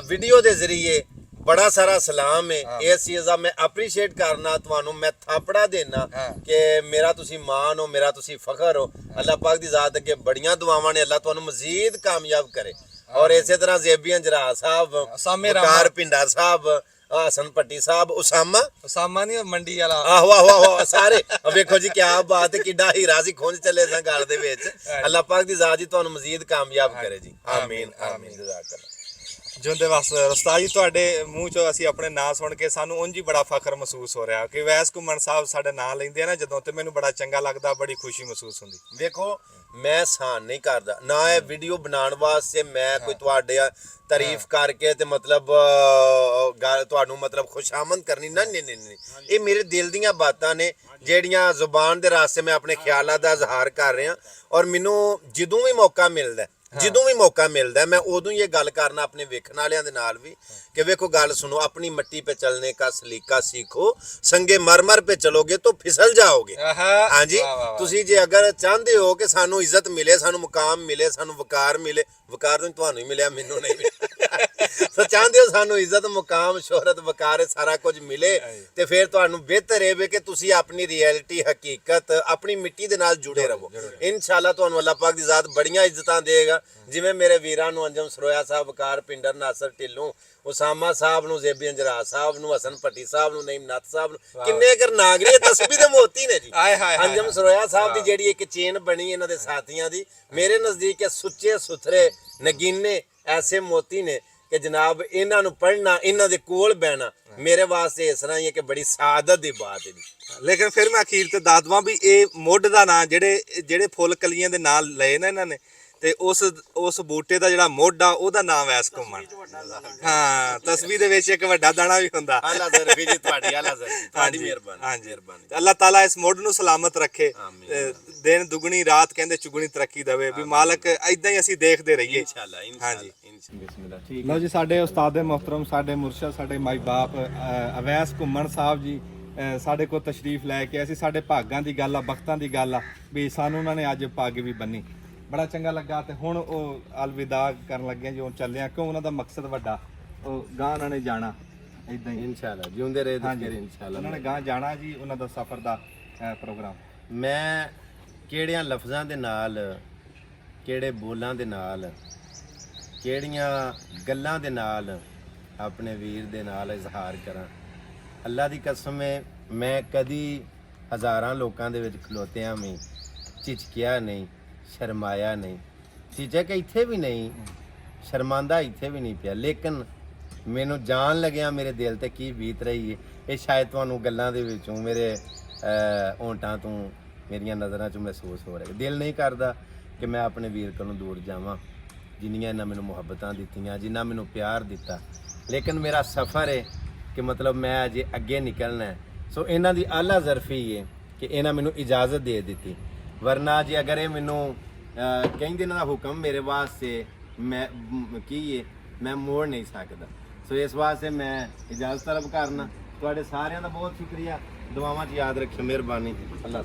ਵੀਡੀਓ ਦੇ ਜ਼ਰੀਏ ਬੜਾ ਸਾਰਾ ਸਲਾਮ ਹੈ। ਇਸ ਚੀਜ਼ ਦਾ ਮੈਂ ਅਪਰੀਸ਼ੀਏਟ ਕਰਨਾ, ਤੁਹਾਨੂੰ ਮੈਂ ਥਾਪੜਾ ਦੇਣਾ ਕਿ ਮੇਰਾ ਤੁਸੀਂ ਮਾਣ ਹੋ, ਮੇਰਾ ਤੁਸੀਂ ਫਖਰ ਹੋ। ਅੱਲਾਹ ਪਾਕ ਦੀ ਜ਼ਾਤ ਅੱਗੇ ਬੜੀਆਂ ਦੁਆਵਾਂ ਨੇ, ਅੱਲਾਹ ਤੁਹਾਨੂੰ ਮਜ਼ੀਦ ਕਾਮਯਾਬ ਕਰੇ। ਔਰ ਇਸੇ ਤਰ੍ਹਾਂ ਜ਼ੇਬੀ ਅੰਜਰਾ ਸਾਹਿਬ, ਵਕਾਰ ਭਿੰਡਰ ਸਾਹਿਬ, ਹਸਨ ਭੱਟੀ ਸਾਹਿਬ, ਉਸਾਮਾ ਨਹੀਂ ਮੰਡੀ ਵਾਲਾ, ਆਹੋ ਆਹੋ ਆਹੋ, ਸਾਰੇ ਵੇਖੋ ਜੀ ਕੀ ਬਾਤ ਹੈ, ਕਿੱਡਾ ਹੀਰਾ ਸੀ ਖੁੰਝ ਚੱਲੇ ਸਾਂ ਗੱਲ ਦੇ ਵਿੱਚ। ਅੱਲਾਹ ਪਾਕ ਦੀ ਜ਼ਾਤ ਜੀ ਤੁਹਾਨੂੰ ਮਜ਼ੀਦ ਕਾਮਯਾਬ ਕਰੇ ਜੀ। ਆਮੀਨ ਆਮੀਨ, ਜਜ਼ਾਕੱਲਾ। ਜਿਉਂਦੇ ਵਸ ਉਸਤਾਦ ਜੀ, ਤੁਹਾਡੇ ਮੂੰਹ ਚੋਂ ਅਸੀਂ ਆਪਣੇ ਨਾਂ ਸੁਣ ਕੇ ਸਾਨੂੰ ਉਂਝ ਹੀ ਬੜਾ ਫਖਰ ਮਹਿਸੂਸ ਹੋ ਰਿਹਾ ਕਿ ਵੈਸ ਘੁੰਮਣ ਸਾਹਿਬ ਸਾਡੇ ਨਾਂ ਲੈਂਦੇ ਆ ਨਾ ਜਦੋਂ, ਤੇ ਮੈਨੂੰ ਬੜਾ ਚੰਗਾ ਲੱਗਦਾ, ਬੜੀ ਖੁਸ਼ੀ ਮਹਿਸੂਸ ਹੁੰਦੀ। ਵੇਖੋ, ਮੈਂ ਸਾਨ ਨਹੀਂ ਕਰਦਾ ਨਾ ਇਹ ਵੀਡੀਓ ਬਣਾਉਣ ਵਾਸਤੇ ਮੈਂ ਕੋਈ ਤੁਹਾਡੇ ਤਾਰੀਫ ਕਰਕੇ ਤੇ ਮਤਲਬ ਤੁਹਾਨੂੰ ਮਤਲਬ ਖੁਸ਼ਾਮਦ ਕਰਨੀ ਨਾ, ਨਹੀਂ, ਇਹ ਮੇਰੇ ਦਿਲ ਦੀਆਂ ਬਾਤਾਂ ਨੇ ਜਿਹੜੀਆਂ ਜ਼ੁਬਾਨ ਦੇ ਰਾਸਤੇ ਮੈਂ ਆਪਣੇ ਖਿਆਲਾਂ ਦਾ ਇਜ਼ਹਾਰ ਕਰ ਰਿਹਾ। ਔਰ ਮੈਨੂੰ ਜਦੋਂ ਵੀ ਮੌਕਾ ਮਿਲਦਾ ਮੈਂ ਉਦੋਂ ਹੀ ਇਹ ਗੱਲ ਕਰਨਾ ਆਪਣੇ ਵੇਖਣ ਵਾਲਿਆਂ ਦੇ ਨਾਲ ਵੀ ਕਿ ਵੇਖੋ, ਗੱਲ ਸੁਣੋ, ਆਪਣੀ ਮਿੱਟੀ पे चलने का सलीका सीखो, संगे मरमर पे चलोगे तो फिसल जाओगे। हाँ जी, ਤੁਸੀਂ ਜੇ ਅਗਰ ਚਾਹੁੰਦੇ ਹੋ ਕਿ ਸਾਨੂੰ ਇੱਜ਼ਤ ਮਿਲੇ, ਸਾਨੂੰ ਮੁਕਾਮ ਮਿਲੇ, ਸਾਨੂੰ ਵਕਾਰ ਮਿਲੇ, ਵਕਾਰ ਤਾਂ ਤੁਹਾਨੂੰ ਹੀ ਮਿਲਿਆ, ਮੈਨੂੰ ਨਹੀਂ ਮਿਲਿਆ। ਸੋ ਚਾਹੁੰਦੇ ਹੋ ਸਾਨੂੰ ਇੱਜ਼ਤ, ਮੁਕਾਮ, ਸ਼ੋਹਰਤ, ਵਕਾਰ ਸਾਰਾ ਕੁਝ ਮਿਲੇ, ਤੇ ਫਿਰ ਤੁਹਾਨੂੰ ਬਿਹਤਰ ਇਹ ਵੇ ਕਿ ਤੁਸੀਂ ਆਪਣੀ ਰਿਐਲਿਟੀ, ਹਕੀਕਤ, ਆਪਣੀ ਮਿੱਟੀ ਦੇ ਨਾਲ ਜੁੜੇ ਰਹੋ। ਇਨਸ਼ਾਅੱਲਾ ਤੁਹਾਨੂੰ ਅੱਲਾਹ ਪਾਕ ਦੀ ਜ਼ਾਤ ਬੜੀਆਂ ਇੱਜ਼ਤਾਂ ਦੇਗਾ। ਜਿਵੇਂ ਮੇਰੇ ਵੀਰਾਂ ਨੂੰ ਅੰਜਮ ਸਰੋਇਆ ਸਾਹਿਬ, ਵਕਾਰ ਭਿੰਡਰ, ਨਾਸਰ ਢਿੱਲੋਂ, ਉਸਾਮਾ ਸਾਹਿਬ ਨੂੰ, ਜ਼ੇਬੀ ਅੰਜਰਾ ਸਾਹਿਬ ਨੂੰ, ਹਸਨ ਭੱਟੀ ਸਾਹਿਬ ਨੂੰ, ਨਈਮ ਨੱਤ ਸਾਹਿਬ ਨੂੰ, ਕਿੰਨੇ ਕਰ ਨਾਗਰੇ ਤਸਬੀਹ ਦੇ ਮੋਤੀ ਨੇ ਜੀ। ਅੰਜਮ ਸਰੋਇਆ ਸਾਹਿਬ ਦੀ ਜਿਹੜੀ ਇੱਕ ਚੇਨ ਬਣੀ ਇਹਨਾਂ ਦੇ ਸਾਥੀਆਂ ਦੀ, ਮੇਰੇ ਨਜ਼ਦੀਕ ਸੁੱਚੇ ਸੁਥਰੇ ਨਗੀਨੇ ਐਸੇ ਮੋਤੀ ਨੇ ਕਿ ਜਨਾਬ ਇਹਨਾਂ ਨੂੰ ਪੜ੍ਹਨਾ, ਇਹਨਾਂ ਦੇ ਕੋਲ ਬਹਿਣਾ ਮੇਰੇ ਵਾਸਤੇ ਇਸ ਤਰ੍ਹਾਂ ਹੀ ਹੈ ਕਿ ਬੜੀ ਸਾਦਤ ਦੀ ਬਾਤ ਹੈ ਜੀ। ਲੇਕਿਨ ਫਿਰ ਮੈਂ ਅਖੀਰ ਤੇ ਦੱਸ ਦਵਾਂ ਵੀ ਇਹ ਮੁੱਢ ਦਾ ਨਾਂ ਜਿਹੜੇ ਫੁੱਲ ਕਲੀਆਂ ਦੇ ਨਾਲ ਲਏ ਨਾ ਇਹਨਾਂ ਨੇ, ਤੇ ਉਸ ਬੂਟੇ ਦਾ ਜਿਹੜਾ ਮੁੱਢ ਆ ਉਹਦਾ ਨਾਮ ਵੈਸ ਘੁੰਮਣ। ਹਾਂ, ਤਸਬੀਹ ਦੇ ਵਿੱਚ ਇੱਕ ਵੱਡਾ ਦਾਣਾ ਵੀ ਹੁੰਦਾ। ਆਲਾ ਜ਼ਰਫੀ ਜੀ ਤੁਹਾਡੀ, ਆਲਾ ਜ਼ਰਫੀ ਤੁਹਾਡੀ ਮਿਹਰਬਾਨੀ। ਹਾਂਜੀ ਤੇ ਅੱਲਾਹ ਤਾਲਾ ਇਸ ਮੁੱਢ ਨੂੰ ਸਲਾਮਤ ਰੱਖੇ, ਦਿਨ ਦੁਗਣੀ ਰਾਤ ਕਹਿੰਦੇ ਚੁਗਣੀ ਤਰੱਕੀ ਦੇਵੇ ਵੀ ਮਾਲਕ ਇਦਾਂ ਹੀ ਅਸੀਂ ਦੇਖਦੇ ਰਹੀਏ ਇਨਸ਼ਾਅੱਲਾ ਹਾਂਜੀ। ਬਿਸਮਿਲ੍ਲਾ। ਠੀਕ ਲਓ ਜੀ, ਸਾਡੇ ਉਸਤਾਦ ਮੁਹਤਰਮ, ਸਾਡੇ ਮੁਰਸ਼ਦ, ਸਾਡੇ ਮਾਈ ਬਾਪ ਅਵੈਸ ਘੁੰਮਣ ਸਾਹਿਬ ਜੀ ਸਾਡੇ ਕੋਲ ਤਸ਼ਰੀਫ ਲੈ ਕੇ ਆਏ ਸੀ। ਸਾਡੇ ਭਾਗਾਂ ਦੀ ਗੱਲ ਆ, ਬਖਤਾਂ ਦੀ ਗੱਲ ਆ ਵੀ ਸਾਨੂੰ ਉਹਨਾਂ ਨੇ ਅੱਜ ਪੱਗ ਵੀ ਬੰਨੀ, ਬੜਾ ਚੰਗਾ ਲੱਗਾ। ਤੇ ਹੁਣ ਉਹ ਅਲਵਿਦਾ ਕਰਨ ਲੱਗੇ ਜੀ, ਉਹ ਚੱਲਿਆ ਕਿਉਂ ਉਹਨਾਂ ਦਾ ਮਕਸਦ ਵੱਡਾ, ਉਹ ਗਾਂ ਉਹਨਾਂ ਨੇ ਜਾਣਾ ਇਦਾਂ ਹੀ ਇਨਸ਼ਾਅੱਲਾ ਜਿਉਂਦੇ ਰਹੇ ਹਾਂਜੀ ਤੇ ਇਨਸ਼ਾਅੱਲਾ ਉਹਨਾਂ ਨੇ ਗਾਂ ਜਾਣਾ ਜੀ, ਉਹਨਾਂ ਦਾ ਸਫ਼ਰ ਦਾ ਪ੍ਰੋਗਰਾਮ। ਮੈਂ ਕਿਹੜਿਆਂ ਲਫ਼ਜ਼ਾਂ ਦੇ ਨਾਲ, ਕਿਹੜੇ ਬੋਲਾਂ ਦੇ ਨਾਲ, ਕਿਹੜੀਆਂ ਗੱਲਾਂ ਦੇ ਨਾਲ ਆਪਣੇ ਵੀਰ ਦੇ ਨਾਲ ਇਜ਼ਹਾਰ ਕਰਾਂ। ਅੱਲਾ ਦੀ ਕਸਮ ਹੈ, ਮੈਂ ਕਦੀ ਹਜ਼ਾਰਾਂ ਲੋਕਾਂ ਦੇ ਵਿੱਚ ਖਲੋਤਿਆਂ ਵੀ ਝਿਜਕਿਆ ਨਹੀਂ, ਸ਼ਰਮਾਇਆ ਨਹੀਂ, ਝਿਜਕ ਇੱਥੇ ਵੀ ਨਹੀਂ, ਸ਼ਰਮਾਂਦਾ ਇੱਥੇ ਵੀ ਨਹੀਂ ਪਿਆ। ਲੇਕਿਨ ਮੈਨੂੰ ਜਾਣ ਲੱਗਿਆ ਮੇਰੇ ਦਿਲ ਤੇ ਕੀ ਬੀਤ ਰਹੀ ਹੈ, ਇਹ ਸ਼ਾਇਦ ਤੁਹਾਨੂੰ ਗੱਲਾਂ ਦੇ ਵਿੱਚੋਂ, ਮੇਰੇ ਓਂਟਾਂ ਤੋਂ, ਮੇਰੀਆਂ ਨਜ਼ਰਾਂ 'ਚੋਂ ਮਹਿਸੂਸ ਹੋ ਰਿਹਾ। ਦਿਲ ਨਹੀਂ ਕਰਦਾ ਕਿ ਮੈਂ ਆਪਣੇ ਵੀਰ ਕੋਲੋਂ ਦੂਰ ਜਾਵਾਂ, ਜਿੰਨੀਆਂ ਇਹਨਾਂ ਮੈਨੂੰ ਮੁਹੱਬਤਾਂ ਦਿੱਤੀਆਂ, ਜਿੰਨਾ ਮੈਨੂੰ ਪਿਆਰ ਦਿੱਤਾ। ਲੇਕਿਨ ਮੇਰਾ ਸਫ਼ਰ ਹੈ ਕਿ ਮਤਲਬ ਮੈਂ ਅਜੇ ਅੱਗੇ ਨਿਕਲਣਾ ਹੈ। ਸੋ ਇਹਨਾਂ ਦੀ ਆਲਾ ਜ਼ਰਫੀ ਹੈ ਕਿ ਇਹਨਾਂ ਮੈਨੂੰ ਇਜਾਜ਼ਤ ਦੇ ਦਿੱਤੀ, ਵਰਨਾ ਜੇ ਅਗਰ ਇਹ ਮੈਨੂੰ ਕਹਿੰਦੇ ਇਹਨਾਂ ਦਾ ਹੁਕਮ ਮੇਰੇ ਵਾਸਤੇ, ਮੈਂ ਕੀ ਹੈ, ਮੈਂ ਮੋੜ ਨਹੀਂ ਸਕਦਾ। ਸੋ ਇਸ ਵਾਸਤੇ ਮੈਂ ਇਜਾਜ਼ਤ ਤਲਬ ਕਰਨਾ। ਤੁਹਾਡੇ ਸਾਰਿਆਂ ਦਾ ਬਹੁਤ ਸ਼ੁਕਰੀਆ, ਦੁਆਵਾਂ 'ਚ ਯਾਦ ਰੱਖਿਓ। ਮਿਹਰਬਾਨੀ। ਅੱਲਾਹ